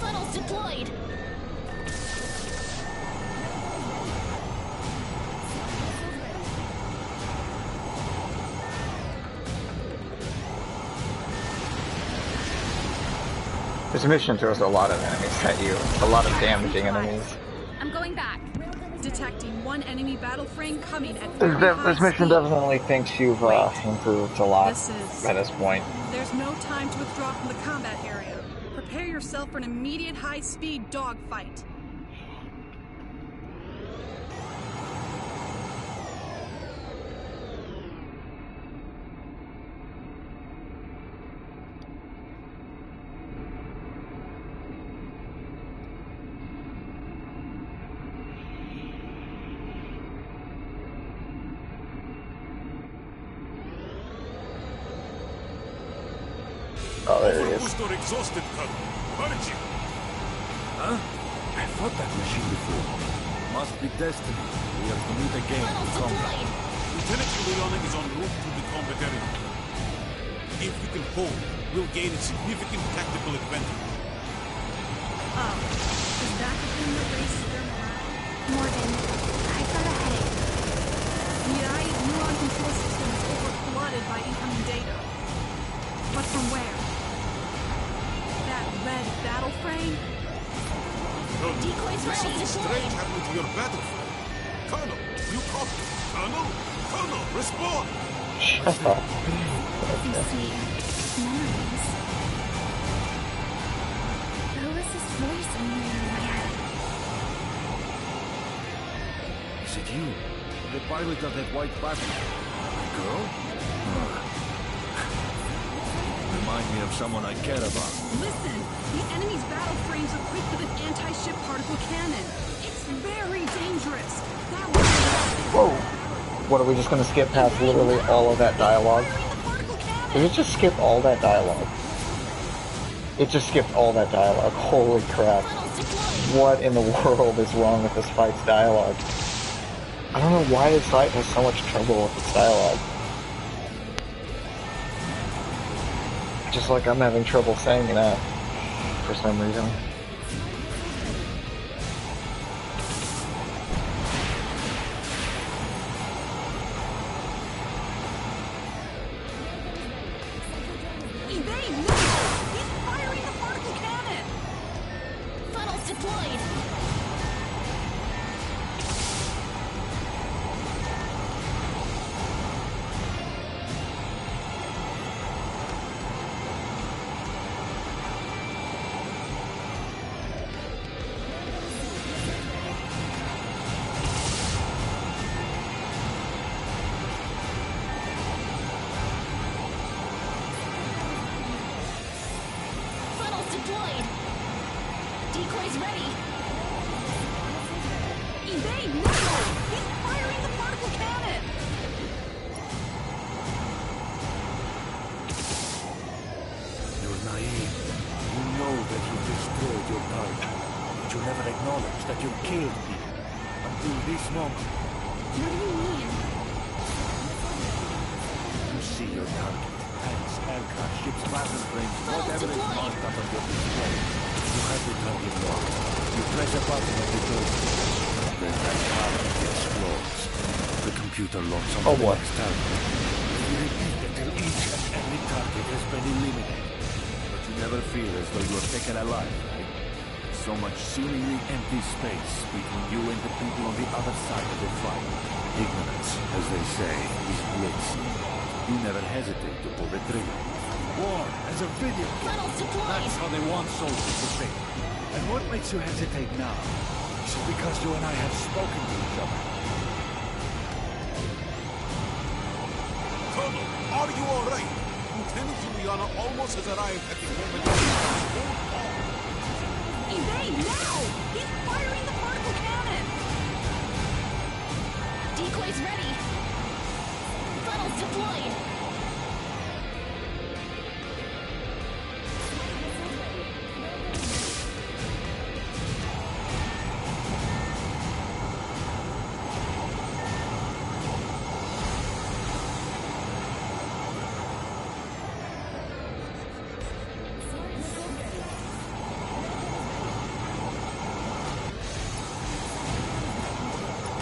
Speaker 7: Funnels deployed.
Speaker 2: This mission throws a lot of enemies at you. A lot of damaging enemies.
Speaker 6: I'm going back. Detecting one enemy battle frame coming at
Speaker 2: This,
Speaker 6: very high
Speaker 2: this mission
Speaker 6: speed.
Speaker 2: definitely thinks you've improved a lot at this point.
Speaker 6: There's no time to withdraw from the combat area. Prepare yourself for an immediate high-speed dogfight.
Speaker 2: Oh, there it is.
Speaker 12: Overboost or exhausted, Colonel. Urgent. Huh? I fought that machine before. Must be destiny. We have to meet again in combat. Lieutenant Juliana is en route to the combat area. If we can hold, we'll gain a significant tactical advantage.
Speaker 6: Oh, is that the thing that raises their morale?
Speaker 9: Morgan, I've got a headache.
Speaker 6: Mirai's neuron control system is over-flooded by incoming data. But from where? That red battle frame?
Speaker 7: Decoys ready,
Speaker 12: Something strange happened to your battlefield. Colonel, you copy. Colonel? Colonel, respond!
Speaker 2: Shut up.
Speaker 9: You see, memories. Who is this voice in my head?
Speaker 12: Is it you? The pilot of that white battle? A girl? Remind me of someone I care about.
Speaker 6: Listen! The enemy's battle frame's equipped with an anti-ship particle cannon. It's very dangerous. That was...
Speaker 2: Whoa! What, are we just gonna skip past literally all of that dialogue? Did it just skip all that dialogue? It just skipped all that dialogue. Holy crap. What in the world is wrong with this fight's dialogue? I don't know why this fight has so much trouble with its dialogue. Just like I'm having trouble saying that for some reason.
Speaker 6: Evade! No! He's firing the particle cannon!
Speaker 7: Funnels deployed! Deployed! Decoys ready!
Speaker 6: Evade! No! He's firing the particle cannon!
Speaker 12: You're naive. You know that you destroyed your target, but you never acknowledged that you killed people. Until this moment.
Speaker 9: What do you mean?
Speaker 12: You see your target. Tanks, aircraft, ships, battle frames, whatever is marked up on your display. You have the target locked. You press a button on the door. Then that target explodes. The computer locks on the next target. You repeat until each and every target has been eliminated. But you never feel as though you are taken alive, right? So much seemingly empty space between you and the people on the other side of the fight. Ignorance, as they say, is bliss. You never hesitate to pull the trigger. War as a video game. That's how they want soldiers to think. And what makes you hesitate now? Is it because you and I have spoken to each other? Colonel, are you alright? Lieutenant Juliana almost has arrived at the moment.
Speaker 6: Evade now! He's firing the particle cannon!
Speaker 7: Decoys ready! Funnels deployed!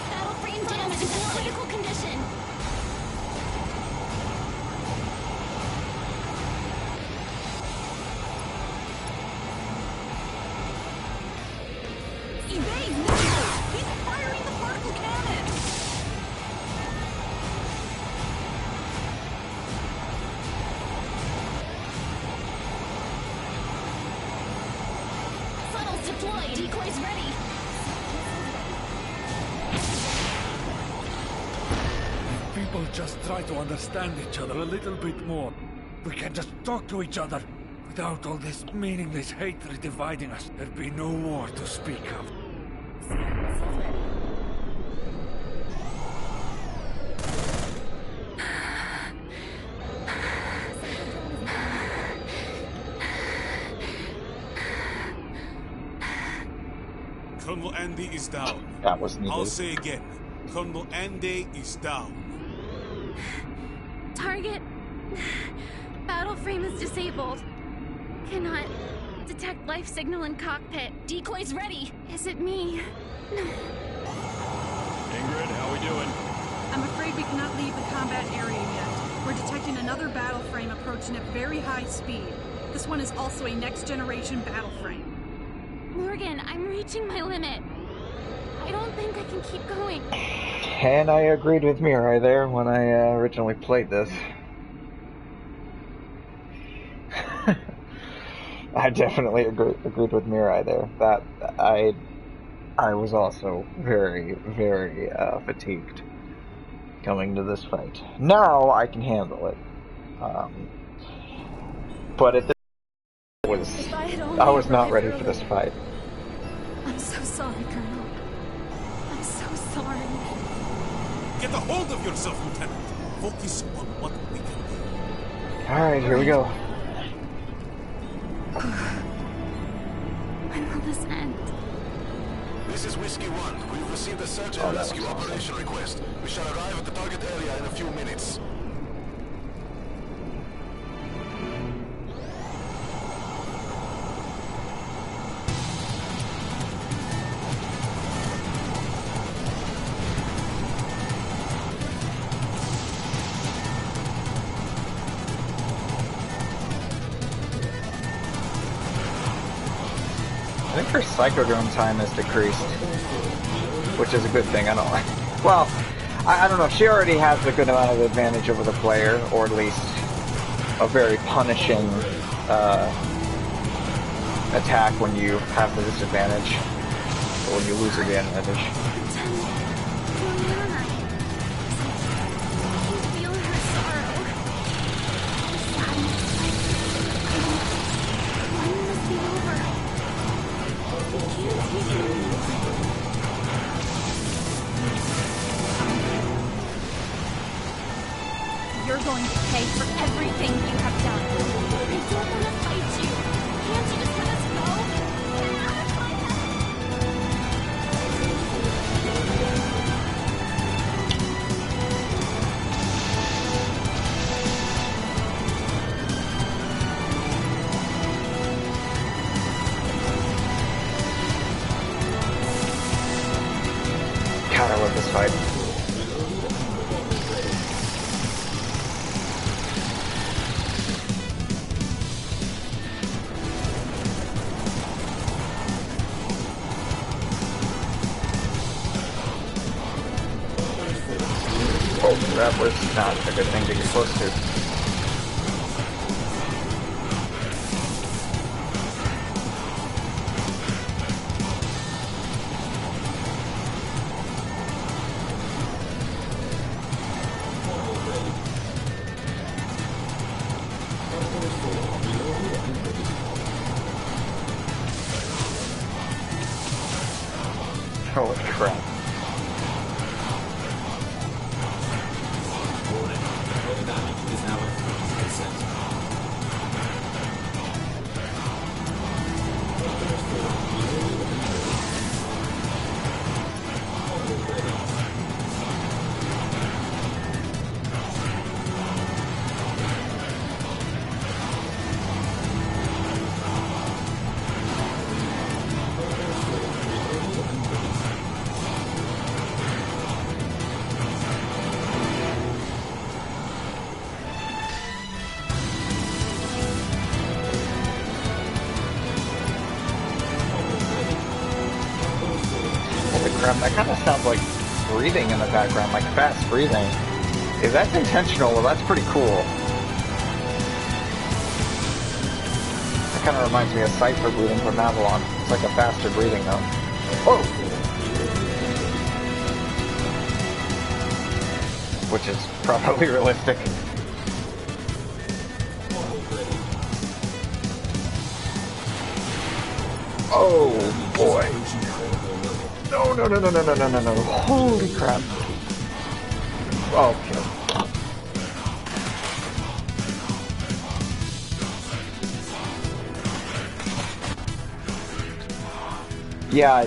Speaker 7: Battle frame damage is in critical condition!
Speaker 6: Evade now! He's firing the particle cannon!
Speaker 7: Funnels deployed! Decoys ready!
Speaker 12: If people just try to understand each other a little bit more, we can just talk to each other. Without all this meaningless hatred dividing us, there'd be no war to speak of. Colonel Andy is down.
Speaker 2: That was needed.
Speaker 12: I'll say again. Colonel Andy is down.
Speaker 9: Target. Battle frame is disabled. Cannot detect life signal in cockpit.
Speaker 7: Decoys ready.
Speaker 9: Is it me?
Speaker 16: Ingrid, how we doing?
Speaker 6: I'm afraid we cannot leave the combat area yet. We're detecting another battle frame approaching at very high speed. This one is also a next-generation battle frame.
Speaker 9: Morgan, I'm reaching my limit. I don't think I can keep going.
Speaker 2: And I agreed with Mirai there when I originally played this. I definitely agreed with Mirai there. That I was also very, very fatigued coming to this fight. Now I can handle it. But at this I was not ready for this fight.
Speaker 9: I'm so sorry, Colonel. I'm so sorry.
Speaker 12: Get a hold of yourself, Lieutenant. Focus on what we can do.
Speaker 2: Alright, here we go.
Speaker 9: When will this end?
Speaker 17: This is Whiskey 1. We've received a search and rescue operation request. We shall arrive at the target area in a few minutes.
Speaker 2: I think her psychodrome time is decreased, which is a good thing. I don't like. Well, I don't know. She already has a good amount of advantage over the player, or at least a very punishing attack when you have the disadvantage, or when you lose the advantage.
Speaker 9: You're going to pay for everything you have done. I don't want to fight you. Can't you just let us go?
Speaker 2: God, I love this fight. Oh, that was not a good thing to get close to. Holy crap. That kind of sounds like breathing in the background, like fast breathing. If that's intentional, well, that's pretty cool. That kind of reminds me of Cypher breathing from Avalon. It's like a faster breathing though. Oh! Which is probably realistic. Oh boy. No, no, no, no, no, no, no, no, no. Holy crap. Okay. Yeah,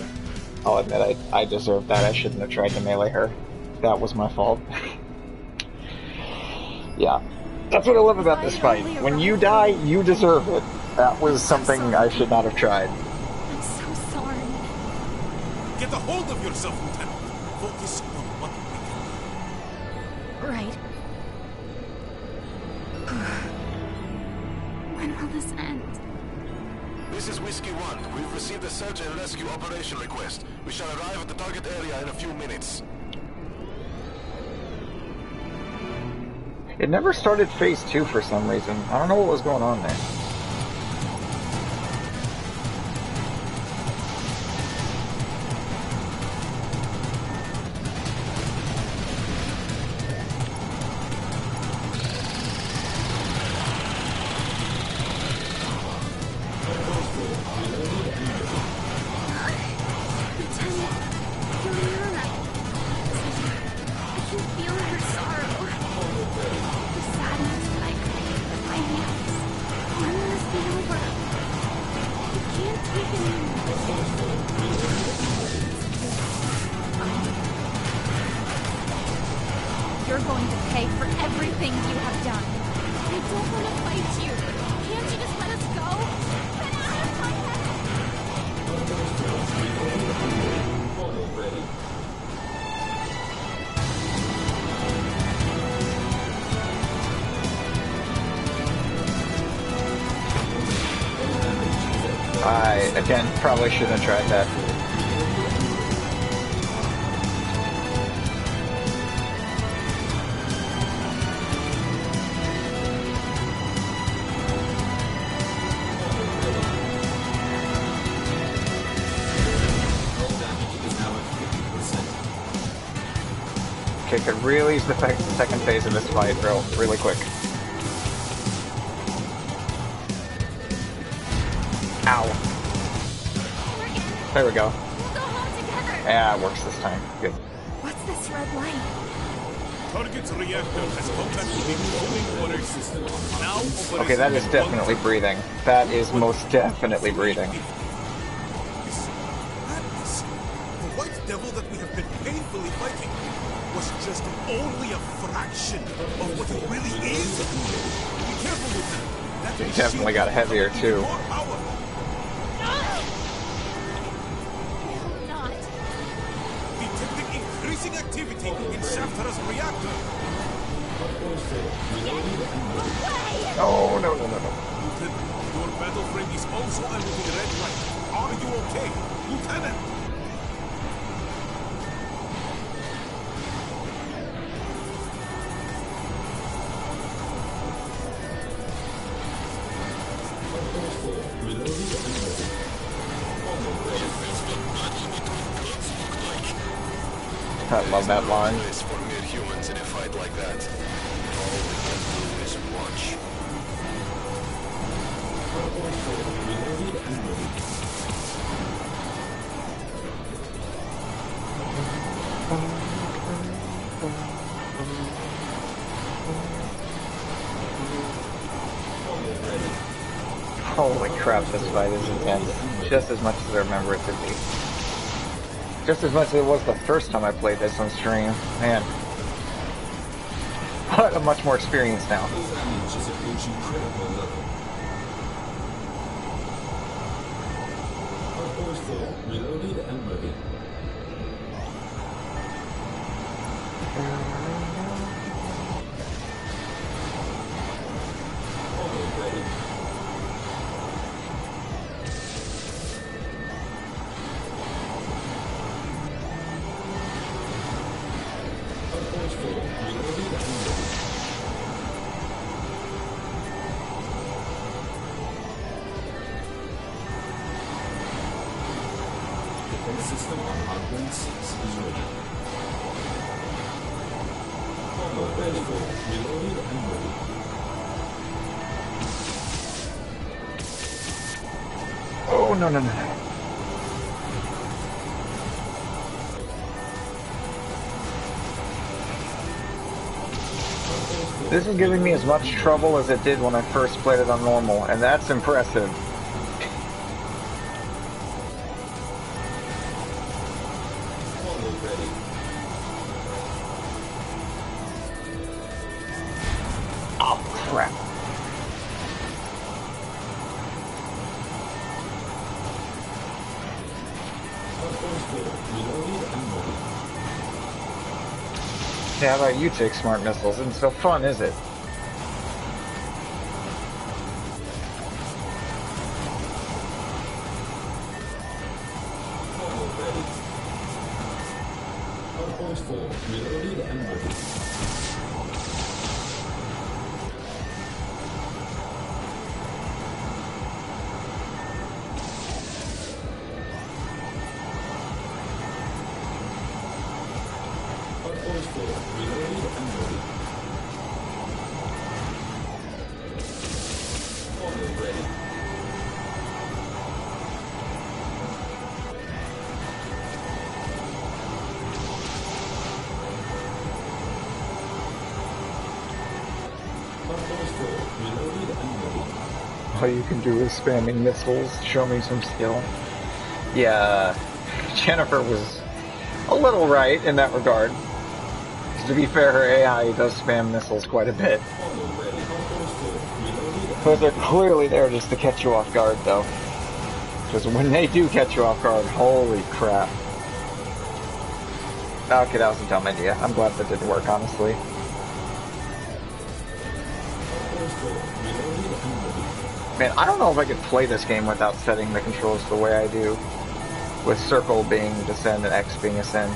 Speaker 2: I'll admit I deserved that. I shouldn't have tried to melee her. That was my fault. Yeah. That's what I love about this fight. When you die, you deserve it. That was something I should not have tried.
Speaker 9: I'm so sorry.
Speaker 12: Get a hold of yourself, Lieutenant. Focus on what we can do.
Speaker 9: Right. When will this end?
Speaker 17: This is Whiskey 1. We've received a search and rescue operation request. We shall arrive at the target area in a few minutes.
Speaker 2: It never started phase 2 for some reason. I don't know what was going on there.
Speaker 18: You're going to pay for everything you have done.
Speaker 7: I don't want to fight you. Can't you just let us go? Get out of my
Speaker 2: I, again, probably shouldn't have tried that. Okay, could really use the second phase of this fight really quick. Ow. There we go. Yeah, it works this time. Good.
Speaker 9: What's this red light?
Speaker 12: Target's reactor has contacted the cooling water system. Now
Speaker 2: Okay, that is definitely breathing. That is most definitely breathing.
Speaker 12: The white devil that we have been painfully fighting was just only a fraction of what it really is. Be careful with that.
Speaker 2: He definitely got heavier too.
Speaker 12: Detecting increasing activity in Shaftara's reactor.
Speaker 2: Oh, no.
Speaker 12: Your battle frame is also emitting red light. Are you okay, Lieutenant?
Speaker 2: I love that line.
Speaker 17: For mere humans in a fight like that. All we can do is watch.
Speaker 2: Holy crap, this fight is intense. Just as much as I remember it to be. Just as much as it was the first time I played this on stream. Man. But I'm much more experienced now.
Speaker 17: Reloaded and ready. System on hardware 6 is ready. Ready for reloaded and ready.
Speaker 2: Oh, no. This is giving me as much trouble as it did when I first played it on normal, and that's impressive. Yeah, how about you take smart missiles? Isn't so fun, is it? All you can do is spamming missiles. Show me some skill. Yeah, Jennifer was a little right in that regard. To be fair, her AI does spam missiles quite a bit. But they're clearly there just to catch you off guard, though. Because when they do catch you off guard, holy crap. Okay, that was a dumb idea. I'm glad that didn't work, honestly. Man, I don't know if I could play this game without setting the controls the way I do. With circle being descend and X being ascend.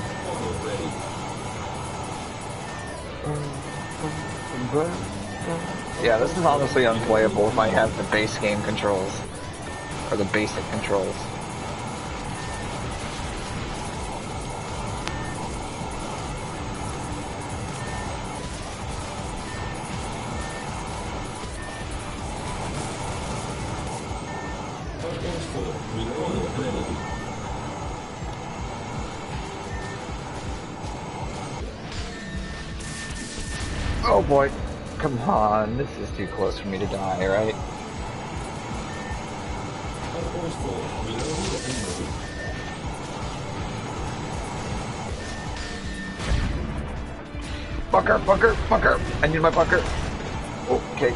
Speaker 2: Yeah, this is honestly unplayable if I have the base game controls. Or the basic controls. Oh boy, come on, this is too close for me to die, right? Bunker, bunker, bunker! I need my bunker! Okay.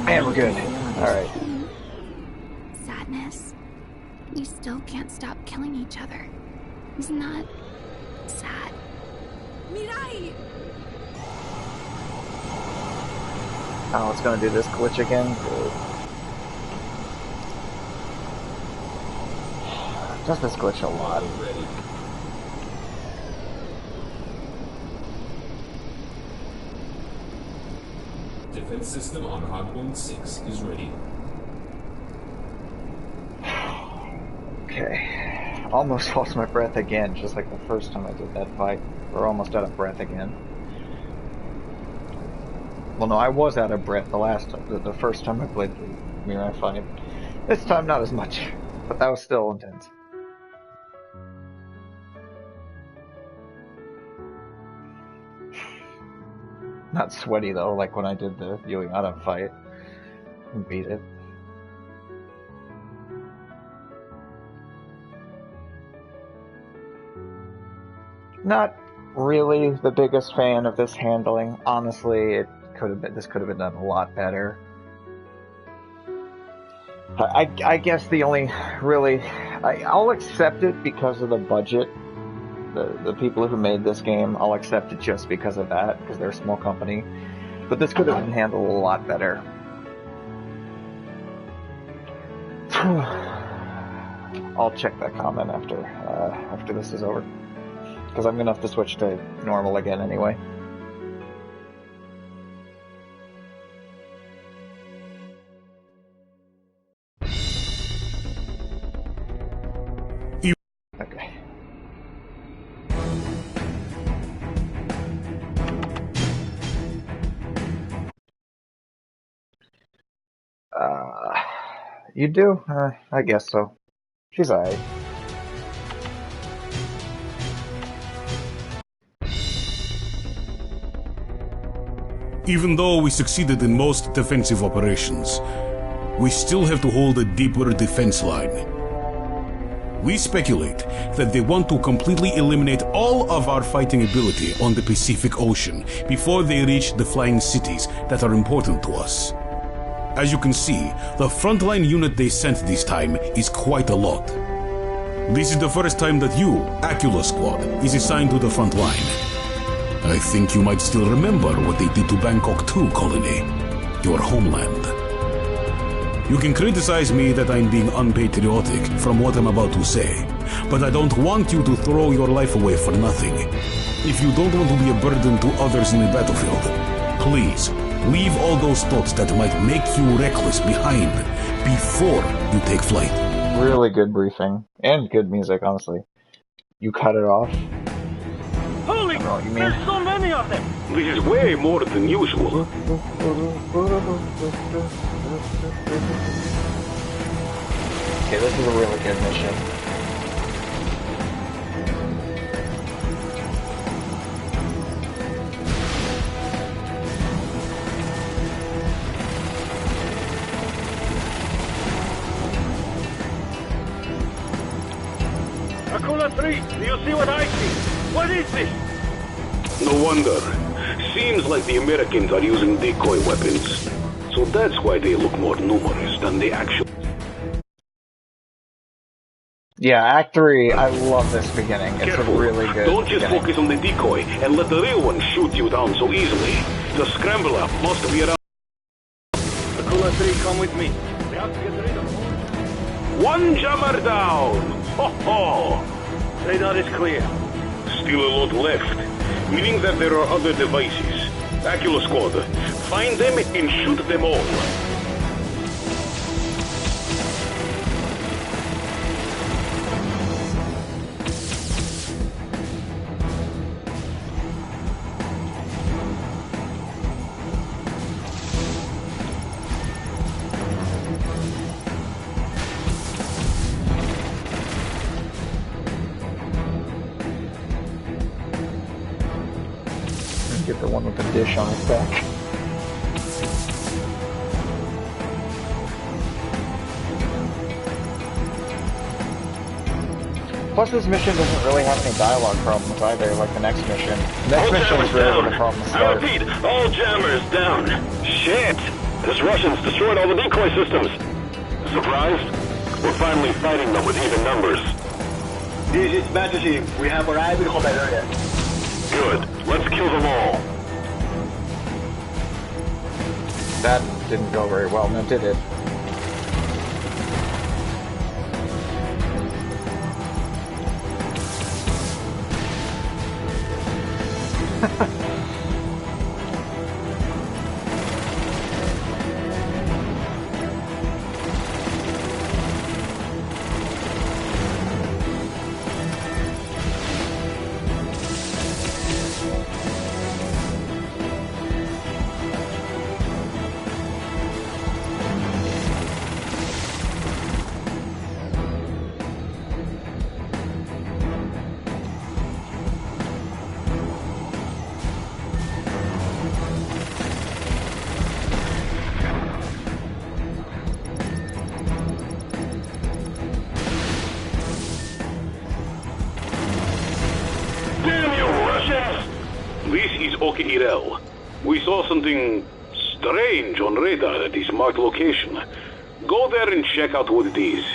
Speaker 2: Man, we're good. Alright.
Speaker 10: Sadness. We still can't stop killing each other. Isn't that sad?
Speaker 18: Mirai!
Speaker 2: Oh, it's gonna do this glitch again? Good. Does this glitch a lot?
Speaker 12: Defense system on hardpoint 6 is ready.
Speaker 2: Okay. Almost lost my breath again, just like the first time I did that fight. We're almost out of breath again. Well, no, I was out of breath the first time I played the Mirai fight. This time, not as much, but that was still intense. Not sweaty though, like when I did the Yuliana fight and beat it. Not really the biggest fan of this handling. Honestly, this could have been done a lot better. I guess the only really I'll accept it because of the budget. The people who made this game, I'll accept it just because of that, because they're a small company. But this could have been handled a lot better. I'll check that comment after this is over, because I'm gonna have to switch to normal again anyway. Okay. You do? I guess so. She's alright.
Speaker 12: Even though we succeeded in most defensive operations, we still have to hold a deeper defense line. We speculate that they want to completely eliminate all of our fighting ability on the Pacific Ocean before they reach the flying cities that are important to us. As you can see, the frontline unit they sent this time is quite a lot. This is the first time that you, Acula Squad, is assigned to the front line. I think you might still remember what they did to Bangkok 2 colony, your homeland. You can criticize me that I'm being unpatriotic from what I'm about to say, but I don't want you to throw your life away for nothing. If you don't want to be a burden to others in the battlefield, please leave all those thoughts that might make you reckless behind before you take flight.
Speaker 2: Really good briefing. And good music, honestly. You cut it off.
Speaker 17: Holy!
Speaker 2: There's
Speaker 17: so many of them! This is way more than usual.
Speaker 2: Okay, this is a really good mission.
Speaker 17: Akula 3, do you see what I see? What is this? No wonder. Seems like the Americans are using decoy weapons. So that's why they look more numerous than they actually...
Speaker 2: Yeah, Act 3, I love this beginning. It's
Speaker 17: Careful.
Speaker 2: a really good
Speaker 17: Don't just
Speaker 2: beginning.
Speaker 17: focus on the decoy and let the real one shoot you down so easily. The scrambler must be around... Akula 3, come with me. We have to get rid of one jammer down! Ho ho! Radar is clear. Still a lot left, meaning that there are other devices. Acula Squad, find them and shoot them all.
Speaker 2: Get the one with the dish on his back. Plus, this mission doesn't really have any dialogue problems either, like the next mission. The next mission is really where the problems
Speaker 17: I
Speaker 2: start.
Speaker 17: repeat, all jammers down. Shit! This Russians destroyed all the decoy systems. Surprised? We're finally fighting them with even numbers.
Speaker 11: This is Majesty. We have arrived in Hoberia.
Speaker 17: Good. Let's kill them all.
Speaker 2: That didn't go very well, now did it?
Speaker 17: We saw something strange on radar at this marked location. Go there and check out what it is.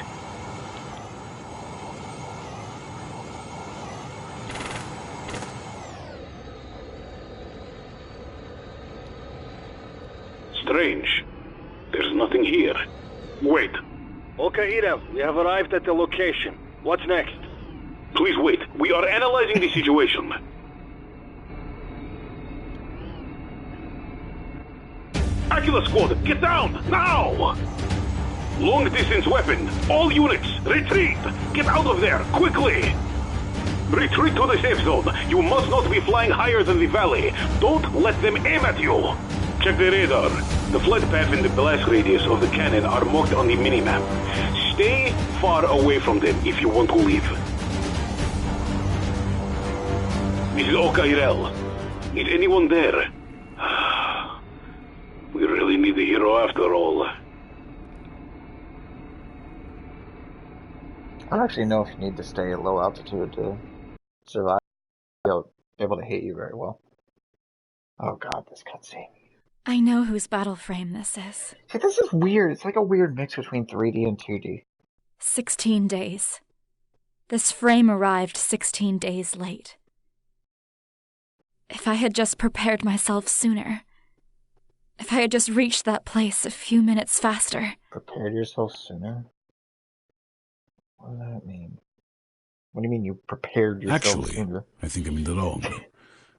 Speaker 17: Strange. There's nothing here. Wait.
Speaker 11: Okay, Irel, we have arrived at the location. What's next?
Speaker 17: Please wait. We are analyzing the situation. Acula Squad, get down! Now! Long-distance weapon. All units, retreat! Get out of there, quickly! Retreat to the safe zone. You must not be flying higher than the valley. Don't let them aim at you. Check the radar. The flight path and the blast radius of the cannon are marked on the minimap. Stay far away from them if you want to leave. This is Oka Irel. Is anyone there? We really need the hero after all.
Speaker 2: I don't actually know if you need to stay at low altitude to survive. They'll be able to hit you very well. Oh god, this cutscene.
Speaker 9: I know whose battle frame this is.
Speaker 2: See, this is weird. It's like a weird mix between 3D and 2D.
Speaker 9: 16 days. This frame arrived 16 days late. If I had just prepared myself sooner. If I had just reached that place a few minutes faster.
Speaker 2: Prepared yourself sooner? What does that mean? What do you mean you prepared yourself sooner?
Speaker 12: I think I'm in the wrong.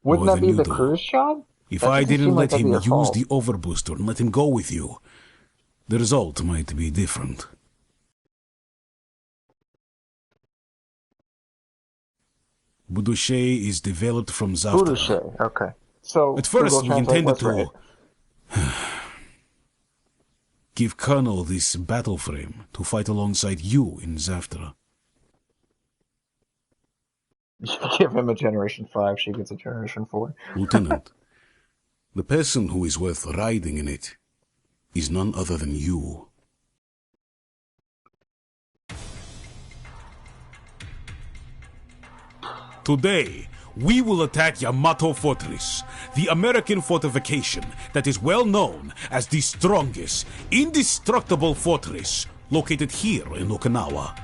Speaker 2: Wouldn't that be the cruise job?
Speaker 12: If I didn't let him use the overbooster and let him go with you, the result might be different. Bouduchet is developed from Zavtra.
Speaker 2: Bouduchet, okay. So
Speaker 12: at first we intended to give Colonel this battle frame to fight alongside you in Zavtra.
Speaker 2: You give him a Generation 5, she gets a Generation 4.
Speaker 12: Lieutenant, the person who is worth riding in it is none other than you. Today, we will attack Yamato Fortress, the American fortification that is well known as the strongest, indestructible fortress located here in Okinawa.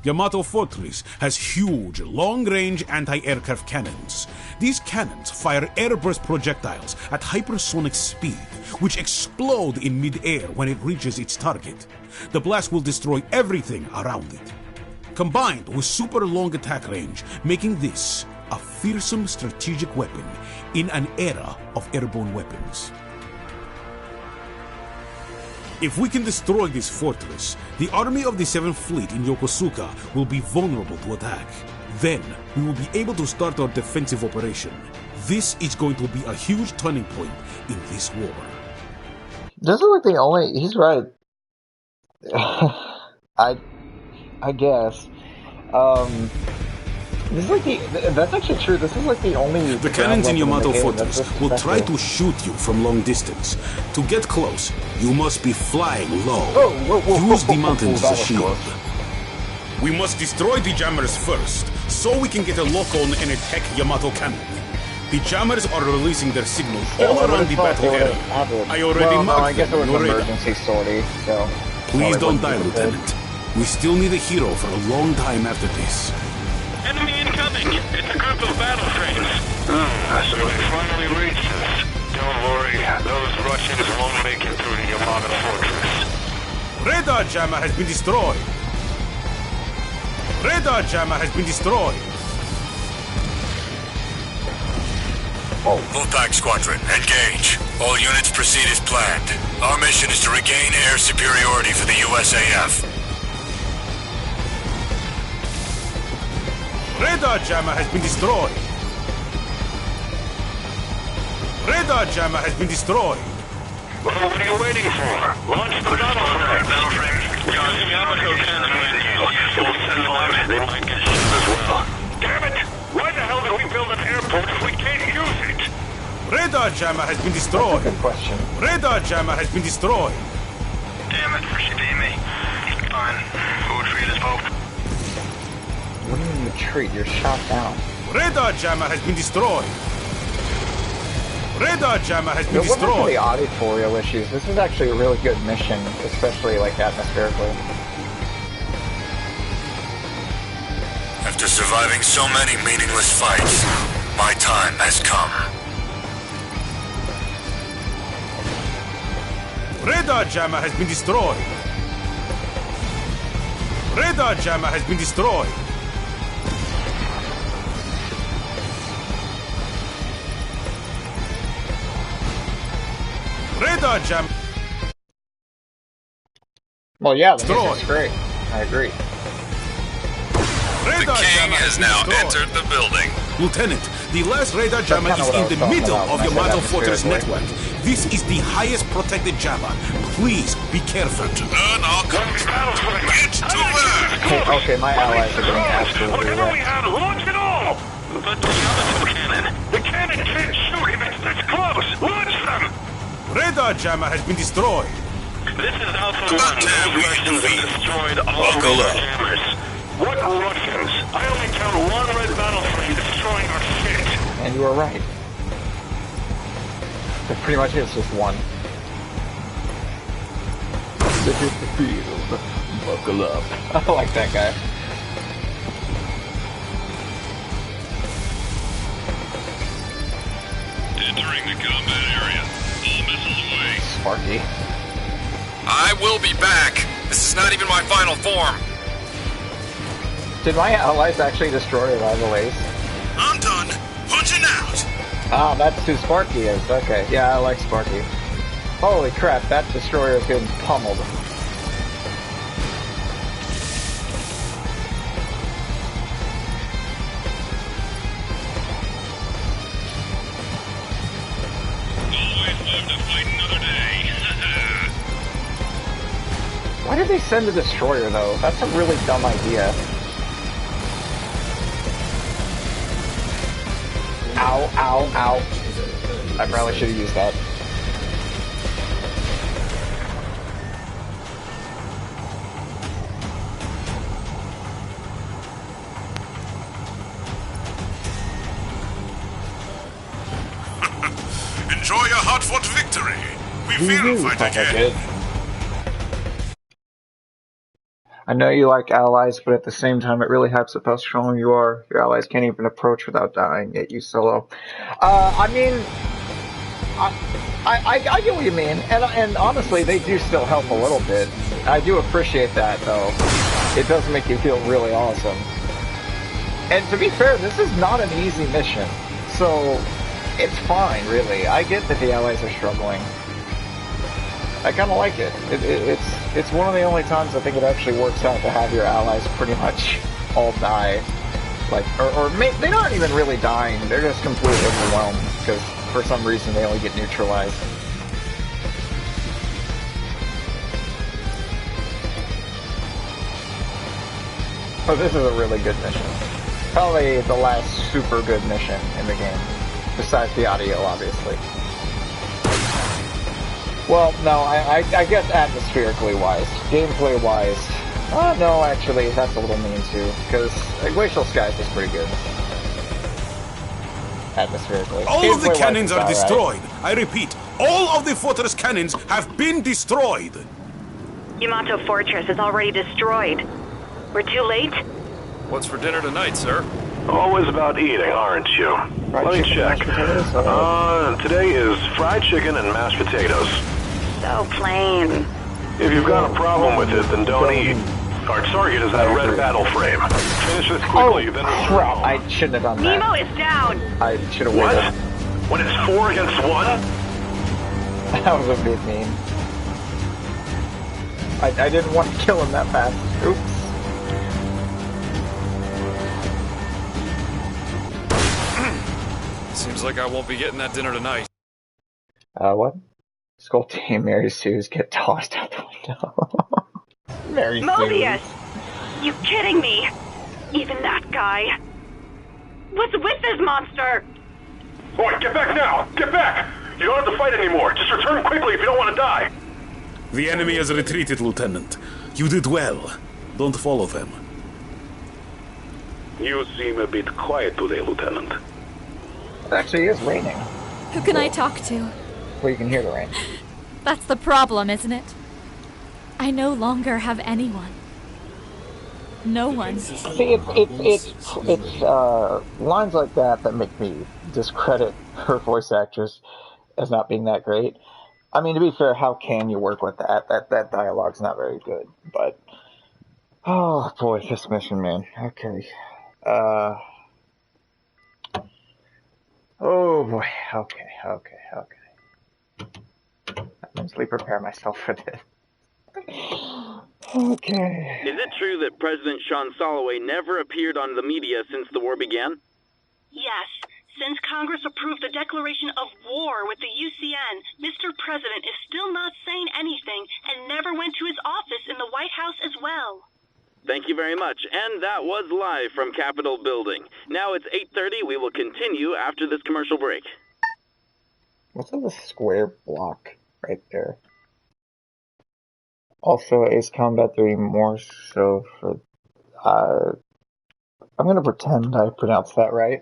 Speaker 12: Yamato Fortress has huge, long-range anti-aircraft cannons. These cannons fire airburst projectiles at hypersonic speed, which explode in mid-air when it reaches its target. The blast will destroy everything around it. Combined with super long attack range, making this a fearsome strategic weapon in an era of airborne weapons. If we can destroy this fortress, the army of the 7th Fleet in Yokosuka will be vulnerable to attack. Then, we will be able to start our defensive operation. This is going to be a huge turning point in this war.
Speaker 2: This is like the only... He's right. I guess. This is like that's actually true. This is like the only...
Speaker 12: The cannons in Yamato Fortress will try to shoot you from long distance. To get close, you must be flying low. Use the mountains as a shield. We must destroy the jammers first, so we can get a lock on and attack Yamato Cannon. The jammers are releasing their signal all around the battle area. I already marked them on your radar. Please don't die, Lieutenant. We still need a hero for a long time after this.
Speaker 16: Enemy incoming! It's a group of battle frames. So we finally reached this. Don't worry, those Russians won't make it through the Yamato Fortress.
Speaker 12: Radar jammer has been destroyed. Radar jammer has been destroyed.
Speaker 3: Wolfpack Squadron, engage. All units proceed as planned. Our mission is to regain air superiority for the USAF.
Speaker 12: Radar jammer has been destroyed. Radar jammer has been destroyed.
Speaker 16: Well, what are you waiting for? Launch the battle frame. Guys, Yamato cannon with you. We'll send them. They might get shot as well. Damn it! Why the hell did we build an airport if we can't use it?
Speaker 12: Radar jammer has been destroyed.
Speaker 2: That's a good question.
Speaker 12: Radar jammer has been destroyed.
Speaker 16: Damn it, Shidimi. Fine. Who would treat us both?
Speaker 2: What do you mean retreat? You're shot down.
Speaker 12: Radar jammer has been destroyed. Radar jammer has been destroyed.
Speaker 2: What about the auditorial issues? This is actually a really good mission, especially like atmospherically.
Speaker 3: After surviving so many meaningless fights, my time has come.
Speaker 12: Radar jammer has been destroyed. Radar jammer has been destroyed. Radar jam.
Speaker 2: Well, yeah, the music's great. I agree.
Speaker 3: The king has now entered the building.
Speaker 12: Lieutenant, the last radar jammer is in the middle of Yamato Fortress network. This is the highest protected jammer. Please be careful.
Speaker 3: To earn our contract, get to there!
Speaker 2: Okay, my allies are getting absolutely
Speaker 16: whatever we have, launch it all! But the Yamato cannon. The cannon can't shoot if it's this close. Launch them!
Speaker 12: Radar jammer has been destroyed.
Speaker 16: This is Alpha 1. Those Russians have destroyed all of our jammers. What Russians? I only count one red battle frame destroying our shit.
Speaker 2: And you are right. It pretty much is just one. This is the field. Buckle up. I like that guy.
Speaker 16: Entering the combat area. All missiles away.
Speaker 2: Sparky.
Speaker 3: I will be back. This is not even my final form.
Speaker 2: Did my allies actually destroy a rival ace?
Speaker 16: I'm done. Punching out.
Speaker 2: Oh, that's who Sparky is. Okay, yeah, I like Sparky. Holy crap, that destroyer is getting pummeled.
Speaker 16: Always love to fight another day.
Speaker 2: Why did they send a destroyer, though? That's a really dumb idea. Ow, ow, ow. I probably should have used that.
Speaker 16: Enjoy your hard-fought victory. We will fight again.
Speaker 2: I know you like allies, but at the same time, it really helps with how strong you are. Your allies can't even approach without dying, yet you solo. I mean, I get what you mean, and honestly, they do still help a little bit. I do appreciate that, though. It does make you feel really awesome. And to be fair, this is not an easy mission, so it's fine, really. I get that the allies are struggling. I kind of like it. It's one of the only times I think it actually works out to have your allies pretty much all die. Like, they aren't even really dying, they're just completely overwhelmed, because for some reason they only get neutralized. But this is a really good mission. Probably the last super good mission in the game. Besides the audio, obviously. Well, no, I guess atmospherically wise. Gameplay wise. Oh, no, actually, that's a little mean too. Because Glacial Skies is pretty good. Atmospherically.
Speaker 12: All of the cannons are destroyed. I repeat, all of the fortress cannons have been destroyed.
Speaker 13: Yamato Fortress is already destroyed. We're too late?
Speaker 4: What's for dinner tonight, sir?
Speaker 17: Always about eating, aren't you? Let me check. Today is fried chicken and mashed potatoes.
Speaker 13: So plain.
Speaker 17: If you've got a problem with it, then don't eat. Our target is that red battle frame. Finish this quickly, then
Speaker 2: crap, I shouldn't have done that.
Speaker 13: Nemo is down!
Speaker 2: I should have waited.
Speaker 17: What? When it's 4 against 1?
Speaker 2: That was a bit mean. I didn't want to kill him that fast. Oops.
Speaker 4: Seems like I won't be getting that dinner tonight.
Speaker 2: What? Skull Team Mary Sue's get tossed out the window. Mary
Speaker 13: Mobius! You kidding me? Even that guy? What's with this monster?
Speaker 17: Boy, get back now! Get back! You don't have to fight anymore. Just return quickly if you don't want to die.
Speaker 12: The enemy has retreated, Lieutenant. You did well. Don't follow them.
Speaker 17: You seem a bit quiet today, Lieutenant.
Speaker 2: It actually is raining.
Speaker 9: Who can I talk to?
Speaker 2: Well, you can hear the rain.
Speaker 9: That's the problem, isn't it? I no longer have anyone. No one.
Speaker 2: See, it's lines like that make me discredit her voice actress as not being that great. I mean, to be fair, how can you work with that? That dialogue's not very good. But, oh boy, this mission, man. Okay. Oh boy. Okay. Let me prepare myself for this. Okay.
Speaker 22: Is it true that President Sean Soloway never appeared on the media since the war began?
Speaker 6: Yes. Since Congress approved the declaration of war with the UCN, Mr. President is still not saying anything and never went to his office in the White House as well.
Speaker 22: Thank you very much. And that was live from Capitol Building. Now it's 8:30. We will continue after this commercial break.
Speaker 2: What's in the square block right there? Also, Ace Combat 3 more so for... I'm gonna pretend I pronounced that right.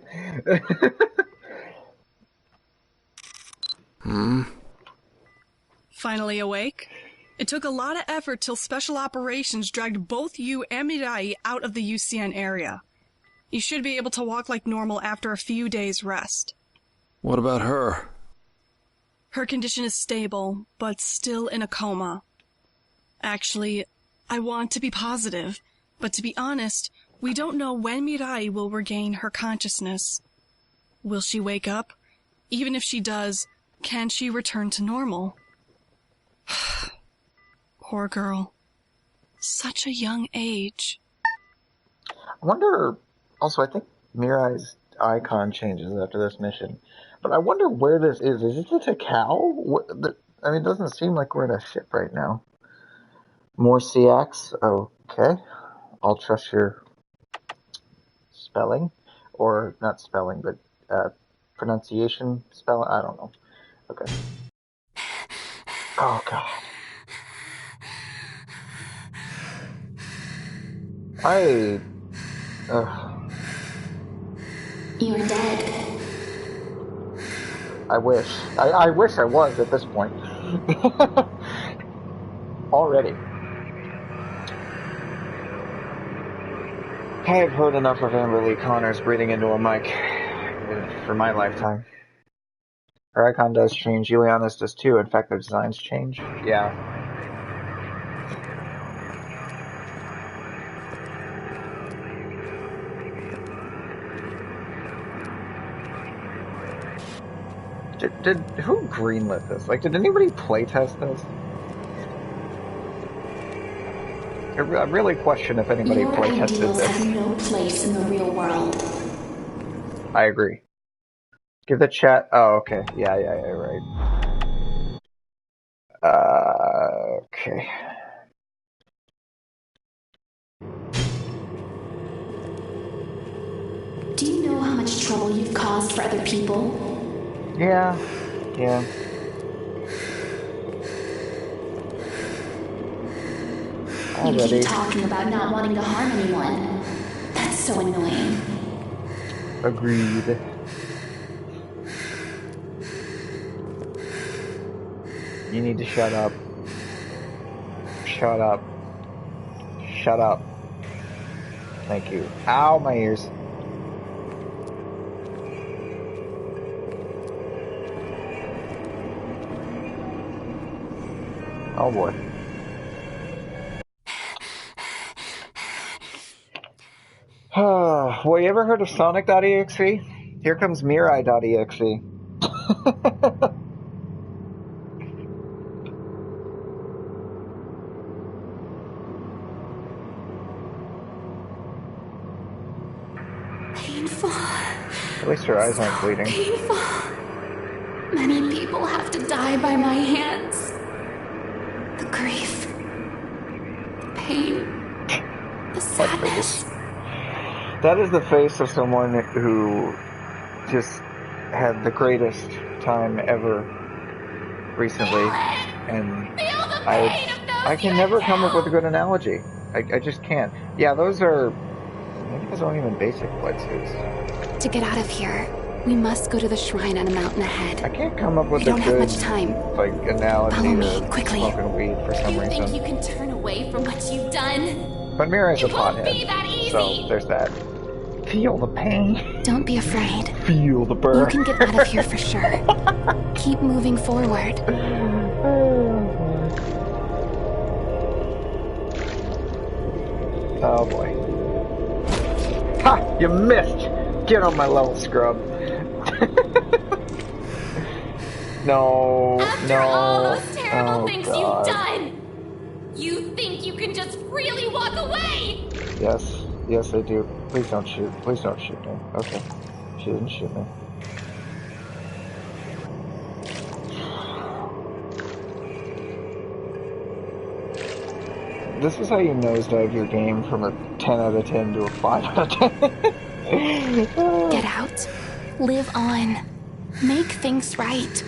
Speaker 6: Finally awake? It took a lot of effort till Special Operations dragged both you and Mirai out of the UCN area. You should be able to walk like normal after a few days' rest.
Speaker 12: What about her?
Speaker 6: Her condition is stable, but still in a coma. Actually, I want to be positive, but to be honest, we don't know when Mirai will regain her consciousness. Will she wake up? Even if she does, can she return to normal? Poor girl. Such a young age.
Speaker 2: I wonder, also I think Mirai's icon changes after this mission, but I wonder where this is. Is it a cow? I mean, it doesn't seem like we're in a ship right now. More CX? Okay. I'll trust your spelling. Or, not spelling, but pronunciation spelling? I don't know. Okay. Oh, God.
Speaker 7: You're dead.
Speaker 2: I wish. I wish I was at this point. Already. I have heard enough of Amber Lee Connors breathing into a mic for my lifetime. Her icon does change. Juliana's does too. In fact, their designs change. Yeah. Who greenlit this? Like, did anybody playtest this? I really question if anybody playtested this.
Speaker 7: Have no place in the real world.
Speaker 2: I agree. Give the chat. Oh, okay. Yeah, right. Okay.
Speaker 7: Do you know how much trouble you've caused for other people?
Speaker 2: Yeah.
Speaker 7: You keep talking about not wanting to harm anyone. That's so annoying.
Speaker 2: Agreed. You need to shut up. Shut up. Shut up. Thank you. Ow, my ears. Oh boy. Well, you ever heard of Sonic.exe? Here comes Mirai.exe.
Speaker 7: Painful.
Speaker 2: At least her eyes aren't bleeding.
Speaker 7: Painful. Many people have to die by my hands. The grief. The pain. The sadness.
Speaker 2: That is the face of someone who just had the greatest time ever recently, and I can never come up with a good analogy. I just can't. Yeah, those are... Maybe those aren't even basic blood suits.
Speaker 7: To get out of here, we must go to the shrine on a mountain ahead.
Speaker 2: I can't come up with
Speaker 7: we don't have much time.
Speaker 2: Like, analogy
Speaker 7: Follow me,
Speaker 2: to
Speaker 7: quickly.
Speaker 2: smoking weed for some reason.
Speaker 7: You think you can turn away from what you've done?
Speaker 2: But Mirai's a
Speaker 7: It won't be
Speaker 2: pothead,
Speaker 7: that easy.
Speaker 2: so there's that. Feel the pain.
Speaker 7: Don't be afraid.
Speaker 2: Feel the burn.
Speaker 7: You can get out of here for sure. Keep moving forward.
Speaker 2: Oh boy. Ha! You missed! Get on my level, scrub. No.
Speaker 7: After all those terrible things
Speaker 2: God.
Speaker 7: you've done, you think you can just freely walk away?
Speaker 2: Yes, I do. Please don't shoot. Please don't shoot me. Okay. She didn't shoot me. This is how you nosedive your game from a 10 out of 10 to a 5 out of 10.
Speaker 7: Get out. Live on. Make things right.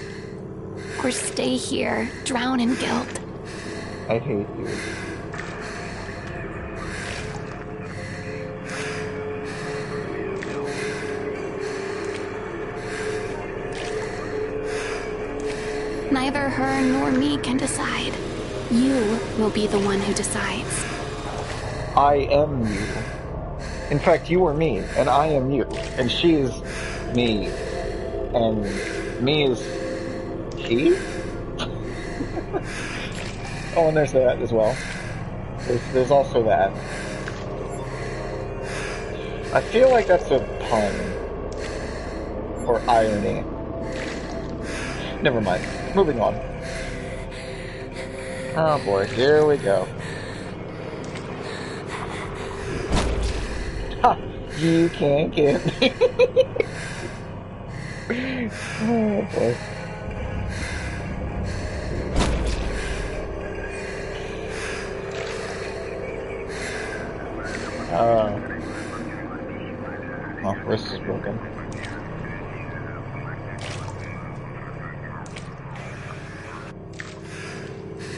Speaker 7: Or stay here, drown in guilt.
Speaker 2: I hate you.
Speaker 10: Neither her nor me can decide. You will be the one who decides.
Speaker 2: I am you. In fact, you are me, and I am you. And she is me. And me is she? Oh, and there's that as well. There's also that. I feel like that's a pun. Or irony. Never mind. Moving on. Oh boy, here we go. Ha! You can't get me. Oh boy. Oh, wrist is broken.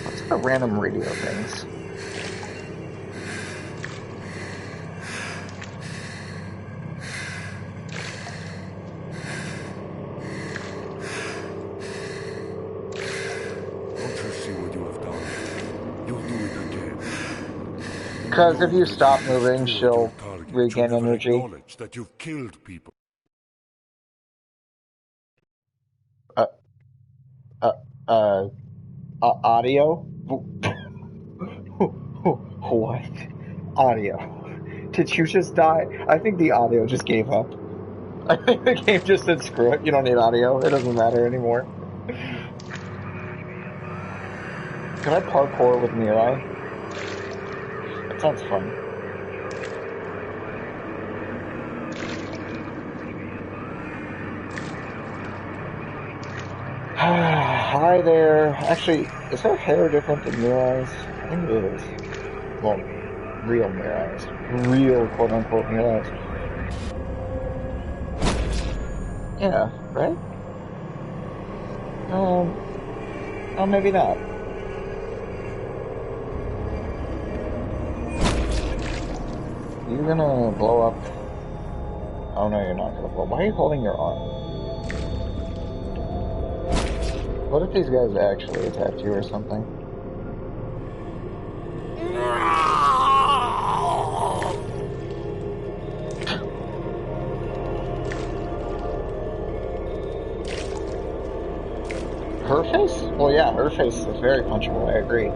Speaker 2: What's the random radio things?
Speaker 12: Don't you see what you have done? You'll do it again.
Speaker 2: Because if you stop moving, she'll regain energy.
Speaker 12: Acknowledge that you've killed people.
Speaker 2: Audio? What? Audio. Did you just die? I think the audio just gave up. I think the game just said, screw it, you don't need audio, it doesn't matter anymore. Can I parkour with Mirai? That sounds fun. Hi there. Actually, is her hair different than Mirai's? I think it is. Well, real Mirai's. Real quote-unquote Mirai's. Yeah, right? Oh, maybe not. You gonna blow up? Oh no, you're not gonna blow. Why are you holding your arm? What if these guys actually attacked you or something? Her face? Well, yeah, her face is very punchable, I agree.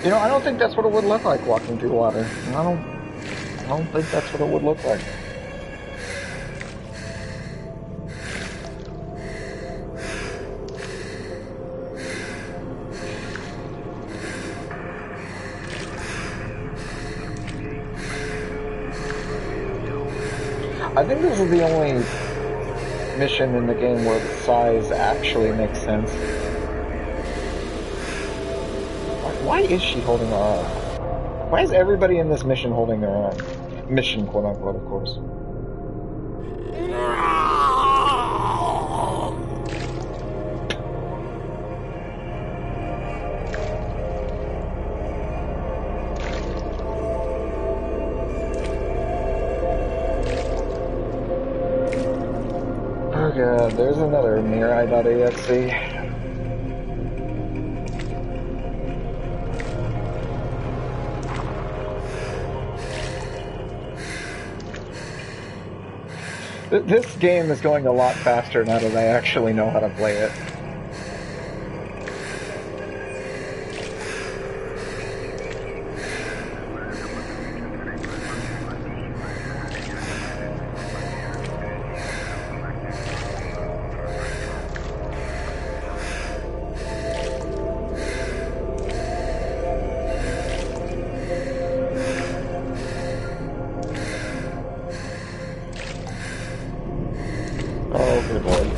Speaker 2: You know, I don't think that's what it would look like walking through water. I don't think that's what it would look like. I think this is the only mission in the game where the size actually makes sense. Why is she holding her arm? Why is everybody in this mission holding their arm? Mission, quote unquote, of course. Oh god, there's another Mirai.exe. This game is going a lot faster now that I actually know how to play it. Oh, good lord.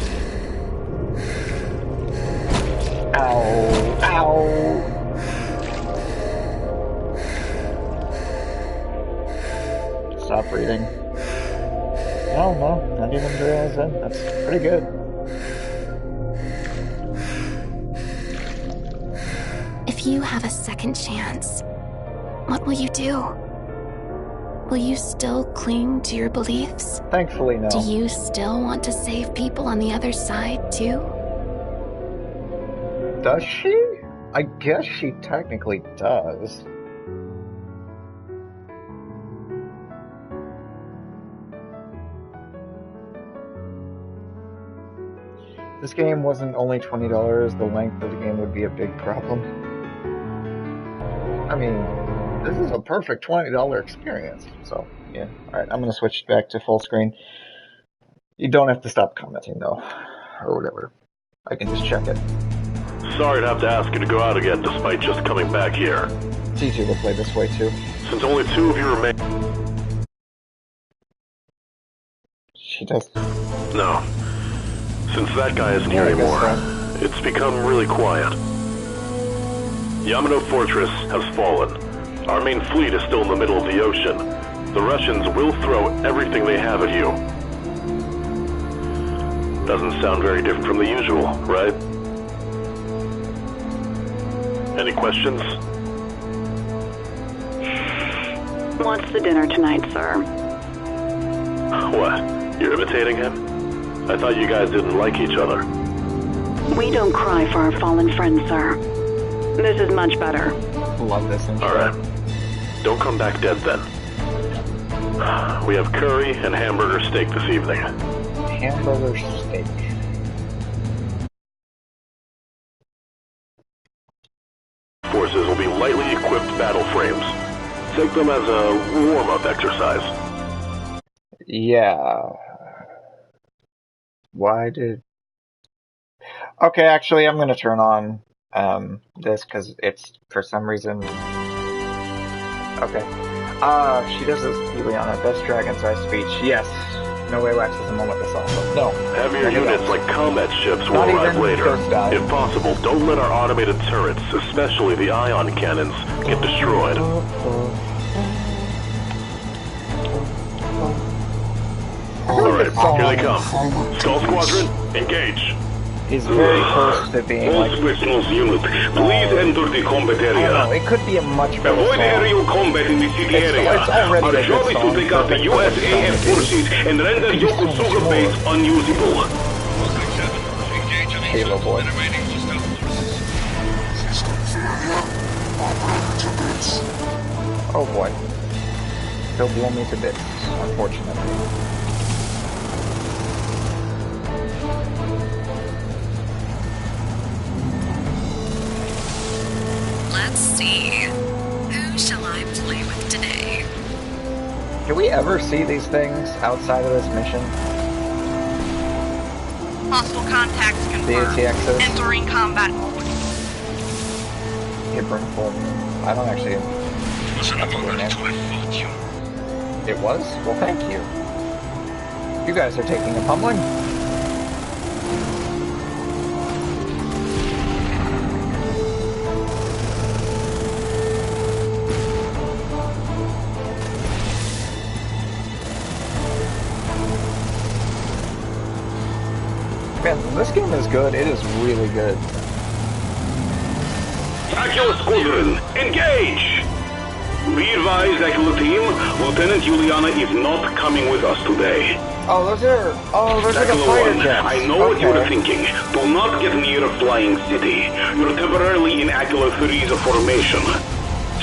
Speaker 2: stop reading. No, not even 3 hours in. That's pretty good.
Speaker 10: If you have a second chance, what will you do? Will you still cling to your beliefs?
Speaker 2: Thankfully, no.
Speaker 10: Do you still want to save people on the other side, too?
Speaker 2: Does she? I guess she technically does. This game wasn't only $20, the length of the game would be a big problem. I mean, this is a perfect $20 experience. So, yeah. Alright, I'm gonna switch back to full screen. You don't have to stop commenting, though. Or whatever. I can just check it.
Speaker 17: Sorry to have to ask you to go out again despite just coming back here.
Speaker 2: It's easier to play this way, too.
Speaker 17: Since only 2 of you remain...
Speaker 2: She does.
Speaker 17: No. Since that guy isn't here anymore, it's become really quiet. Yamano Fortress has fallen. Our main fleet is still in the middle of the ocean. The Russians will throw everything they have at you. Doesn't sound very different from the usual, right? Any questions?
Speaker 13: What's the dinner tonight, sir?
Speaker 17: What? You're imitating him? I thought you guys didn't like each other.
Speaker 13: We don't cry for our fallen friends, sir. This is much better.
Speaker 2: Love this intro.
Speaker 17: Alright. Don't come back dead then. We have curry and hamburger steak this evening.
Speaker 2: Hamburger steak.
Speaker 17: Forces will be lightly equipped battle frames. Take them as a warm-up exercise.
Speaker 2: Yeah. Why did... Okay, actually, I'm gonna turn on this because it's, for some reason... Okay. She does this, Juliana, best dragon-sized speech. Yes. No way Wax is a moment this awesome. No.
Speaker 17: Heavier units like combat ships will arrive later. If possible, don't let our automated turrets, especially the ion cannons, get destroyed. Alright, here they come. Skull Squadron, engage.
Speaker 2: He's very close to being
Speaker 16: all
Speaker 2: like...
Speaker 16: Spectral's unit, please enter the combat area.
Speaker 2: I don't know, it could be a much better
Speaker 16: Avoid
Speaker 2: song.
Speaker 16: aerial combat in the city area.
Speaker 2: It's already
Speaker 16: Our
Speaker 2: a
Speaker 16: job
Speaker 2: good
Speaker 16: is
Speaker 2: song,
Speaker 16: to take out the USAF forces and render Yokosuka base unusable.
Speaker 2: Halo boy. Oh boy. He'll blow me to bits, unfortunately.
Speaker 5: Let's see. Who shall I play with today?
Speaker 2: Can we ever see these things outside of this mission?
Speaker 5: Hostile contacts confirmed.
Speaker 2: The ATXs?
Speaker 5: Entering combat mode.
Speaker 2: Hit bring full. I don't actually...
Speaker 16: Listen, I'm ready to fight you.
Speaker 2: It was? Well, thank you. You guys are taking a pummeling? Man, this game is good. It is really good.
Speaker 16: Aquila Squadron, engage! Be advised, Aquila team, Lieutenant Juliana is not coming with us today.
Speaker 2: Oh, those are like a fighter jet.
Speaker 16: I know what you were thinking. Do not get near a flying city. You're temporarily in Aquila 3's formation.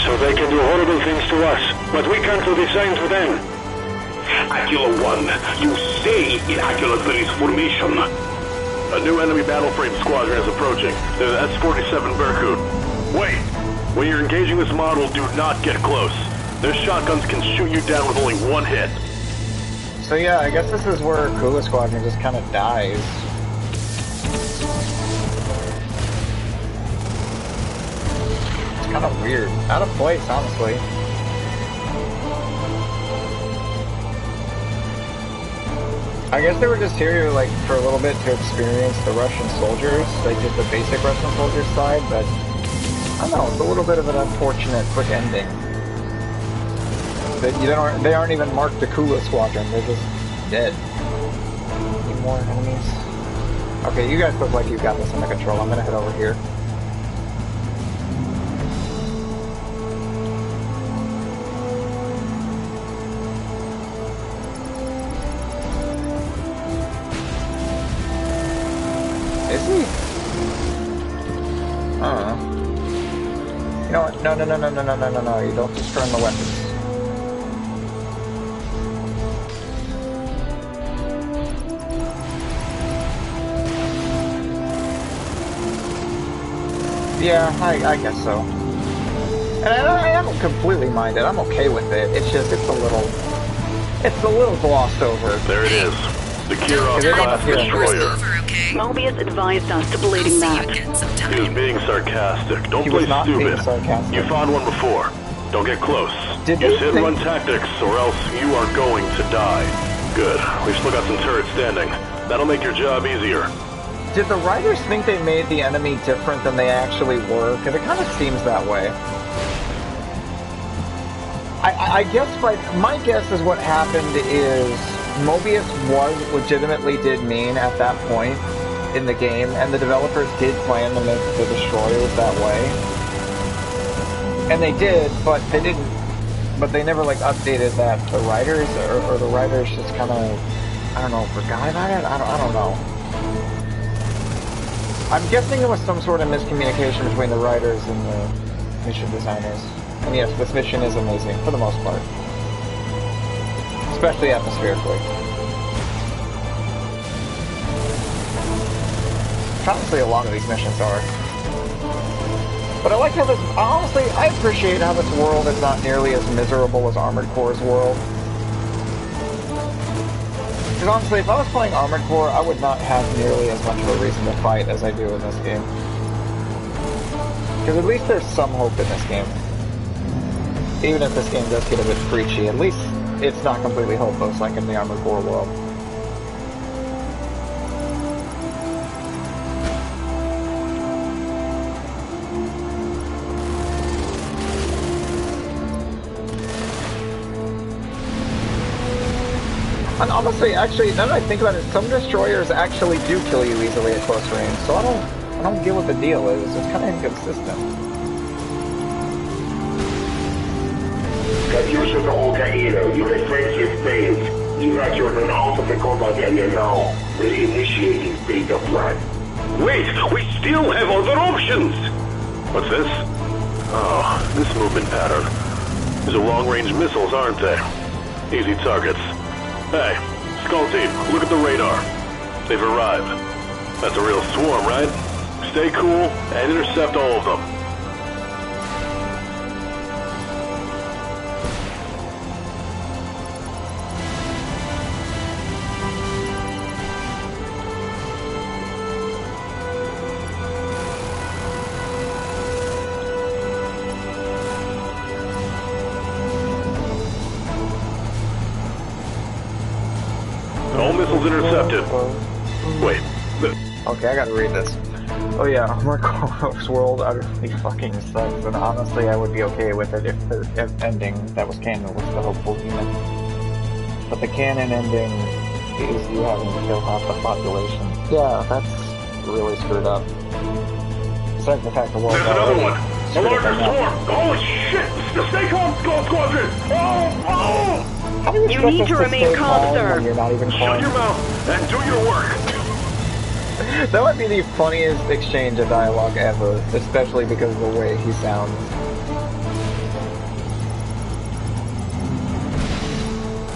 Speaker 16: So they can do horrible things to us, but we can't do the same to them. Aquila 1, you stay in Aquila 3's formation.
Speaker 17: A new enemy battle frame squadron is approaching. There's an S-47 Berkut. Wait! When you're engaging this model, do not get close. Their shotguns can shoot you down with only one hit.
Speaker 2: So yeah, I guess this is where Kula Squadron just kind of dies. It's kind of weird. Out of place, honestly. I guess they were just here, like, for a little bit to experience the Russian soldiers, like just the basic Russian soldiers side, but I don't know, it's a little bit of an unfortunate quick ending. They aren't even marked the Kula Squadron. They're just dead. Any more enemies? Okay, you guys look like you've got this under control. I'm gonna head over here. Is he? I don't know. You know what? No. You don't destroy my weapons. Yeah, I guess so. And I don't completely mind it. I'm okay with it. It's just, it's a little glossed over.
Speaker 16: There it is. The Kirov-class destroyer.
Speaker 13: Mobius advised us to bleeding that.
Speaker 16: He was being sarcastic. Don't play stupid. You found one before. Don't get close. Use hit-run tactics, or else you are going to die. Good. We've still got some turrets standing. That'll make your job easier.
Speaker 2: Did the writers think they made the enemy different than they actually were? Because it kind of seems that way. I guess my guess is what happened is Mobius legitimately did mean at that point in the game, and the developers did plan to make the destroyers that way. And they did, but they didn't. But they never updated that. The writers or the writers just kind of, I don't know, forgot about it. I don't know. I'm guessing it was some sort of miscommunication between the writers and the mission designers. And yes, this mission is amazing, for the most part. Especially atmospherically. Honestly, a lot of these missions are. But I like how this... Honestly, I appreciate how this world is not nearly as miserable as Armored Core's world. Because honestly, if I was playing Armored Core, I would not have nearly as much of a reason to fight as I do in this game. Because at least there's some hope in this game. Even if this game does get a bit preachy, at least it's not completely hopeless like in the Armored Core world. And honestly, actually, now that I think about it, some destroyers actually do kill you easily at close range, so I don't get what the deal is. It's kind of inconsistent.
Speaker 14: Confusion Okairo, your defense is failed. Evacuate out of the combat area now. Reinitiating data plan.
Speaker 16: Wait, we still have other options! What's this? Oh, this movement pattern. These are long-range missiles, aren't they? Easy targets. Hey, Skull Team, look at the radar. They've arrived. That's a real swarm, right? Stay cool and intercept all of them. All missiles intercepted. Wait.
Speaker 2: Okay, I gotta read this. Oh yeah, Armored Core's world utterly fucking sucks, and honestly I would be okay with it if the ending that was canon was the hopeful human. But the canon ending is you having to kill half the population. Yeah, that's really screwed up. Besides the fact the world
Speaker 16: There's another one! A larger swarm! Holy shit! Stay calm, Skull Squadron! Oh!
Speaker 2: How do you
Speaker 13: need to remain calm, sir.
Speaker 2: You're not even
Speaker 16: Shut your mouth and do your work!
Speaker 2: That might be the funniest exchange of dialogue ever, especially because of the way he sounds.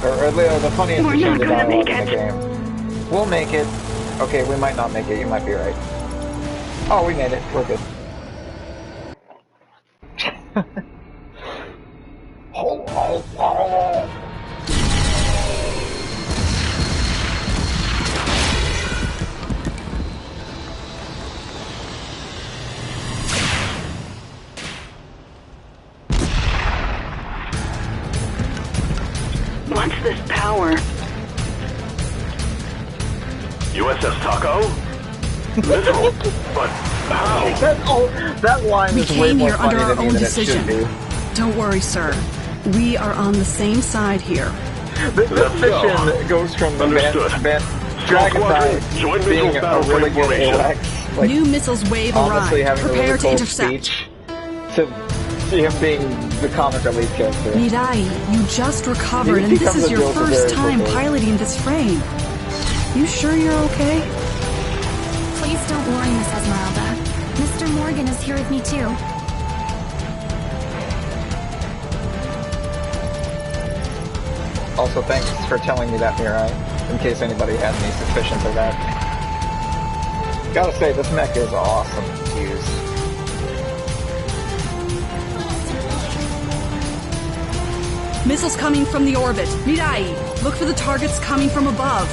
Speaker 2: Or the funniest exchange of dialogue in the game. We'll make it. Okay, we might not make it, you might be right. Oh, we made it. We're good.
Speaker 13: What's this power?
Speaker 16: USS Taco? Missile? But how?
Speaker 2: That line
Speaker 6: We
Speaker 2: is way
Speaker 6: came
Speaker 2: more
Speaker 6: here under
Speaker 2: funny
Speaker 6: our
Speaker 2: to me
Speaker 6: own
Speaker 2: than it should
Speaker 6: decision.
Speaker 2: be.
Speaker 6: Don't worry, sir. We are on the same side here.
Speaker 2: This mission goes from Dragon's Eye being a really good ALX, like,
Speaker 6: new missiles wave
Speaker 2: honestly
Speaker 6: arrived.
Speaker 2: having
Speaker 6: Prepare
Speaker 2: a
Speaker 6: to
Speaker 2: really cool
Speaker 6: intercept.
Speaker 2: speech, to him being the comic relief character.
Speaker 6: Mirai, you just recovered, and this is your first time piloting this frame. You sure you're okay?
Speaker 10: Please don't worry, Miss Esmeralda. Mr. Morgan is here with me too.
Speaker 2: Also, thanks for telling me that, Mirai, in case anybody had any suspicions of that. Gotta say, this mech is awesome to use.
Speaker 6: Missiles coming from the orbit. Mirai, look for the targets coming from above.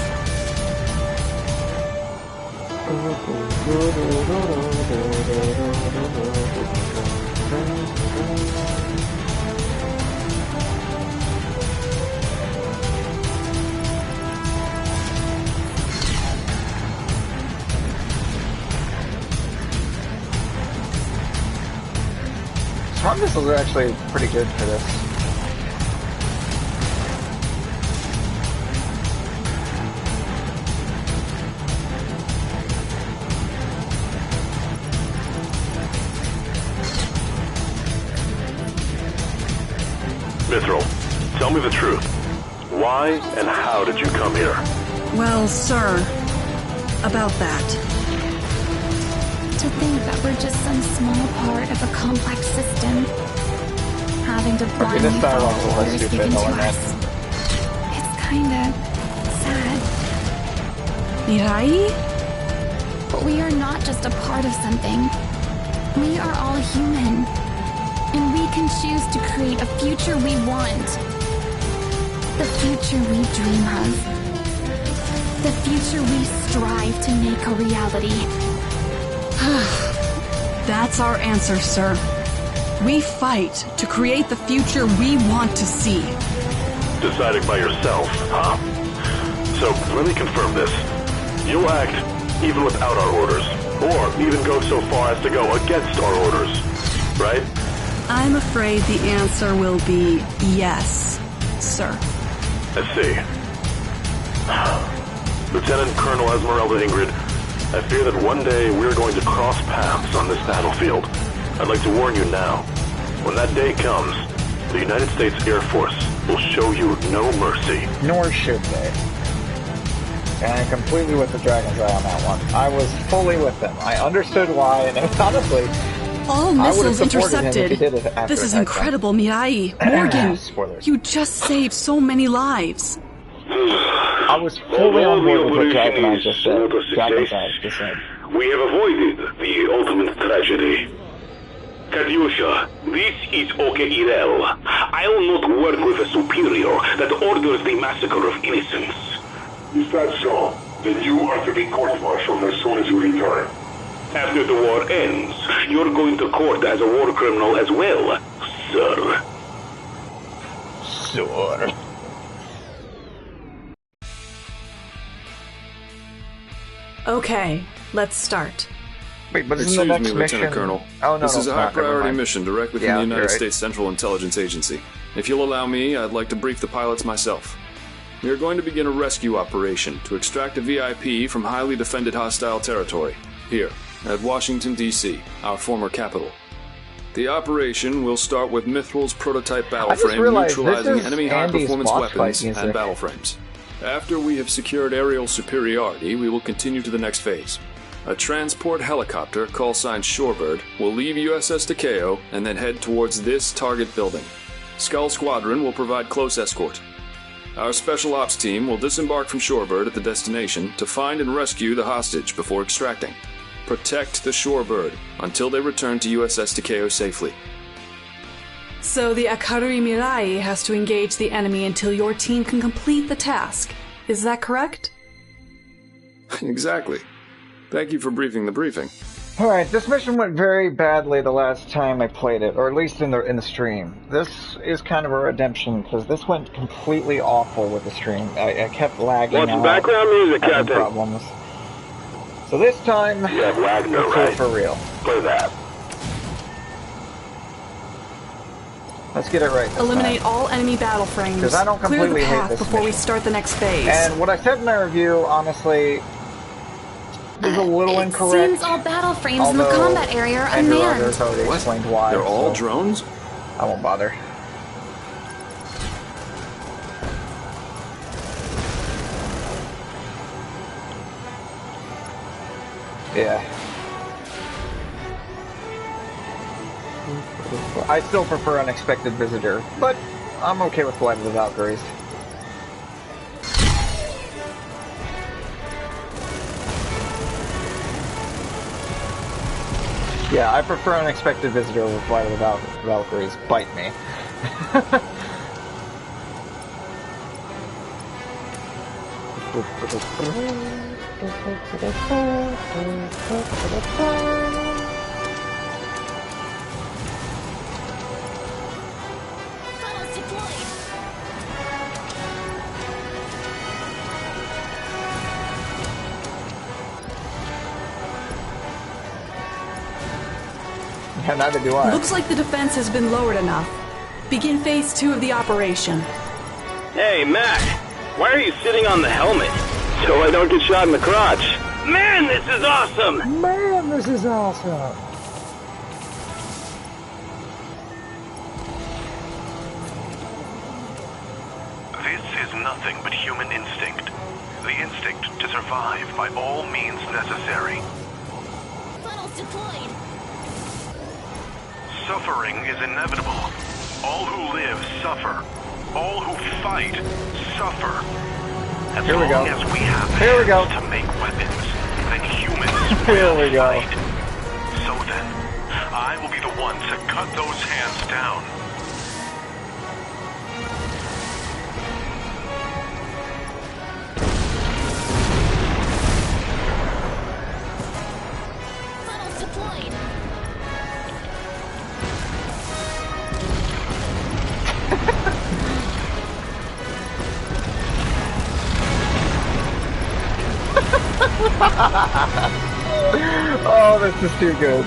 Speaker 2: Smart missiles are actually pretty good for this.
Speaker 17: Mithril, tell me the truth. Why and how did you come here?
Speaker 6: Well, sir, about that.
Speaker 10: To think that we're just some small part of a complex system, having to blindly follow orders given to us. It's kinda sad.
Speaker 6: Mirai?
Speaker 10: But we are not just a part of something. We are all human. And we can choose to create a future we want. The future we dream of. The future we strive to make a reality.
Speaker 6: That's our answer, sir. We fight to create the future we want to see.
Speaker 17: Deciding by yourself, huh? So, let me confirm this. You'll act even without our orders, or even go so far as to go against our orders, right?
Speaker 6: I'm afraid the answer will be yes, sir.
Speaker 17: I see. Lieutenant Colonel Esmeralda Ingrid, I fear that one day we're going to cross paths on this battlefield. I'd like to warn you now. When that day comes, the United States Air Force will show you no mercy.
Speaker 2: Nor should they. And I'm completely with the Dragon's Eye on that one. I was fully with them. I understood why, and honestly,
Speaker 6: all missiles intercepted.
Speaker 2: This
Speaker 6: is incredible, Mirai. Morgan, you just saved so many lives.
Speaker 2: I was fully on board with what Dragon's Eye just said. Dragon's Eye just said.
Speaker 17: We have avoided the ultimate tragedy. Katyusha, this is Oke Irel. I will not work with a superior that orders the massacre of innocents.
Speaker 14: Is that so? Then you are to be court-martialed as soon as you return.
Speaker 17: After the war ends, you're going to court as a war criminal as well, sir.
Speaker 2: Sure.
Speaker 6: Okay, let's start.
Speaker 2: Wait, but
Speaker 4: Excuse
Speaker 2: the next
Speaker 4: me,
Speaker 2: mission...
Speaker 4: Lieutenant Colonel.
Speaker 2: Oh, no,
Speaker 4: this is a high-priority
Speaker 2: mind.
Speaker 4: mission directly from the United States Central Intelligence Agency. If you'll allow me, I'd like to brief the pilots myself. We are going to begin a rescue operation to extract a VIP from highly defended hostile territory, here, at Washington, D.C., our former capital. The operation will start with Mithril's prototype battle frame neutralizing enemy high-performance weapons and battle frames. After we have secured aerial superiority, we will continue to the next phase. A transport helicopter, call sign Shorebird, will leave USS Takeo and then head towards this target building. Skull Squadron will provide close escort. Our special ops team will disembark from Shorebird at the destination to find and rescue the hostage before extracting. Protect the Shorebird until they return to USS Takeo safely.
Speaker 6: So the Akarui Mirai has to engage the enemy until your team can complete the task. Is that correct?
Speaker 4: Exactly. Thank you for briefing the briefing.
Speaker 2: Alright, this mission went very badly the last time I played it, or at least in the stream. This is kind of a redemption, because this went completely awful with the stream. I kept lagging out.
Speaker 17: What's background music,
Speaker 2: having
Speaker 17: Captain?
Speaker 2: problems. So this time,
Speaker 17: you have Wagner,
Speaker 2: it's
Speaker 17: right?
Speaker 2: for real.
Speaker 17: Play that.
Speaker 2: Let's get it right this
Speaker 6: Eliminate
Speaker 2: time.
Speaker 6: all enemy battle frames.
Speaker 2: Because I don't completely
Speaker 6: Clear the
Speaker 2: hate
Speaker 6: path
Speaker 2: this
Speaker 6: before we
Speaker 2: mission.
Speaker 6: start the next phase.
Speaker 2: And what I said in my review, honestly, is a little incorrect.
Speaker 10: Seems all battle frames in the combat area are
Speaker 2: Andrew
Speaker 10: unmanned.
Speaker 2: Rogers already explained why.
Speaker 4: They're all
Speaker 2: so
Speaker 4: drones?
Speaker 2: I won't bother. Yeah. I still prefer Unexpected Visitor, but I'm okay with Flight of the Valkyries. Yeah, I prefer Unexpected Visitor over Flight of the Valkyries. Bite me. Yeah, neither do I.
Speaker 6: Looks like the defense has been lowered enough. Begin phase 2 of the operation.
Speaker 11: Hey, Mac, why are you sitting on the helmet? So I don't get shot in the crotch. Man, this is awesome!
Speaker 2: Man, this is awesome!
Speaker 16: This is nothing but human instinct. The instinct to survive by all means necessary.
Speaker 7: Funnels deployed.
Speaker 16: Suffering is inevitable. All who live suffer. All who fight suffer. As
Speaker 2: Here we go.
Speaker 16: long as we have
Speaker 2: Here we go.
Speaker 16: hands to make weapons, then humans
Speaker 2: Here
Speaker 16: will
Speaker 2: we go.
Speaker 16: fight. So then, I will be the one to cut those hands down.
Speaker 7: Funnels deployed.
Speaker 2: Oh, this is too good.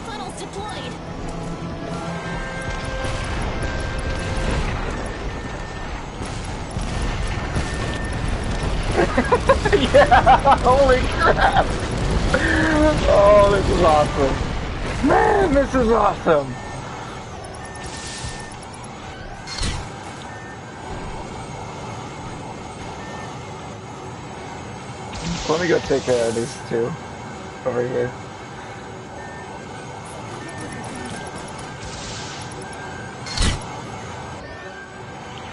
Speaker 7: Funnels deployed.
Speaker 2: Yeah, holy crap! Oh, this is awesome. Man, this is awesome. Let me go take care of these two over here.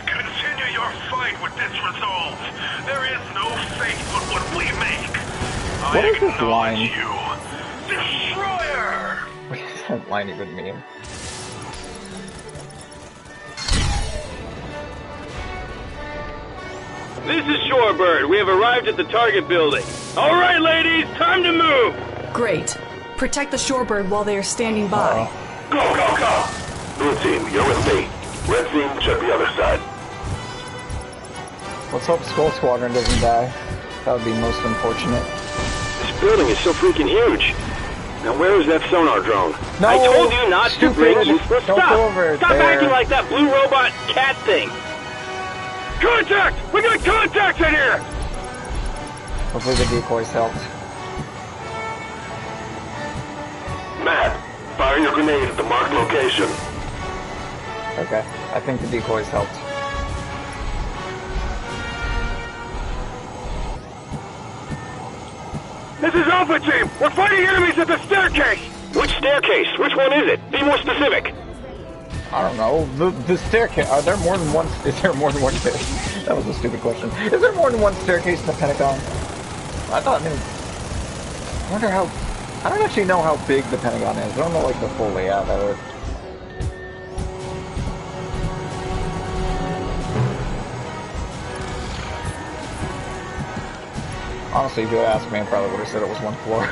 Speaker 16: Continue your fight with this resolve. There is no fate but what we make.
Speaker 2: What
Speaker 16: I
Speaker 2: is this
Speaker 16: acknowledge
Speaker 2: line?
Speaker 16: you. Destroyer!
Speaker 2: What does that line even mean?
Speaker 22: This is Shorebird. We have arrived at the target building. All right, ladies, time to move.
Speaker 6: Great. Protect the Shorebird while they are standing by.
Speaker 16: Go, go, go!
Speaker 14: Blue team, you're with me. Red team, check the other side.
Speaker 2: Let's hope Skull Squadron doesn't die. That would be most unfortunate.
Speaker 11: This building is so freaking huge. Now where is that sonar drone?
Speaker 2: No,
Speaker 11: I told you not to bring
Speaker 2: stupid.
Speaker 11: useless
Speaker 2: Don't
Speaker 11: stuff.
Speaker 2: go over
Speaker 11: Stop
Speaker 2: there.
Speaker 11: acting like that blue robot cat thing. Contact! We got contact in here!
Speaker 2: Hopefully the decoys helped.
Speaker 14: Matt, fire your grenade at the marked location.
Speaker 2: Okay, I think the decoys helped.
Speaker 11: This is Alpha Team! We're fighting enemies at the staircase! Which staircase? Which one is it? Be more specific!
Speaker 2: I don't know. The staircase. Are there more than one? Is there more than one staircase? That was a stupid question. Is there more than one staircase in the Pentagon? I thought. I wonder how. I don't actually know how big the Pentagon is. I don't know like the full layout of it. Honestly, if you had asked me, I probably would have said it was one floor.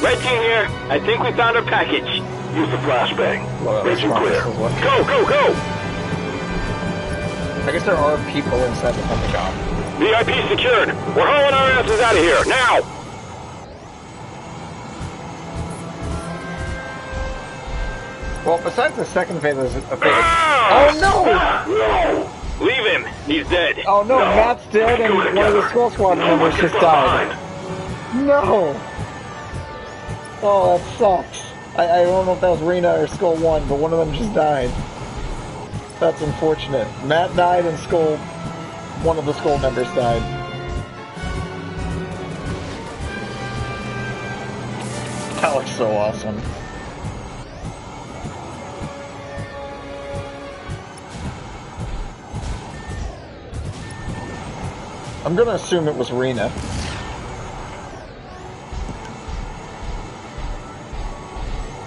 Speaker 11: Red team here. I think we found our package.
Speaker 17: Use the flashbang. Mission clear.
Speaker 11: Go, go, go!
Speaker 2: I guess there are people inside the Pentagon.
Speaker 11: VIP secured. We're hauling our asses out of here, now!
Speaker 2: Well, besides the second phase, oh no!
Speaker 11: No! Leave him. He's dead.
Speaker 2: Oh no, Matt's dead and one of the Skull Squad members just died. No! Oh, that sucks. I don't know if that was Rena or Skull 1, but one of them just died. That's unfortunate. Matt died and one of the Skull members died. That looks so awesome. I'm gonna assume it was Rena.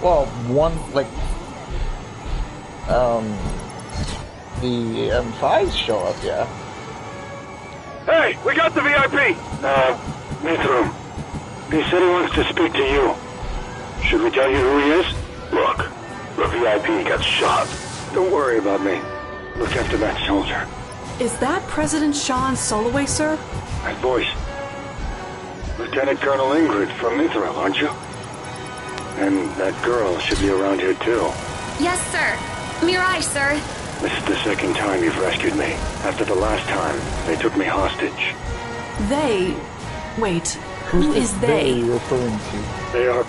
Speaker 2: Well, the M5s show up, yeah.
Speaker 11: Hey, we got the VIP!
Speaker 17: Mithram. He said he wants to speak to you. Should we tell you who he is? Look, the VIP got shot. Don't worry about me. Look after that soldier.
Speaker 6: Is that President Sean Soloway, sir?
Speaker 17: That voice. Lieutenant Colonel Ingrid from Mithril, aren't you? And that girl should be around here too.
Speaker 10: Yes, sir. Mirai, sir.
Speaker 17: This is the second time you've rescued me. After the last time, they took me hostage.
Speaker 6: They? Wait, who is they?
Speaker 2: Referring to?
Speaker 17: They are...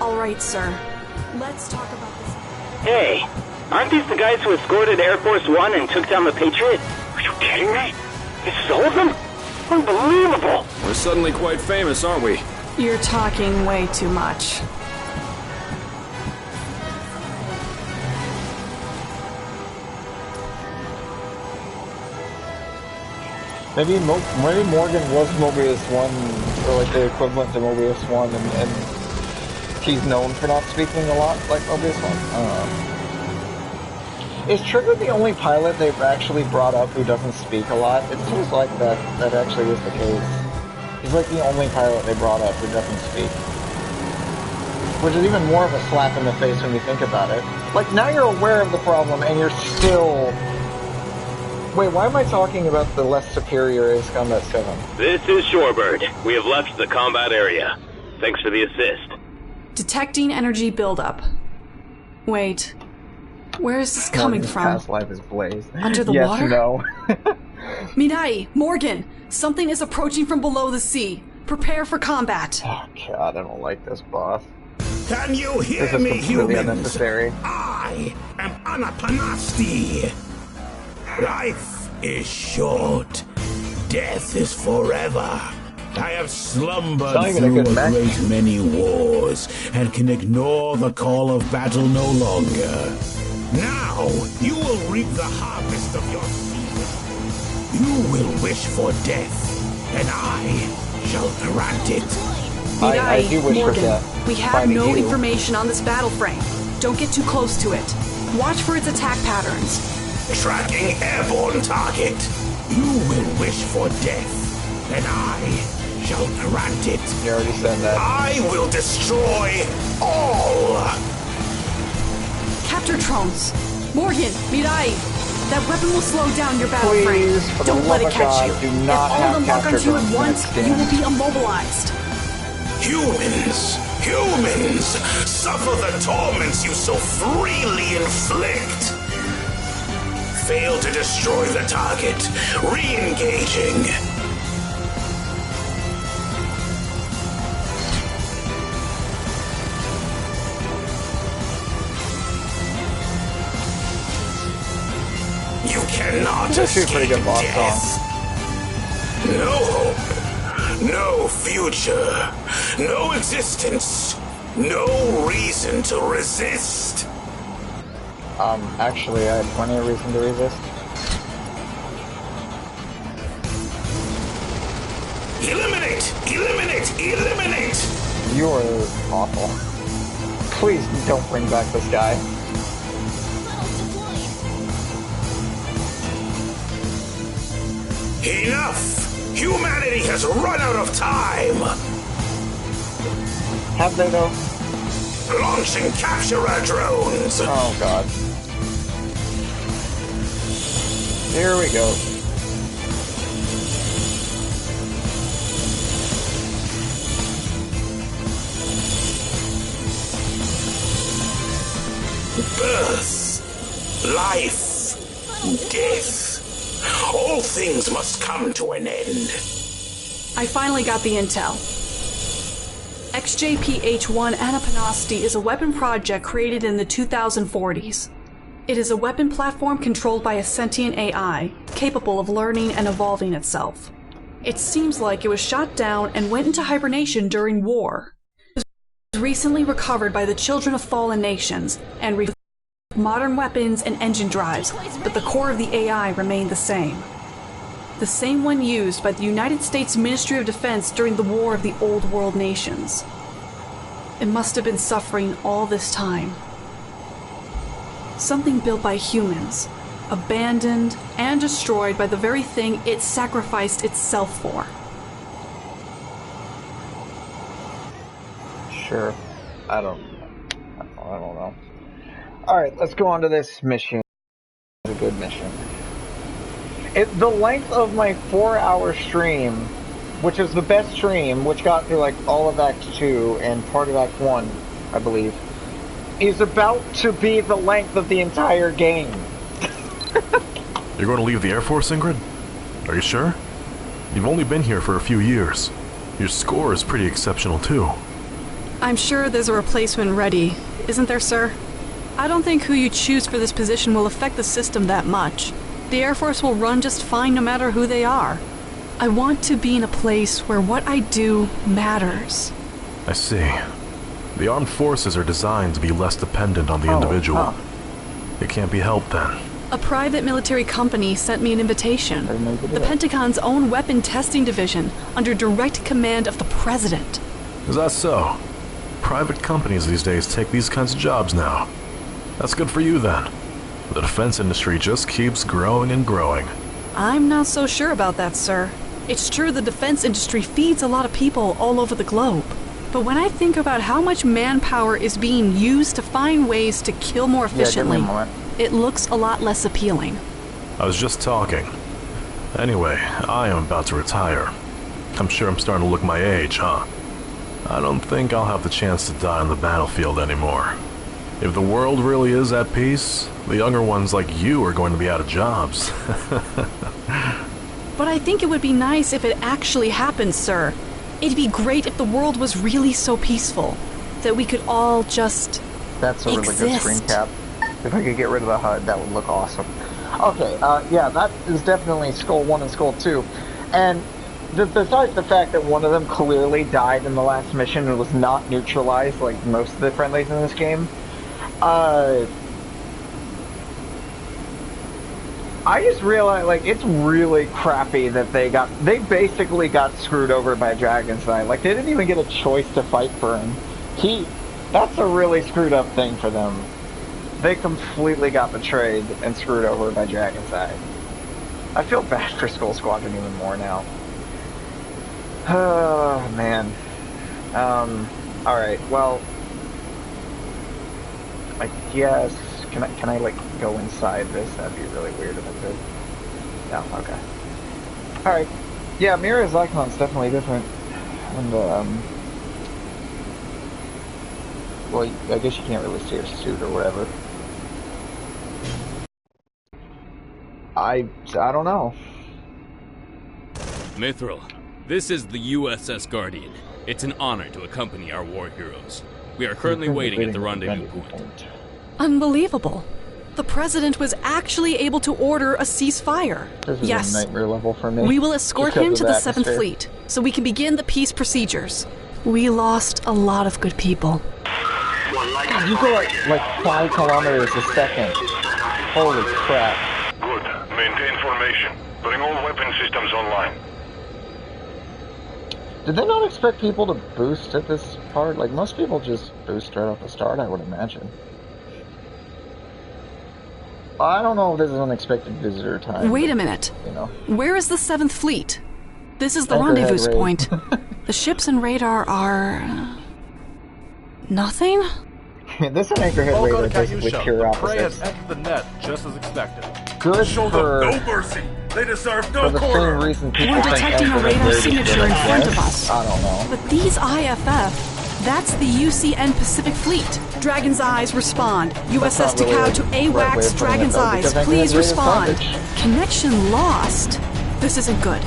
Speaker 6: All right, sir. Let's talk about this.
Speaker 11: Hey, aren't these the guys who escorted Air Force One and took down the Patriot? Are you kidding me? It's all of them? Unbelievable!
Speaker 4: We're suddenly quite famous, aren't we?
Speaker 6: You're talking way too much.
Speaker 2: Maybe Morgan was Mobius 1, or like the equivalent to Mobius 1, and he's known for not speaking a lot like Mobius 1? I don't know. Is Trigger the only pilot they've actually brought up who doesn't speak a lot? It seems like that actually is the case. He's like the only pilot they brought up who doesn't speak. Which is even more of a slap in the face when you think about it. Like, now you're aware of the problem and you're still... Wait, why am I talking about the less superior Ace Combat 7?
Speaker 11: This is Shorebird. We have left the combat area. Thanks for the assist.
Speaker 6: Detecting energy buildup. Wait. Where is this coming from?
Speaker 2: Past life is Blaze.
Speaker 6: Under the
Speaker 2: yes,
Speaker 6: water?
Speaker 2: No.
Speaker 6: Mirai, Morgan, something is approaching from below the sea. Prepare for combat.
Speaker 2: Oh god, I don't like this boss.
Speaker 19: Can you hear
Speaker 2: this is
Speaker 19: me,
Speaker 2: completely
Speaker 19: humans?
Speaker 2: Unnecessary.
Speaker 19: I am Anapanasti. Life is short. Death is forever. I have slumbered through a great many wars and can ignore the call of battle no longer. Now you will reap the harvest of your season. You will wish for death, and I shall grant it.
Speaker 2: I do wish
Speaker 6: Morgan,
Speaker 2: for death.
Speaker 6: we have no information on this battle frame. Don't get too close to it. Watch for its attack patterns.
Speaker 19: Tracking airborne target. You will wish for death, and I shall grant it.
Speaker 2: You already said that.
Speaker 19: I will destroy all.
Speaker 6: Capture drones. Morgan, Mirai, that weapon will slow down your battle frame. Don't let it catch you. If all of them lock onto you at once, you will be immobilized.
Speaker 19: Humans, suffer the torments you so freely inflict. Fail to destroy the target. Re-engaging. You cannot escape death. No hope, no future, no existence, no reason to resist.
Speaker 2: Actually, I have plenty of reason to resist.
Speaker 19: Eliminate! Eliminate! Eliminate!
Speaker 2: You are awful. Please don't bring back this guy.
Speaker 19: Enough! Humanity has run out of time!
Speaker 2: Have they, though?
Speaker 19: Launching capturer drones!
Speaker 2: Oh, God. Here we go.
Speaker 19: Birth, life, death. All things must come to an end.
Speaker 6: I finally got the intel. XJP-H1 Anapanasti is a weapon project created in the 2040s. It is a weapon platform controlled by a sentient AI, capable of learning and evolving itself. It seems like it was shot down and went into hibernation during war. It was recently recovered by the children of fallen nations and with modern weapons and engine drives, but the core of the AI remained the same. The same one used by the United States Ministry of Defense during the War of the Old World Nations. It must have been suffering all this time. Something built by humans, abandoned and destroyed by the very thing it sacrificed itself for.
Speaker 2: Sure. I don't know. Alright, let's go on to this mission. It's a good mission. The length of my 4-hour stream, which is the best stream, which got through like all of Act 2 and part of Act 1, I believe, is about to be the length of the entire game.
Speaker 8: You're going to leave the Air Force, Ingrid? Are you sure? You've only been here for a few years. Your score is pretty exceptional, too.
Speaker 6: I'm sure there's a replacement ready, isn't there, sir? I don't think who you choose for this position will affect the system that much. The Air Force will run just fine no matter who they are. I want to be in a place where what I do matters.
Speaker 8: I see. The armed forces are designed to be less dependent on the individual. It can't be helped then.
Speaker 6: A private military company sent me an invitation. The Pentagon's own weapon testing division, under direct command of the President.
Speaker 8: Is that so? Private companies these days take these kinds of jobs now. That's good for you then. The defense industry just keeps growing and growing.
Speaker 6: I'm not so sure about that, sir. It's true the defense industry feeds a lot of people all over the globe. But when I think about how much manpower is being used to find ways to kill more efficiently, it looks a lot less appealing.
Speaker 8: I was just talking. Anyway, I am about to retire. I'm sure I'm starting to look my age, huh? I don't think I'll have the chance to die on the battlefield anymore. If the world really is at peace, the younger ones like you are going to be out of jobs.
Speaker 6: But I think it would be nice if it actually happened, sir. It'd be great if the world was really so peaceful that we could all just
Speaker 2: That's a really good screen cap. If I could get rid of the HUD, that would look awesome. Okay, yeah, that is definitely Skull 1 and Skull 2. And besides the fact that one of them clearly died in the last mission and was not neutralized like most of the friendlies in this game, I just realized, like, it's really crappy that they basically got screwed over by Dragonstein. Like, they didn't even get a choice to fight for him. That's a really screwed up thing for them. They completely got betrayed and screwed over by Dragonstein. I feel bad for Skull Squadron even more now. Oh, man. Alright, well, I guess, can I like go inside this? That'd be really weird if I could. No, okay. Alright. Yeah, Mirai's icon's definitely different. And well, I guess you can't really see her suit or whatever. I don't know.
Speaker 20: Mithril, this is the USS Guardian. It's an honor to accompany our war heroes. We are currently waiting at the rendezvous point.
Speaker 6: Unbelievable. The President was actually able to order a ceasefire.
Speaker 2: This is a nightmare level for me.
Speaker 6: We will escort him to the 7th Fleet, so we can begin the peace procedures. We lost a lot of good people.
Speaker 2: You go like 5 kilometers a second. Holy crap.
Speaker 16: Good. Maintain formation. Bring all weapon systems online.
Speaker 2: Did they not expect people to boost at this part? Like, most people just boost right off the start, I would imagine. I don't know if this is unexpected visitor time.
Speaker 6: Wait a minute.
Speaker 2: You know.
Speaker 6: Where is the 7th Fleet? This is the rendezvous point. The ships and radar are... nothing?
Speaker 2: This is an Anchorhead Raider basically pure opposites.
Speaker 15: Prey has entered the net just as expected.
Speaker 2: Good
Speaker 15: Show
Speaker 2: for...
Speaker 15: them no mercy. They deserve no
Speaker 2: for the
Speaker 15: quarter.
Speaker 2: same reason people
Speaker 6: We're
Speaker 2: think
Speaker 6: detecting a
Speaker 2: Anchorhead
Speaker 6: radar
Speaker 2: Raiders
Speaker 6: signature in front of us.
Speaker 2: I don't know.
Speaker 6: But these IFF, that's the UCN Pacific Fleet. Dragon's Eyes, respond. USS
Speaker 2: really
Speaker 6: Takao to AWACS, Dragon's Eyes, please respond. Connection lost. This isn't good.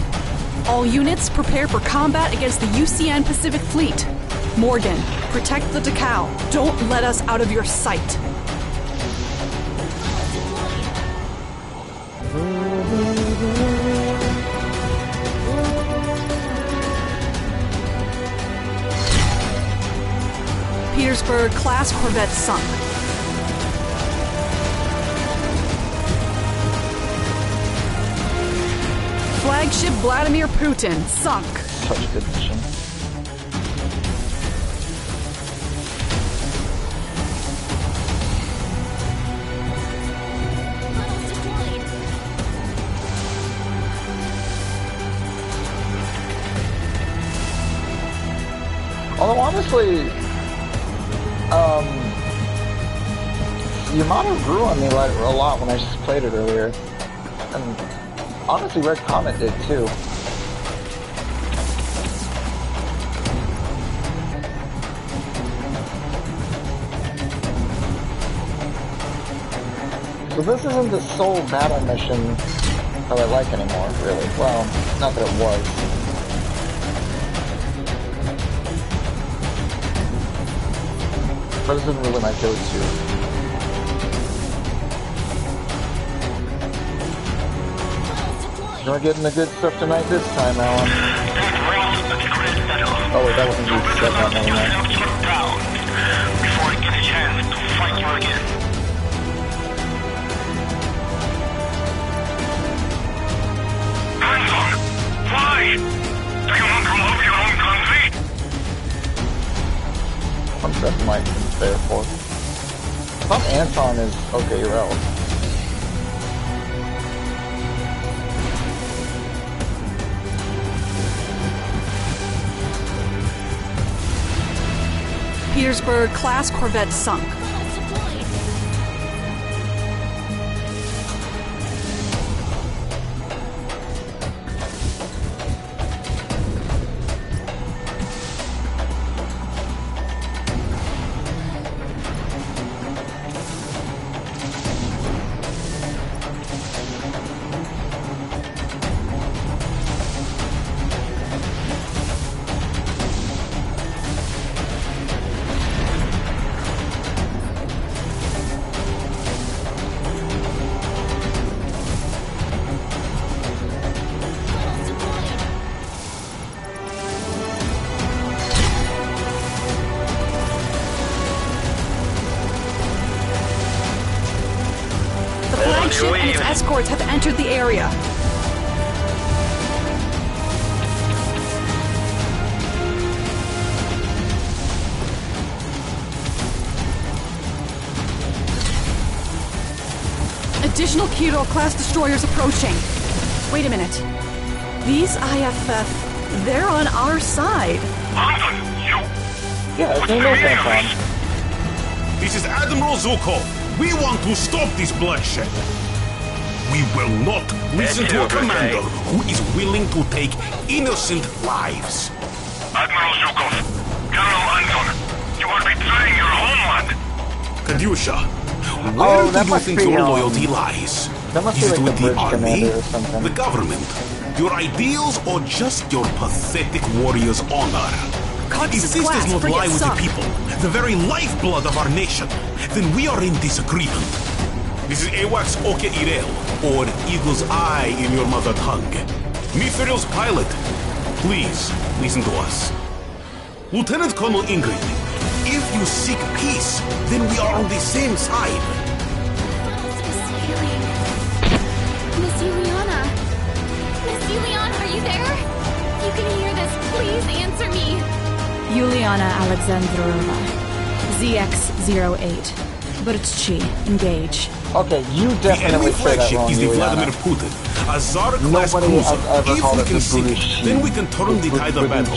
Speaker 6: All units, prepare for combat against the UCN Pacific Fleet. Morgan, protect the Takao. Don't let us out of your sight. Petersburg class corvette sunk. Flagship Vladimir Putin sunk.
Speaker 2: Such a good mission. Although honestly, Yamato grew on me a lot when I just played it earlier. And honestly, Red Comet did too. So this isn't the sole battle mission that I like anymore, really. Well, not that it was. But this isn't really my go-to. You're getting the good stuff tonight this time, Alan. Oh wait, that wasn't you. That's not down before I get a chance to fight you again.
Speaker 16: Anton, why? Do you want to love your own country?
Speaker 2: What's that mic there for? I thought Anton is okay, you're out.
Speaker 6: Petersburg class corvette sunk. And its escorts have entered the area. Additional Kiro-class destroyers approaching. Wait a minute. These IFF, they're on our side.
Speaker 2: Yeah, it's Anton.
Speaker 19: This is Admiral Zukov. We want to stop this bloodshed. We will not listen to a commander who is willing to take innocent lives.
Speaker 16: Admiral Zukov, Colonel Anton, you are betraying your homeland.
Speaker 19: Kadyusha, where do you think your loyalty lies? Is it with the army, the government, your ideals, or just your pathetic warrior's honor? If this does not lie with the people, the very lifeblood of our nation, then we are in disagreement. This is AWACS Oke Irel, or Eagle's Eye in your mother tongue. Mithril's pilot, please listen to us. Lieutenant Colonel Ingrid, if you seek peace, then we are on the same side.
Speaker 10: Miss Yuliana! Miss Yuliana, are you there? You can hear this. Please answer me.
Speaker 9: Yuliana Alexandrova. ZX-08. But it's Chi. Engage.
Speaker 2: Okay, you definitely say that wrong,
Speaker 19: is the
Speaker 2: Yuliana.
Speaker 19: Vladimir Putin, A Tsar-class cruiser. If we can sink it, then we can turn the tide of battle.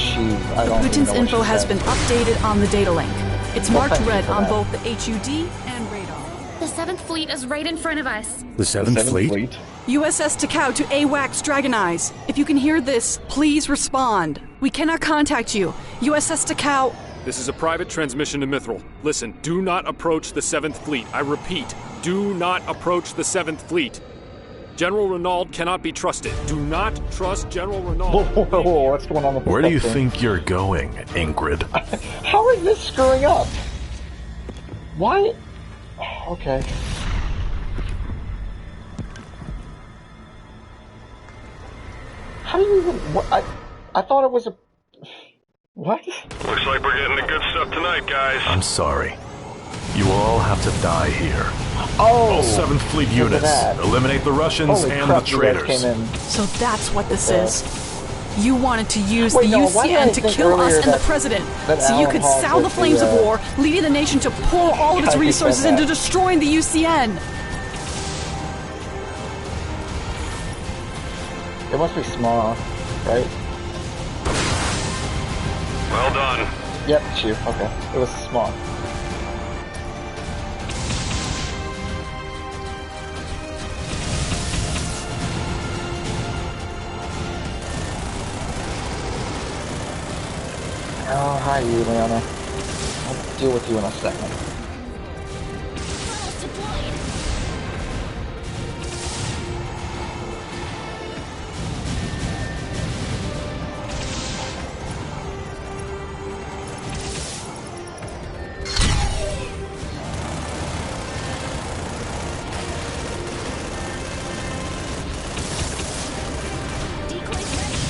Speaker 6: Putin's info has been updated on the data link. It's marked red on both the HUD and radar.
Speaker 10: The 7th Fleet is right in front of us.
Speaker 19: The 7th Fleet?
Speaker 6: USS Takao to AWACS Dragon Eyes. If you can hear this, please respond. We cannot contact you. USS Takao...
Speaker 4: This is a private transmission to Mithril. Listen, do not approach the 7th Fleet. I repeat, do not approach the 7th Fleet. General Renaud cannot be trusted. Do not trust General Renaud.
Speaker 2: Whoa, what's going on with this?
Speaker 8: Where do you think you're going, Ingrid?
Speaker 2: How is this screwing up? Why? Okay. How do you even... What, I thought it was a... What?
Speaker 16: Looks like we're getting the good stuff tonight, guys.
Speaker 8: I'm sorry. You will all have to die here.
Speaker 2: Oh!
Speaker 8: All 7th Fleet units. Eliminate the Russians and the traitors.
Speaker 6: So that's what this is. You wanted to use the UCN to kill us and the president, so you could sow the flames of war, leading the nation to pour all of its resources into destroying the UCN.
Speaker 2: It must be small, right?
Speaker 16: Well done.
Speaker 2: Yep, shoot. Okay. It was small. Oh, hi, you, Leona. I'll deal with you in a second.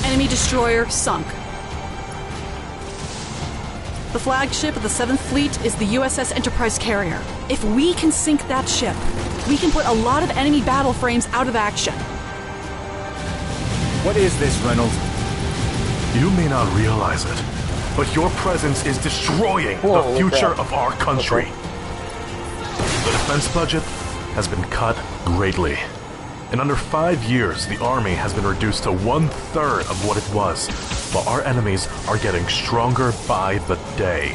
Speaker 6: Enemy destroyer sunk. The flagship of the 7th Fleet is the USS Enterprise carrier. If we can sink that ship, we can put a lot of enemy battle frames out of action.
Speaker 1: What is this, Reynolds?
Speaker 8: You may not realize it, but your presence is destroying the future of our country. The defense budget has been cut greatly. In under 5 years, the Army has been reduced to 1/3 of what it was, while our enemies are getting stronger by the day.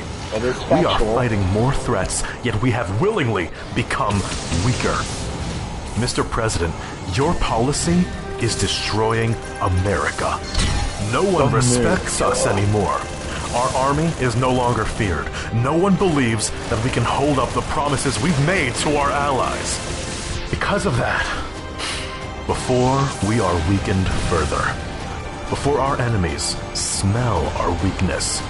Speaker 8: We are fighting more threats, yet we have willingly become weaker. Mr. President, your policy is destroying America. No one respects us anymore. Our army is no longer feared. No one believes that we can hold up the promises we've made to our allies. Because of that, before we are weakened further, before our enemies smell our weakness,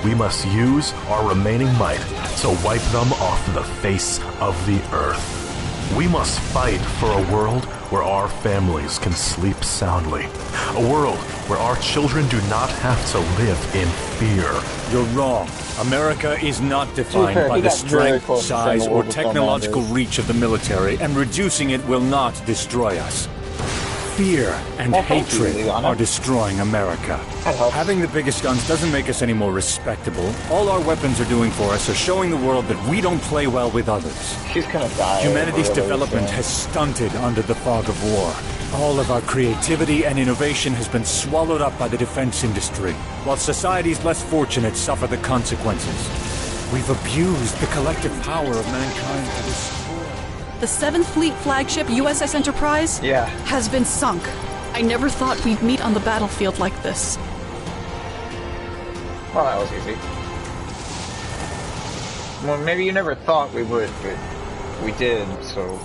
Speaker 8: we must use our remaining might to wipe them off the face of the earth. We must fight for a world where our families can sleep soundly. A world where our children do not have to live in fear.
Speaker 1: You're wrong. America is not defined by the strength, size, or technological reach of the military, and reducing it will not destroy us. Fear and hatred are destroying America. Having the biggest guns doesn't make us any more respectable. All our weapons are doing for us are showing the world that we don't play well with others.
Speaker 2: She's gonna die.
Speaker 1: Humanity's development has stunted under the fog of war. All of our creativity and innovation has been swallowed up by the defense industry, while societies less fortunate suffer the consequences. We've abused the collective power of mankind to destroy.
Speaker 6: The 7th Fleet flagship USS Enterprise has been sunk. I never thought we'd meet on the battlefield like this.
Speaker 2: Well, that was easy. Well, maybe you never thought we would, but we did, so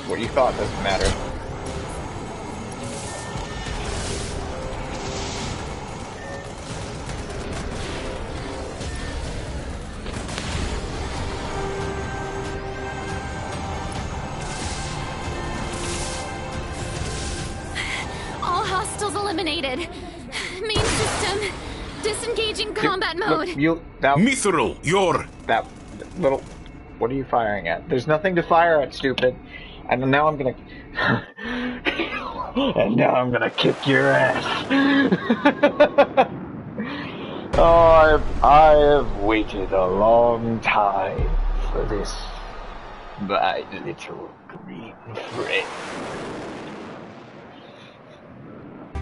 Speaker 2: what you thought doesn't matter.
Speaker 10: Eliminated. Main system. Disengaging combat mode.
Speaker 19: Mithril, you're...
Speaker 2: That little... What are you firing at? There's nothing to fire at, stupid. And now I'm gonna... and now I'm gonna kick your ass. Oh, I have waited a long time for this. My little green friend.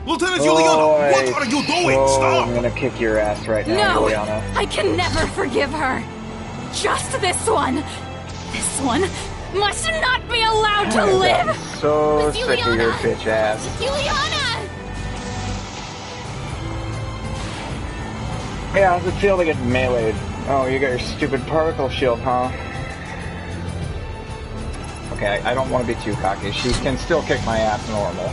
Speaker 15: Lieutenant Juliana, what are you doing? Stop!
Speaker 2: I'm gonna kick your ass right now,
Speaker 9: No!
Speaker 2: Juliana.
Speaker 9: I can never forgive her. Just this one. This one must not be allowed to live.
Speaker 2: I'm so
Speaker 9: Miss
Speaker 2: sick of your bitch ass.
Speaker 9: Juliana!
Speaker 2: Yeah, how's it feel to get meleeed? Oh, you got your stupid particle shield, huh? Okay, I don't want to be too cocky. She can still kick my ass normal.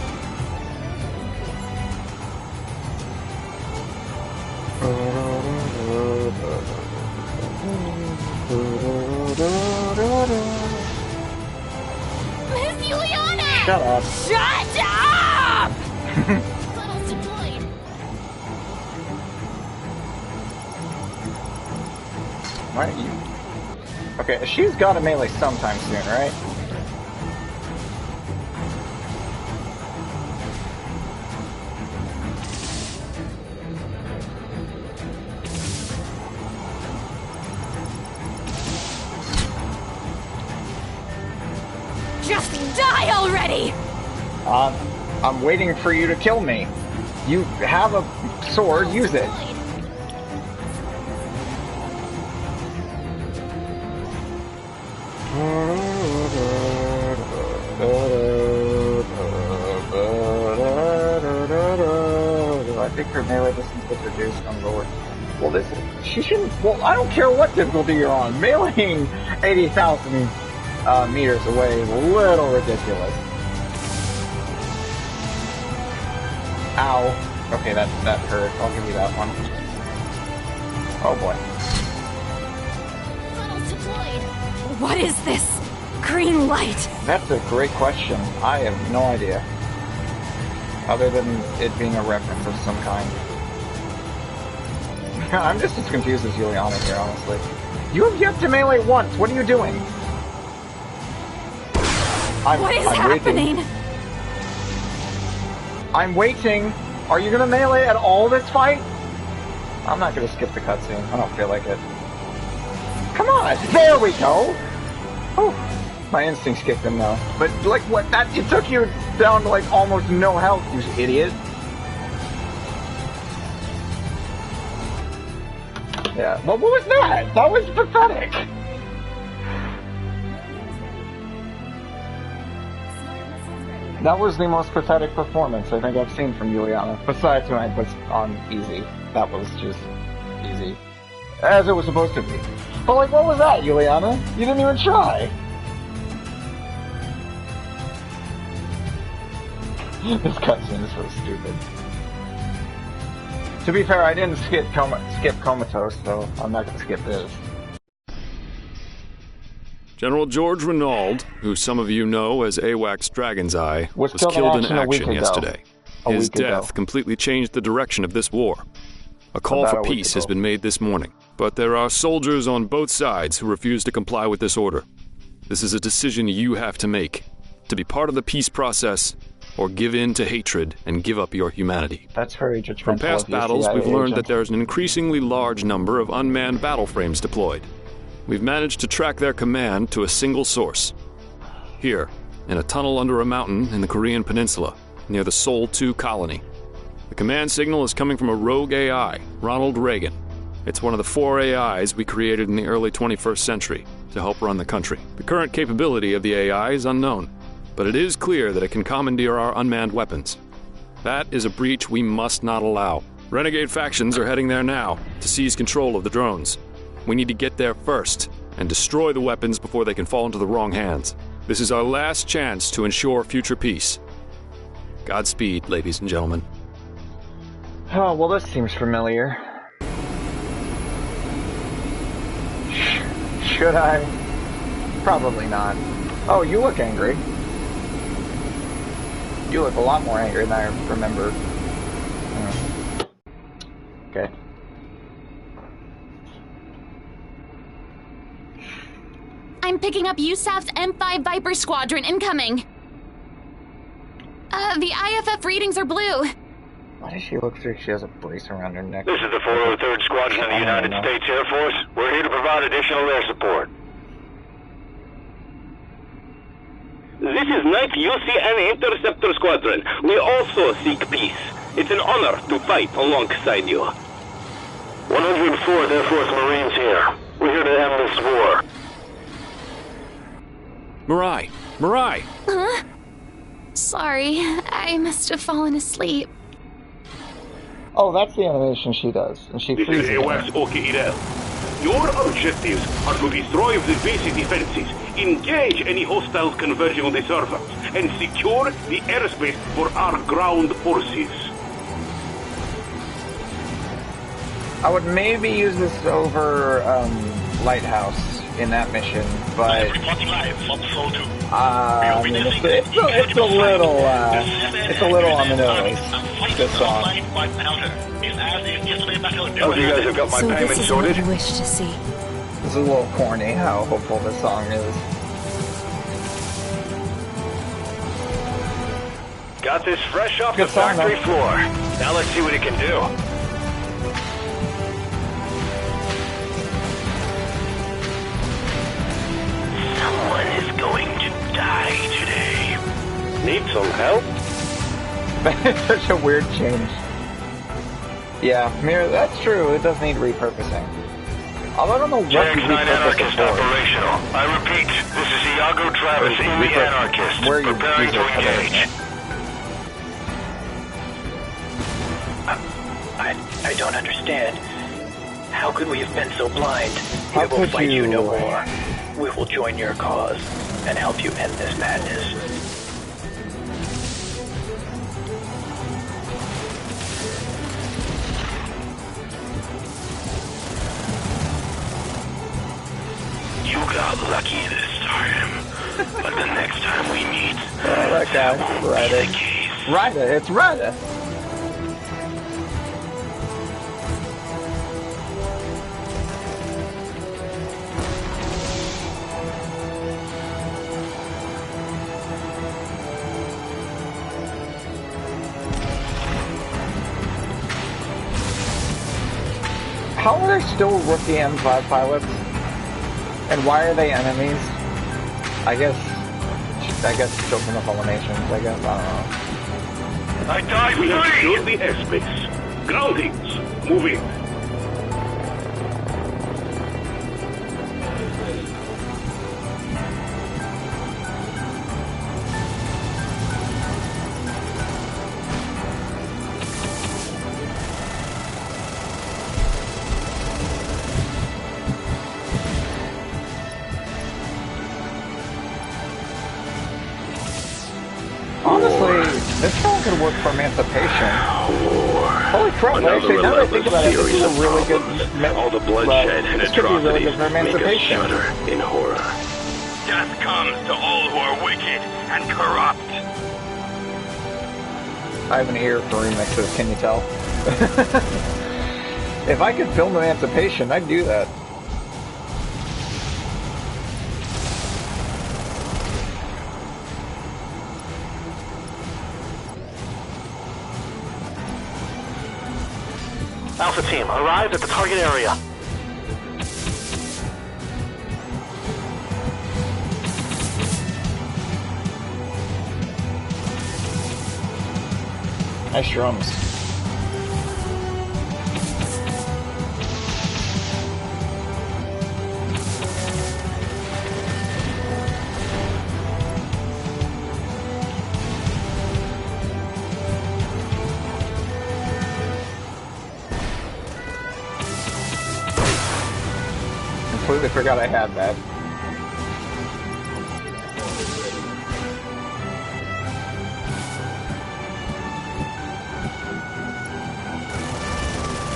Speaker 9: Miss Juliana!
Speaker 2: Shut up.
Speaker 9: Shut up!
Speaker 7: Funnels deployed.
Speaker 2: Why are you? Okay, she's got to melee sometime soon, right?
Speaker 9: Just die already!
Speaker 2: I'm waiting for you to kill me. You have a sword, use it. I think her melee distance gets reduced on lower. Well, she shouldn't. Well, I don't care what difficulty you're on. Meleeing 80,000 meters away is a little ridiculous. Ow. Okay, that hurt. I'll give you that one. Oh boy.
Speaker 7: Funnels deployed.
Speaker 9: What is this green light?
Speaker 2: That's a great question. I have no idea. Other than it being a reference of some kind. I'm just as confused as Juliana here, honestly. You have yet to melee once. What are you doing?
Speaker 9: What is happening?
Speaker 2: I'm waiting. Are you gonna melee at all this fight? I'm not gonna skip the cutscene. I don't feel like it. Come on! There we go! Oh, my instincts kicked in now. But, like, what? It took you down to, like, almost no health, you idiot. Yeah, well, what was that? That was pathetic! That was the most pathetic performance I think I've seen from Juliana, besides when I put on easy. That was just easy. As it was supposed to be. But like, what was that, Juliana? You didn't even try! This cutscene is so stupid. To be fair, I didn't skip Comatose, so I'm not gonna skip this.
Speaker 4: General George Renauld, who some of you know as AWACS Dragon's Eye, was killed in action yesterday. His death completely changed the direction of this war. A call for peace has been made this morning, but there are soldiers on both sides who refuse to comply with this order. This is a decision you have to make, to be part of the peace process, or give in to hatred and give up your humanity.
Speaker 2: That's very judgmental.
Speaker 4: From past battles, we've learned that there's an increasingly large number of unmanned battle frames deployed. We've managed to track their command to a single source. Here, in a tunnel under a mountain in the Korean peninsula, near the Seoul 2 colony. The command signal is coming from a rogue AI, Ronald Reagan. It's one of the 4 AIs we created in the early 21st century to help run the country. The current capability of the AI is unknown, but it is clear that it can commandeer our unmanned weapons. That is a breach we must not allow. Renegade factions are heading there now to seize control of the drones. We need to get there first and destroy the weapons before they can fall into the wrong hands. This is our last chance to ensure future peace. Godspeed, ladies and gentlemen.
Speaker 2: Oh, well, this seems familiar. Should I? Probably not. Oh, you look angry. You look a lot more angry than I remember. Okay.
Speaker 10: I'm picking up USAF's M5 Viper Squadron incoming. The IFF readings are blue.
Speaker 2: Why does she look like she has a brace around her neck?
Speaker 16: This is the 403rd Squadron of the United States Air Force. We're here to provide additional air support.
Speaker 22: This is 9th UCN Interceptor Squadron. We also seek peace.
Speaker 11: It's an honor to fight alongside you.
Speaker 16: 104th Air Force Marines here. We're here to end this war.
Speaker 20: Mirai! Mirai!
Speaker 10: Huh? Sorry, I must have fallen asleep.
Speaker 2: Oh, that's the animation she does. And she
Speaker 16: This
Speaker 2: freezes
Speaker 16: is AWACS OKEL. Your objectives are to destroy the base defenses, engage any hostiles converging on the surface, and secure the airspace for our ground forces.
Speaker 2: I would maybe use this over Lighthouse in that mission, but I mean, it's a little on the nose. This song.
Speaker 16: Oh, you guys have got my payment sorted.
Speaker 9: This is what you wish to see.
Speaker 2: This is a little corny how hopeful this song is.
Speaker 16: Got this fresh off
Speaker 2: Good
Speaker 16: the
Speaker 2: song,
Speaker 16: factory
Speaker 2: though.
Speaker 16: floor. Now let's see what it can do.
Speaker 11: Someone is going to die today.
Speaker 16: Need some help?
Speaker 2: That's such a weird change. Yeah, Mir, that's true. It does need repurposing. Although I don't know what you
Speaker 16: JX-9
Speaker 2: repurpose it
Speaker 16: Anarchist
Speaker 2: for.
Speaker 16: operational. I repeat, this is Iago Travis in the Anarchist,
Speaker 2: Where you
Speaker 16: preparing to engage.
Speaker 11: I don't understand. How could we have been so blind?
Speaker 2: How
Speaker 11: We will
Speaker 2: could
Speaker 11: fight you
Speaker 2: you-
Speaker 11: no more. We will join your cause and help you end this madness.
Speaker 16: You got lucky this time, but the next time we meet,
Speaker 2: that guy, Ryder. Ryder, it's Ryder. How are there still rookie M5 pilots? And why are they enemies? I guess children of all nations, I guess, I don't know.
Speaker 16: I die
Speaker 14: We have
Speaker 16: free!
Speaker 14: secured the airspace. Groundings, moving.
Speaker 2: Honestly, this song could work for Emancipation. Holy crap, actually, now that I think about it, this is a really good...
Speaker 16: All the bloodshed and
Speaker 2: this could be really
Speaker 16: atrocities
Speaker 2: good for
Speaker 16: make us
Speaker 2: Emancipation.
Speaker 16: shudder in horror.
Speaker 11: Death comes to all who are wicked and corrupt.
Speaker 2: I have an ear for remixes, can you tell? If I could film Emancipation, I'd do that.
Speaker 16: Alpha team, arrived at the target area.
Speaker 2: Nice drums. Completely forgot I had that.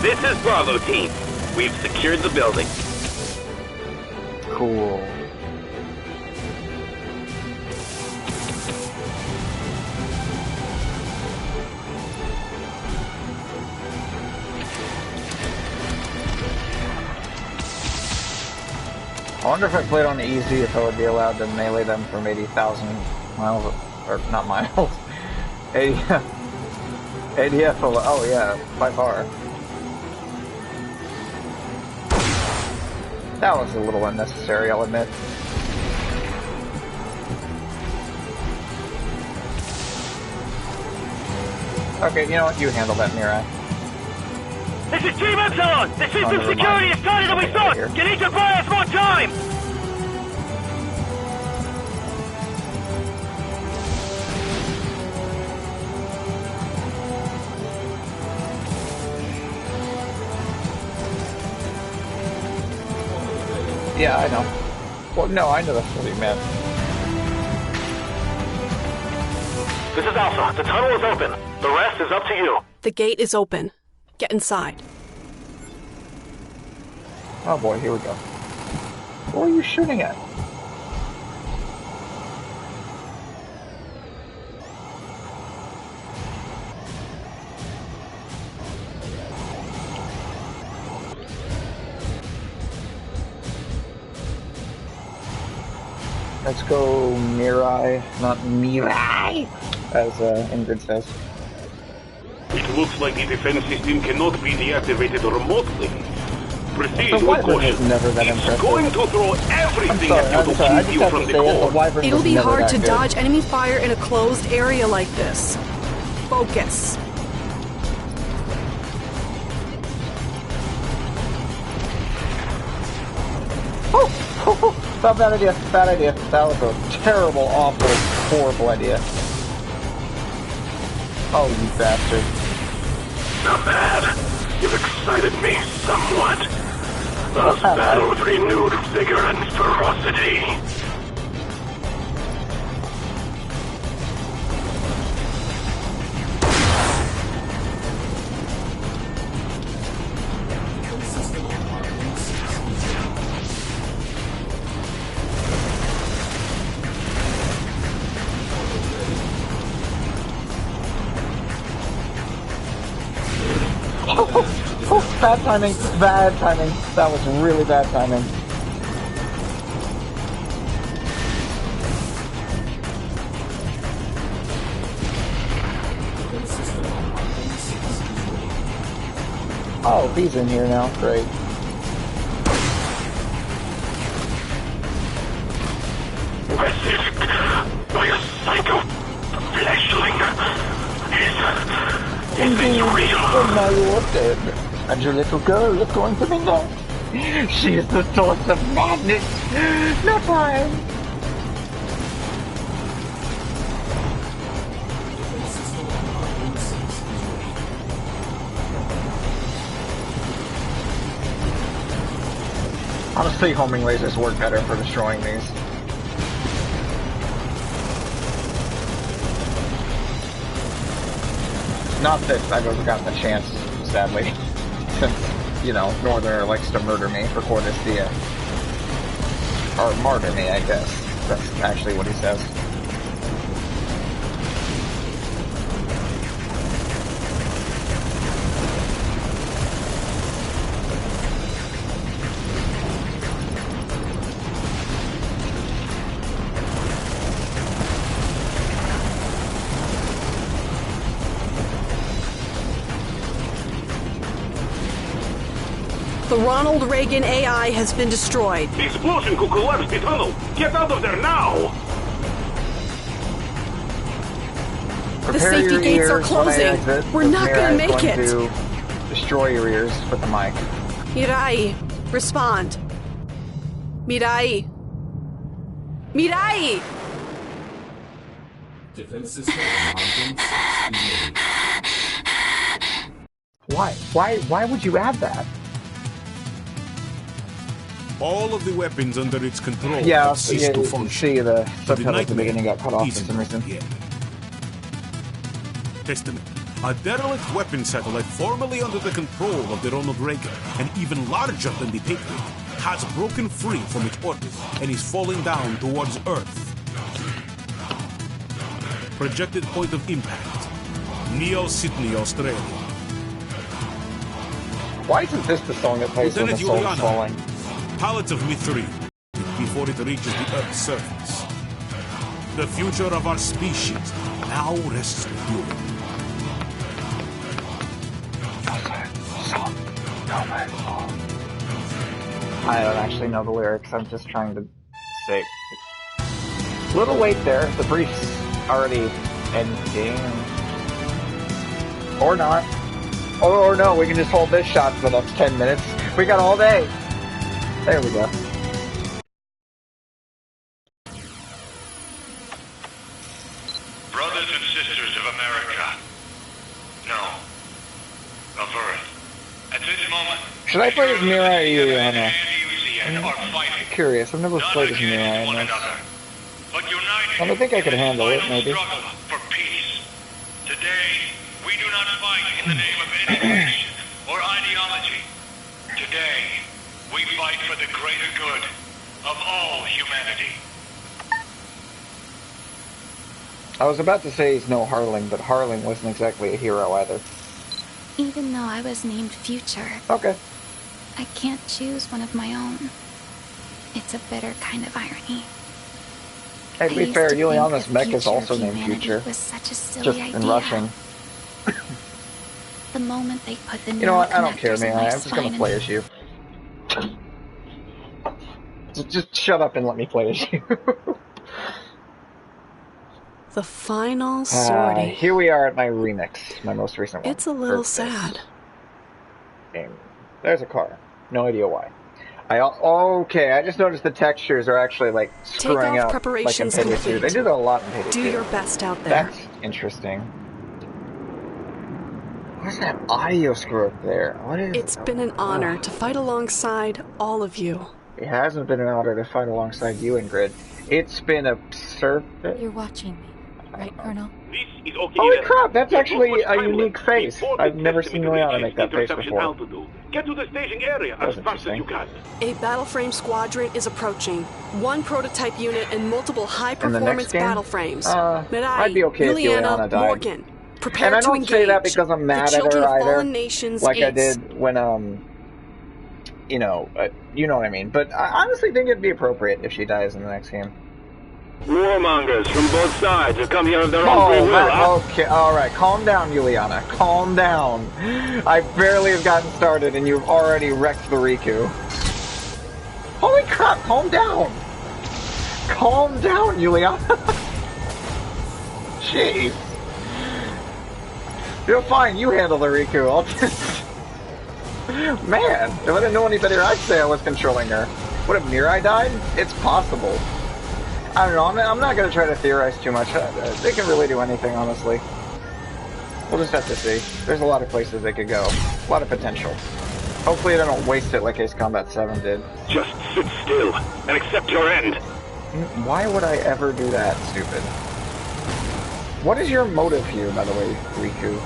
Speaker 11: This is Bravo team. We've secured the building.
Speaker 2: Cool. I wonder if I played on the easy, if I would be allowed to melee them from 80,000 miles, or not miles, 80, ADF, oh yeah, by far. That was a little unnecessary, I'll admit. Okay, you know what? You handle that, Mirai.
Speaker 11: This is Team Epsilon! The system security is tighter than we thought! You need to buy us more time!
Speaker 2: Yeah, I know. Well, no, I know that's what he meant.
Speaker 11: This is Alpha. The tunnel is open. The rest is up to you.
Speaker 6: The gate is open. Get inside.
Speaker 2: Oh boy, here we go. What are you shooting at? Let's go Mirai, not Mirai, as Ingrid says.
Speaker 16: It looks like the defense system cannot be deactivated remotely. Proceed
Speaker 2: The
Speaker 16: with caution.
Speaker 2: is never that
Speaker 16: It's
Speaker 2: impressive.
Speaker 16: going to throw everything at you to keep you from the core.
Speaker 6: It'll be hard to dodge enemy fire in a closed area like this. Focus.
Speaker 2: Bad idea, bad idea. That was a terrible, awful, horrible idea. Oh, you bastard.
Speaker 16: Not bad. You've excited me somewhat. This battle with renewed vigor and ferocity.
Speaker 2: Bad timing, bad timing. That was really bad timing. Oh, he's in here now. Great.
Speaker 16: By a psycho fleshling. Is real.
Speaker 2: Oh, now you're dead. And your little girl is going to be next. She is the source of madness. No time. Honestly, homing lasers work better for destroying these. Not that I've ever gotten the chance, sadly. Since, you know, Northerner likes to murder me for Cortes Dia. Or martyr me, I guess. That's actually what he says.
Speaker 6: The Ronald Reagan AI has been destroyed.
Speaker 16: The explosion could collapse the tunnel. Get out of there now!
Speaker 6: The safety gates are closing. We're not gonna make it.
Speaker 2: To destroy your ears with the mic.
Speaker 6: Mirai, respond. Mirai. Mirai!
Speaker 12: Defense system malfunctions.
Speaker 2: Why would you add that?
Speaker 12: All of the weapons under its control
Speaker 2: Yeah,
Speaker 12: have ceased to function.
Speaker 2: See, the subtitle at the
Speaker 12: nightmare
Speaker 2: beginning got cut off for
Speaker 12: isn't
Speaker 2: some reason.
Speaker 12: yet. Testament. A derelict weapon satellite formerly under the control of the Ronald Reagan and even larger than the Patriot has broken free from its orbit and is falling down towards Earth. Projected point of impact, Neo-Sydney, Australia.
Speaker 2: Why isn't this the song that plays when the
Speaker 12: Lieutenant
Speaker 2: soul's
Speaker 12: Juliana,
Speaker 2: falling?
Speaker 12: pallet of Mithri before it reaches the Earth's surface. The future of our species now rests with you.
Speaker 2: I don't actually know the lyrics. I'm just trying to say. Little wait there. The brief's already ending. Or not. Or no, we can just hold this shot for the next 10 minutes. We got all day. There we go.
Speaker 3: Brothers and sisters of America. No. Of Earth. At this moment...
Speaker 2: Should I play as Mirai or Juliana? I'm curious. I've never played as Mirai in this. I don't think I could handle it, maybe.
Speaker 3: For peace. Today, we do not fight in the name of any nation or ideology. Today, we fight for the greater good of all humanity.
Speaker 2: I was about to say he's no Harling, but Harling wasn't exactly a hero either.
Speaker 10: Even though I was named Future.
Speaker 2: Okay.
Speaker 10: I can't choose one of my own. It's a bitter kind of irony.
Speaker 2: Hey, to be fair, Juliana's mech is also named Future.
Speaker 10: Was such a silly
Speaker 2: just
Speaker 10: idea.
Speaker 2: in Russian.
Speaker 10: The moment they put the
Speaker 2: you know what? I don't care, man. I'm just gonna play as you. Just shut up and let me play as you.
Speaker 6: The final sortie.
Speaker 2: Here we are at my remix, my most recent one.
Speaker 6: It's a little sad.
Speaker 2: Game. There's a car. No idea why. Okay, I just noticed the textures are actually like screwing up like in Payday 2. They do that a lot in Payday 2.
Speaker 6: Do your best out there.
Speaker 2: That's interesting. What's that audio screw up there? What is
Speaker 6: It's been an honor to fight alongside all of you.
Speaker 2: It hasn't been an honor to fight alongside you, Ingrid. It's been a
Speaker 9: You're watching me, right, Colonel?
Speaker 2: Holy crap, that's actually a unique face. I've never seen Juliana make that face before.
Speaker 17: Get to the staging area as fast as you can.
Speaker 6: A battle frame squadron is approaching. One prototype unit and multiple high-performance battle frames. Mirai,
Speaker 2: I'd be okay
Speaker 6: Juliana,
Speaker 2: if Juliana died.
Speaker 6: Morgan, prepare
Speaker 2: and I don't
Speaker 6: to engage.
Speaker 2: say that because I'm mad at her either. Like I
Speaker 6: Ace.
Speaker 2: did when, you know what I mean. But I honestly think it'd be appropriate if she dies in the next game.
Speaker 17: Warmongers from both sides have come here of their own free will.
Speaker 2: Okay, alright, calm down, Juliana. Calm down. I barely have gotten started and you've already wrecked the Riku. Holy crap, calm down. Calm down, Juliana. Jeez. You're fine, you handle the Riku. I'll just... Man, if I didn't know any better, I'd say I was controlling her. What if Mirai died? It's possible. I don't know, I'm not going to try to theorize too much. They can really do anything, honestly. We'll just have to see. There's a lot of places they could go. A lot of potential. Hopefully they don't waste it like Ace Combat 7 did.
Speaker 17: Just sit still and accept your end.
Speaker 2: Why would I ever do that, stupid? What is your motive here, by the way, Riku?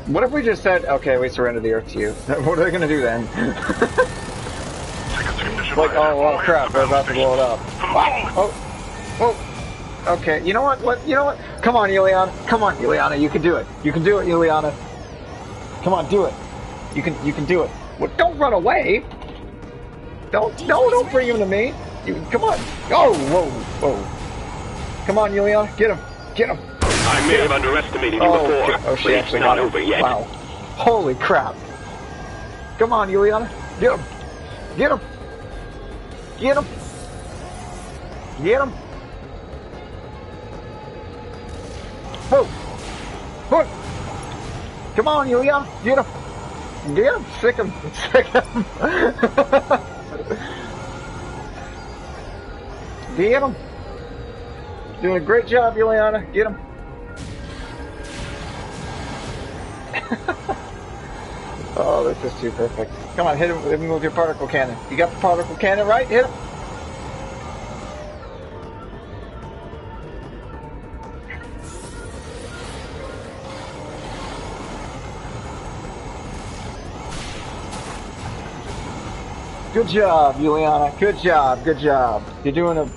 Speaker 2: What if we just said, okay, we surrender the Earth to you? What are they going to do then? Like, oh crap, they're about to blow it up. Oh, okay, you know what, come on, Juliana, you can do it, Juliana. Come on, do it. You can do it. Well, don't run away. Don't bring him to me. Come on. Oh, whoa. Come on, Juliana, get him.
Speaker 17: I may have underestimated you before.
Speaker 2: Oh, she actually got him.
Speaker 17: Over yet.
Speaker 2: Wow. Holy crap. Come on, Juliana, get him. Get him. Whoa. Come on, Juliana. Get him. Sick him. Get him. Doing a great job, Juliana. Get him. Oh, this is too perfect. Come on, hit him with your particle cannon. You got the particle cannon, right? Hit him. Good job, Juliana. Good job. You're doing a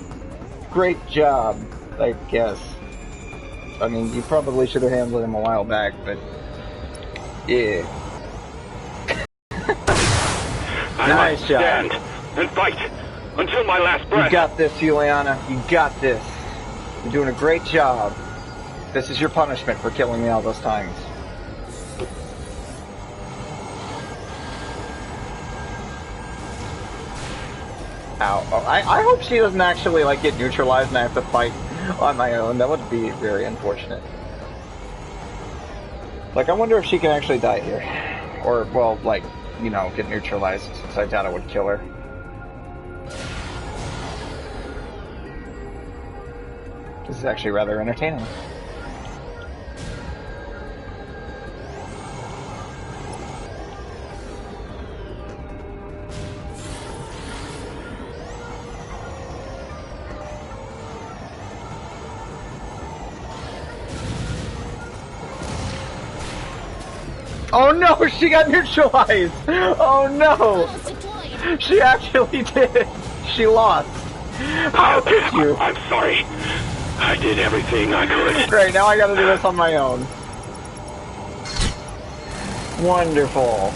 Speaker 2: great job, I guess. I mean, you probably should have handled him a while back, but... yeah. Nice job.
Speaker 17: Stand and fight until my last breath.
Speaker 2: You got this, Juliana. You got this. You're doing a great job. This is your punishment for killing me all those times. Ow. Oh, I hope she doesn't actually, like, get neutralized and I have to fight On my own, that would be very unfortunate. Like, I wonder if she can actually die here. Or, well, like, you know, get neutralized, since I doubt it would kill her. This is actually rather entertaining. Oh no, she got neutralized! Oh no! She actually did! She lost! How could you?
Speaker 16: I'm sorry. I did everything I could.
Speaker 2: Great, now I gotta do this on my own. Wonderful.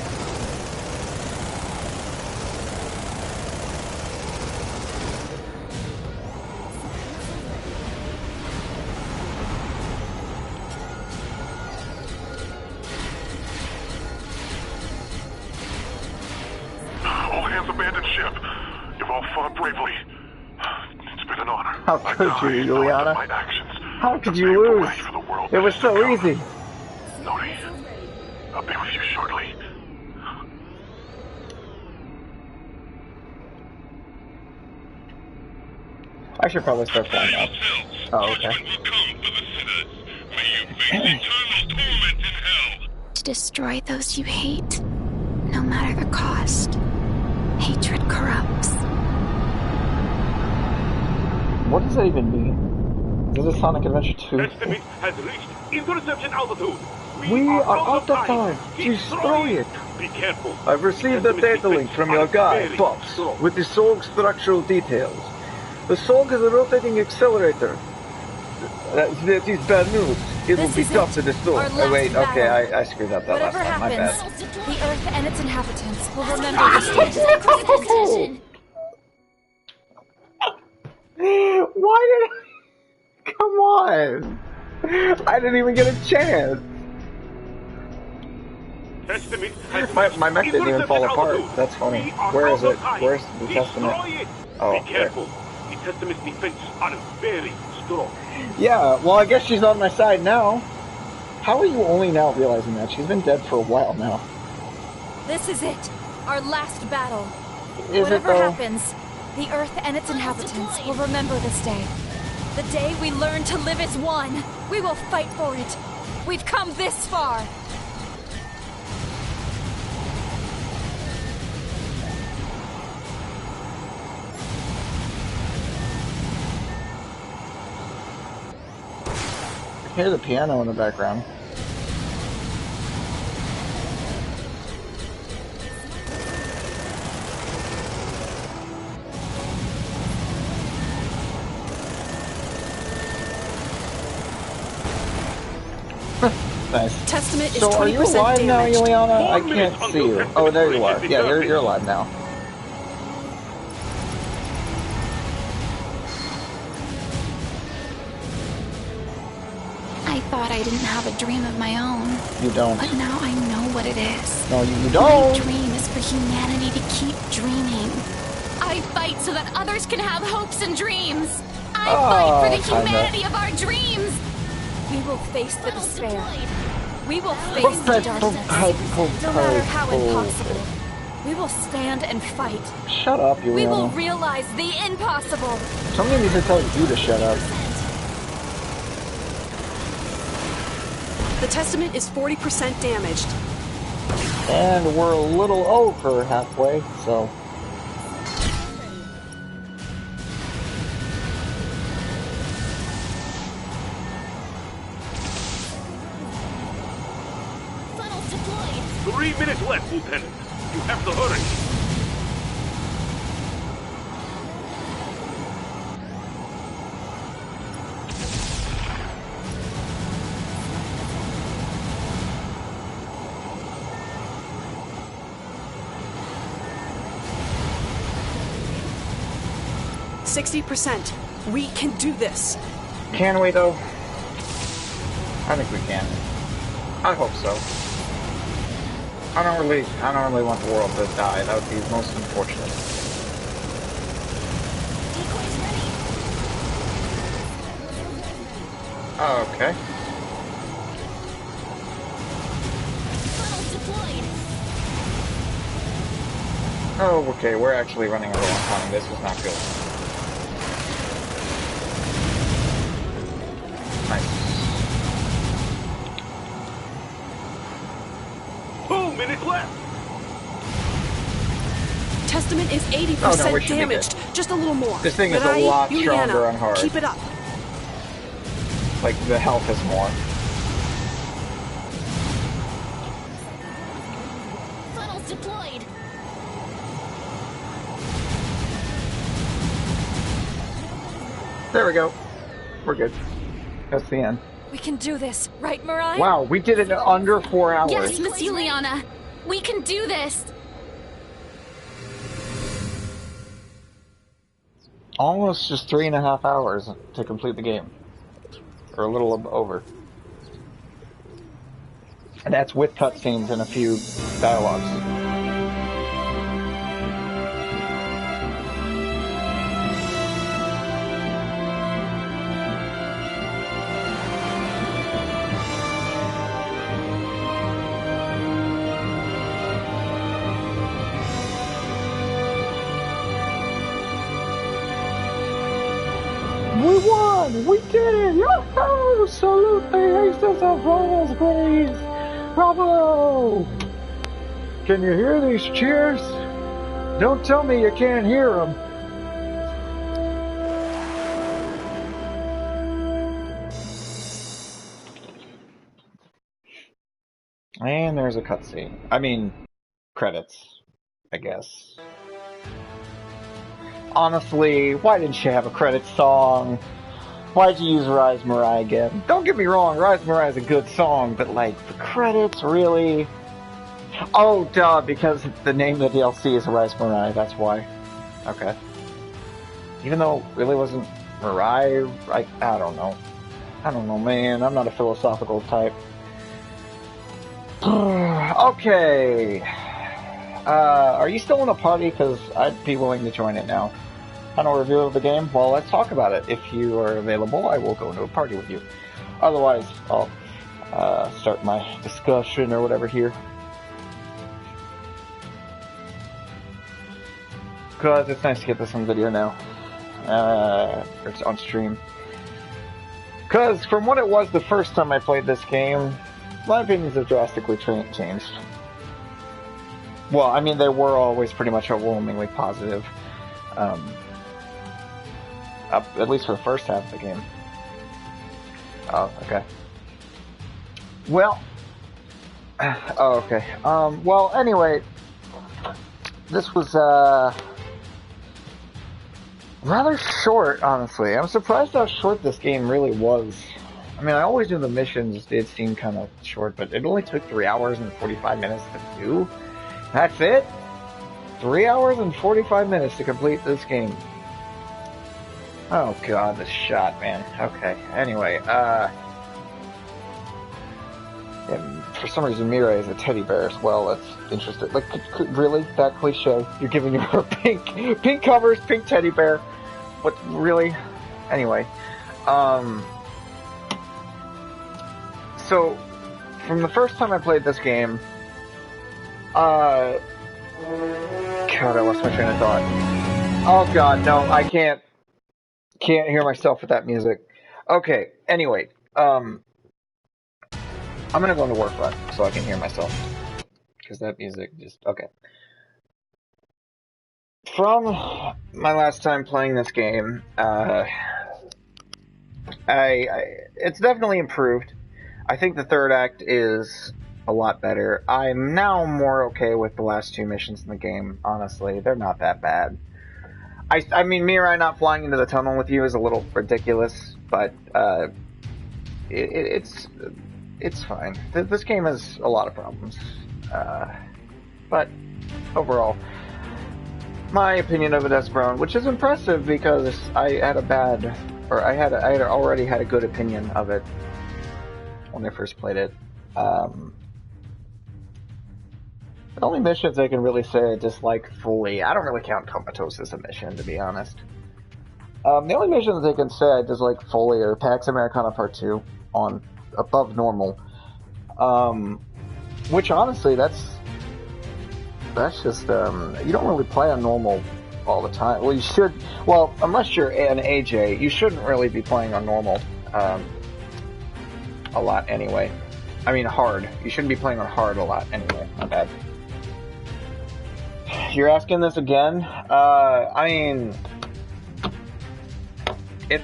Speaker 2: How could you, Juliana? How could you lose? It was so easy.
Speaker 16: Nori, I'll be with you shortly.
Speaker 2: I should probably start flying up. Oh, okay.
Speaker 10: To destroy those you hate, no matter the cost. Hatred corrupts.
Speaker 2: What does that even mean? Is this Sonic Adventure 2?
Speaker 17: Estimate has reached interception altitude.
Speaker 2: We are out of time. Destroy it.
Speaker 17: Be careful.
Speaker 2: I've received a data link from your guy, Pops, with the Solg's structural details. The Solg is a rotating accelerator. That is bad news. It will be tough to destroy. Oh wait, okay, I screwed up that last time. My bad.
Speaker 9: The Earth and its inhabitants will remember this day.
Speaker 2: Why did I... Come on! I didn't even get a chance! My mech didn't even fall apart. That's funny. Where is it? Where's the Testament? Oh,
Speaker 17: be careful. The Testament's defenses are very strong.
Speaker 2: Yeah, well I guess she's on my side now. How are you only now realizing that? She's been dead for a while now.
Speaker 9: This is it. Our last battle.
Speaker 2: Is
Speaker 9: Whatever
Speaker 2: it though?
Speaker 9: happens, the Earth and its inhabitants will remember this day. The day we learn to live as one. We will fight for it. We've come this far.
Speaker 2: I hear the piano in the background. Nice.
Speaker 6: Testament is
Speaker 2: so are you
Speaker 6: 20%
Speaker 2: alive now,
Speaker 6: damaged.
Speaker 2: Juliana? I can't see you. Oh, there you are. Yeah, you're alive now.
Speaker 10: I thought I didn't have a dream of my own.
Speaker 2: You don't.
Speaker 10: But now I know what it is.
Speaker 2: No, you don't.
Speaker 10: My dream is for humanity to keep dreaming. I fight so that others can have hopes and dreams. I fight for the humanity of our dreams.
Speaker 9: We will face the despair. We will face the darkness. No matter how impossible. We will stand and fight.
Speaker 2: Shut up, Juliana.
Speaker 9: We will realize the impossible.
Speaker 2: Somebody needs to tell you to shut up.
Speaker 6: The Testament is 40% damaged.
Speaker 2: And we're a little over halfway, so...
Speaker 7: Funnels deployed.
Speaker 17: 3 minutes left, Lieutenant. You have to hurry.
Speaker 6: %. We can do this.
Speaker 2: Can we, though? I think we can. I hope so. I don't really want the world to die. That would be most unfortunate.
Speaker 7: Decoys ready.
Speaker 2: Oh, okay.
Speaker 7: Funnels deployed.
Speaker 2: Oh, okay, we're actually running a little on time. This was not good. Nice.
Speaker 17: 2 minutes left.
Speaker 18: Testament is 80% damaged. Just a little more.
Speaker 2: This thing is
Speaker 18: Mirai,
Speaker 2: a lot
Speaker 18: Juliana,
Speaker 2: stronger on hard.
Speaker 18: Keep it up.
Speaker 2: Like, the health is more.
Speaker 7: Funnels deployed.
Speaker 2: There we go. We're good. That's the end.
Speaker 9: We can do this, right, Mirai?
Speaker 2: Wow, we did it in under 4 hours.
Speaker 10: Yes, Miss Juliana. We can do this.
Speaker 2: Almost just 3.5 hours to complete the game. Or a little over. And that's with cutscenes and a few dialogues. We won! We did it! Yo-ho! Salute the aces of Rome's graves! Bravo! Can you hear these cheers? Don't tell me you can't hear them. And there's a cutscene. I mean, credits, I guess. Honestly, why didn't you have a credit song? Why'd you use Rise Mirai again? Don't get me wrong, Rise Mirai is a good song, but like, the credits, really? Oh, duh, because the name of the DLC is Rise Mirai, that's why. Okay. Even though it really wasn't Mirai, I don't know. I don't know, man, I'm not a philosophical type. Okay. Are you still in a party? Because I'd be willing to join it now. Final review of the game? Well, let's talk about it. If you are available, I will go into a party with you. Otherwise, I'll start my discussion or whatever here. Because it's nice to get this on video now. Or it's on stream. Because from what it was the first time I played this game, my opinions have drastically changed. Well, I mean, they were always pretty much overwhelmingly positive. At least for the first half of the game. Oh, okay. Well... Oh, okay. Well, anyway... This was, rather short, honestly. I'm surprised how short this game really was. I mean, I always knew the missions did seem kind of short, but it only took 3 hours and 45 minutes to do. That's it? 3 hours and 45 minutes to complete this game. Oh god, this shot, man. Okay, anyway, for some reason Mirai is a teddy bear as well. That's interesting. Like, really? That cliche? You're giving her pink covers, pink teddy bear? What, really? Anyway, so, from the first time I played this game, God, I lost my train of thought. Oh god, no, I can't hear myself with that music. Okay, anyway, I'm gonna go into Warfront so I can hear myself. Because that music just, okay. From my last time playing this game, it's definitely improved. I think the third act is a lot better. I'm now more okay with the last 2 missions in the game, honestly. They're not that bad. I mean, Mirai not flying into the tunnel with you is a little ridiculous, but it's fine. This game has a lot of problems. But overall, my opinion of it has grown, which is impressive because I had already had a good opinion of it when I first played it. The only missions I can really say I dislike fully, I don't really count Comatose as a mission, to be honest. The only mission that they can said is like fully or Pax Americana Part 2 on above normal. Which honestly, that's just you don't really play on normal all the time. Well, you should. Well, unless you're an AJ, you shouldn't really be playing on normal a lot anyway. I mean, hard. You shouldn't be playing on hard a lot anyway. My bad. You're asking this again? I mean,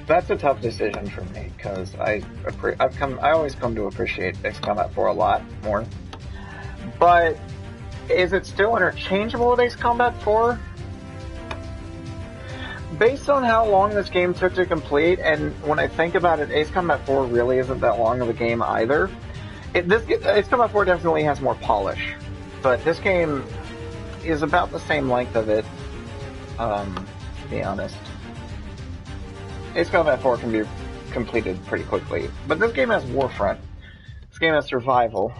Speaker 2: that's a tough decision for me because I always come to appreciate Ace Combat 4 a lot more. But is it still interchangeable with Ace Combat 4? Based on how long this game took to complete, and when I think about it, Ace Combat 4 really isn't that long of a game either. Ace Combat 4 definitely has more polish, but this game is about the same length of it, to be honest. Ace Combat 4 can be completed pretty quickly, but this game has Warfront. This game has survival,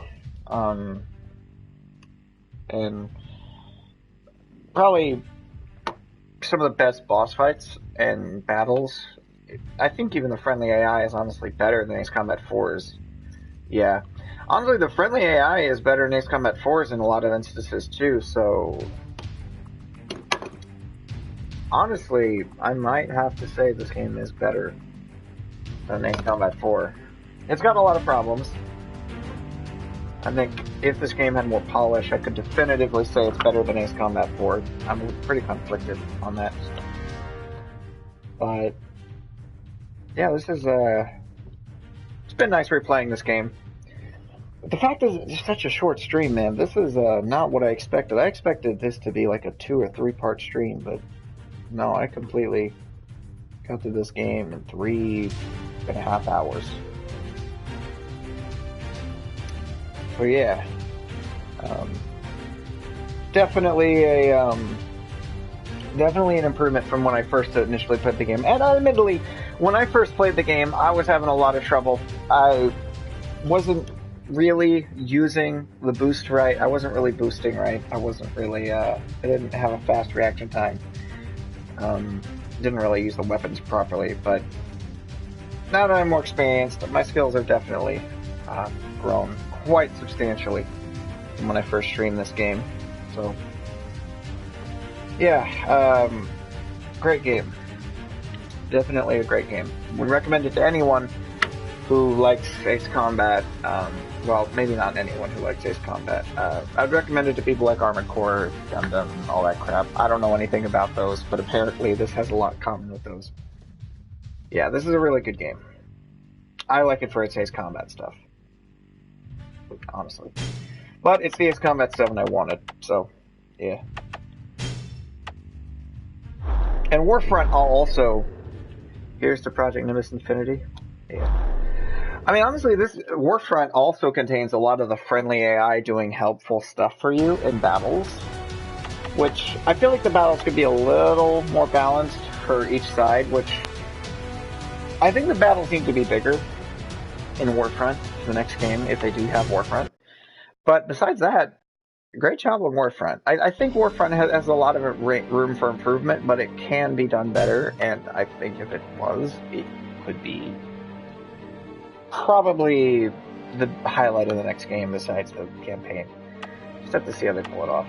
Speaker 2: and probably some of the best boss fights and battles. I think even the friendly AI is honestly better than Ace Combat 4's. Yeah. Honestly, the friendly AI is better than Ace Combat 4's in a lot of instances too, so honestly, I might have to say this game is better than Ace Combat 4. It's got a lot of problems. I think if this game had more polish, I could definitively say it's better than Ace Combat 4. I'm pretty conflicted on that. But yeah, this is it's been nice replaying this game. But the fact is, it's such a short stream, man. This is not what I expected. I expected this to be like a 2 or 3 part stream, but no, I completely got through this game in 3.5 hours. So yeah, definitely an improvement from when I first initially played the game. And admittedly, when I first played the game, I was having a lot of trouble. I wasn't really using the boost right. I wasn't really boosting right. I wasn't really, I didn't have a fast reaction time. Didn't really use the weapons properly, but now that I'm more experienced, my skills are definitely grown quite substantially from when I first streamed this game. So, yeah, great game. Definitely a great game. Would recommend it to anyone who likes Ace Combat. Well, maybe not anyone who likes Ace Combat. I'd recommend it to people like Armored Core, Gundam, all that crap. I don't know anything about those, but apparently this has a lot in common with those. Yeah, this is a really good game. I like it for its Ace Combat stuff, honestly. But it's the Ace Combat 7 I wanted, so, yeah. And Warfront also... Here's to Project Nimbus Infinity. Yeah. I mean, honestly, this Warfront also contains a lot of the friendly AI doing helpful stuff for you in battles, which I feel like the battles could be a little more balanced for each side, which I think the battles need to be bigger in Warfront for the next game, if they do have Warfront. But besides that, great job on Warfront. I think Warfront has a lot of room for improvement, but it can be done better, and I think if it was, it could be probably the highlight of the next game besides the campaign. Just have to see how they pull it off.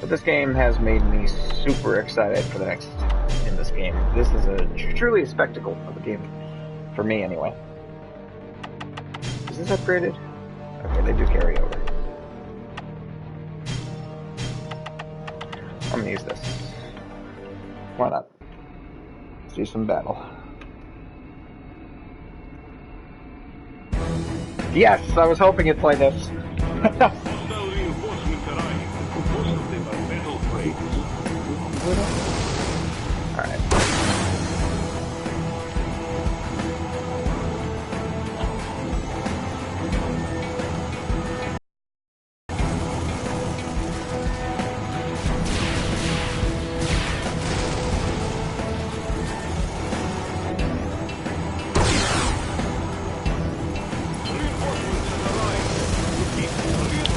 Speaker 2: But this game has made me super excited for the next in this game. This is truly a spectacle of a game. For me, anyway. Is this upgraded? Okay, they do carry over. I'm gonna use this. Why not? Let's do some battle. Yes, I was hoping you'd play this. Alright.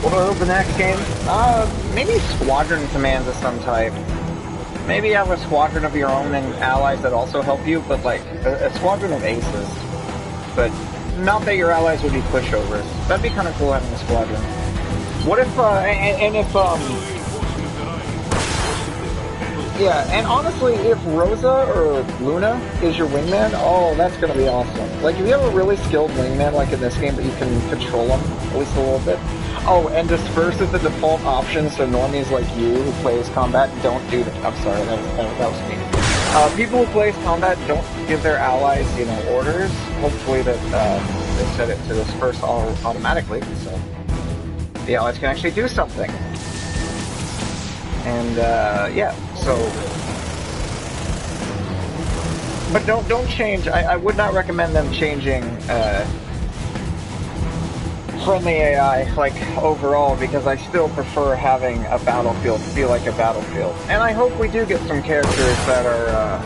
Speaker 2: What do I open next game? Maybe Squadron Commands of some type. maybe have a squadron of your own and allies that also help you, but like a squadron of aces. But not that your allies would be pushovers. That'd be kind of cool having a squadron. What if, yeah, and honestly, if Rosa or Luna is your wingman, oh, that's gonna be awesome. Like, if you have a really skilled wingman, like in this game, but you can control them, at least a little bit. Oh, and disperse is the default option, so normies like you who plays combat don't do that. I'm sorry, that was me. People who plays combat don't give their allies, you know, orders. Hopefully that, they set it to disperse automatically, so the allies can actually do something. And, yeah, so... But don't change, I would not recommend them changing, friendly AI, like, overall, because I still prefer having a battlefield feel like a battlefield. And I hope we do get some characters that are,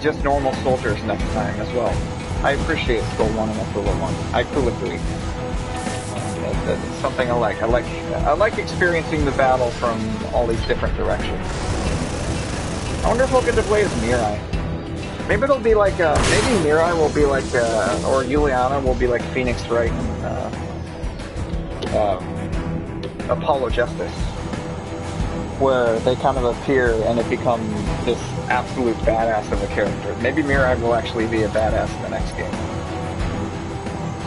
Speaker 2: just normal soldiers next time as well. I appreciate Skull 1 and Aquila 1. Aquila 3. That's something I like. I like experiencing the battle from all these different directions. I wonder if we'll get to play as Mirai. Maybe it'll be like, maybe Mirai will be like, or Juliana will be like Phoenix Wright and, Apollo Justice. Where they kind of appear and it becomes this absolute badass of a character. Maybe Mirai will actually be a badass in the next game.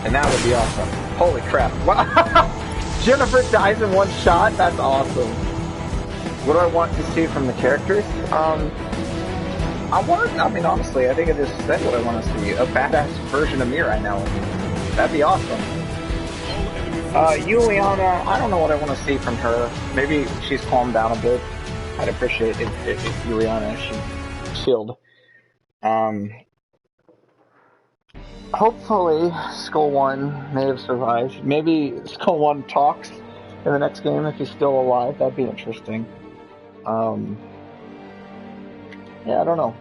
Speaker 2: And that would be awesome. Holy crap. Wow. Jennifer dies in one shot? That's awesome. What do I want to see from the characters? I mean, honestly, I think I just said what I want to see. A badass version of Mirai now. That'd be awesome. Juliana, I don't know what I want to see from her. Maybe she's calmed down a bit. I'd appreciate if Juliana, she chilled. Hopefully, Skull 1 may have survived. Maybe Skull 1 talks in the next game if he's still alive. That'd be interesting. Yeah, I don't know.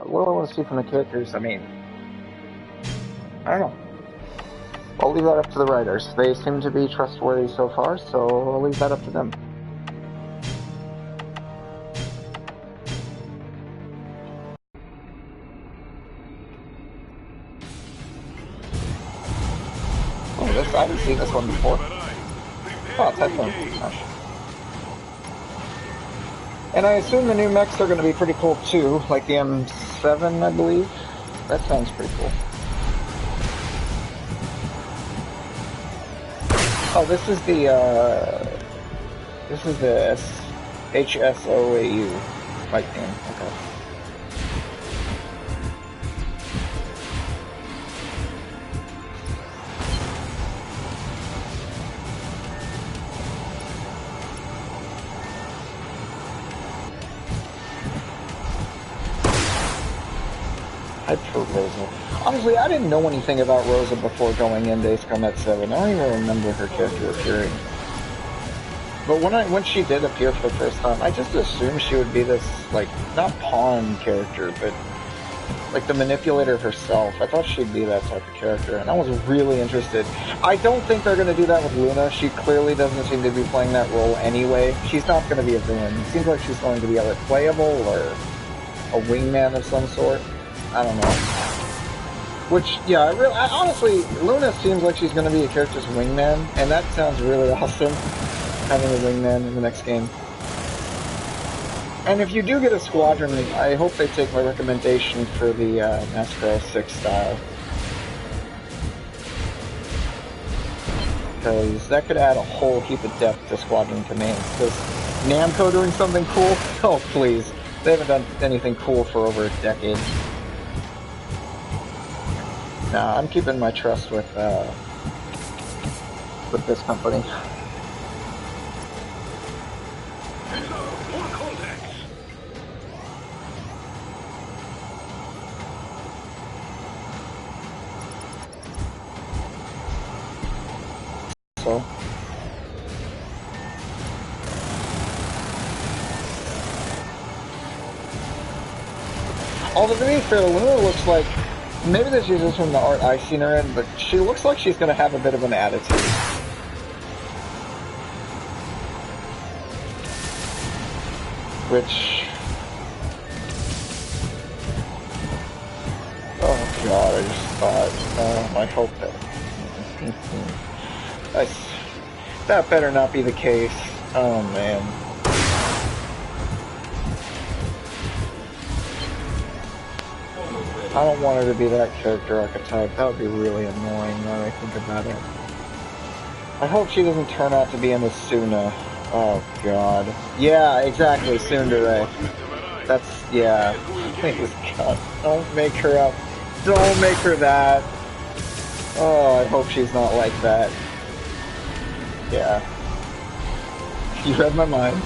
Speaker 2: What do I want to see from the characters? I mean, I don't know. I'll leave that up to the writers. They seem to be trustworthy so far, so I'll leave that up to them. I didn't see this one before. Oh, it's headphones. Nice. And I assume the new mechs are going to be pretty cool too, like the M7, I believe. That sounds pretty cool. Oh, this is the HSOAU fight game. Okay. Rosa. Honestly, I didn't know anything about Rosa before going into Ace Combat 7. I don't even remember her character appearing. But when she did appear for the first time, I just assumed she would be this, like, not pawn character, but like the manipulator herself. I thought she'd be that type of character, and I was really interested. I don't think they're going to do that with Luna. She clearly doesn't seem to be playing that role anyway. She's not going to be a villain. It seems like she's going to be either playable or a wingman of some sort. I don't know. Which, yeah, I honestly, Luna seems like she's going to be a character's wingman, and that sounds really awesome, having a wingman in the next game. And if you do get a squadron, I hope they take my recommendation for the NASCAR 6 style. Because that could add a whole heap of depth to squadron commands. Because Namco doing something cool? Oh, please. They haven't done anything cool for over a decade. Nah, I'm keeping my trust with this company. So. Although to be fair, Luna looks like, maybe this is just from the art I've seen her in, but she looks like she's going to have a bit of an attitude. Which, god, I just thought, I hope that... that better not be the case. Oh, man. I don't want her to be that character archetype. That would be really annoying now that I think about it. I hope she doesn't turn out to be an Asuna. Oh, God. Yeah, exactly, Tsundere. That's, yeah. Please, God, don't make her up. Don't make her that. Oh, I hope she's not like that. Yeah. You read my mind.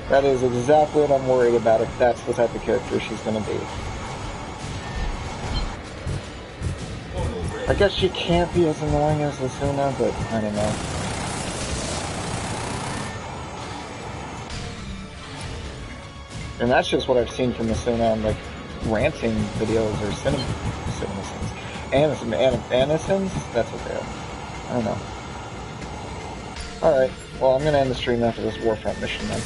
Speaker 2: That is exactly what I'm worried about if that's the type of character she's gonna be. I guess she can't be as annoying as Asuna, but I don't know. And that's just what I've seen from Asuna on like ranting videos or Anisons? That's what they are. I don't know. Alright, well I'm gonna end the stream after this Warfront mission then.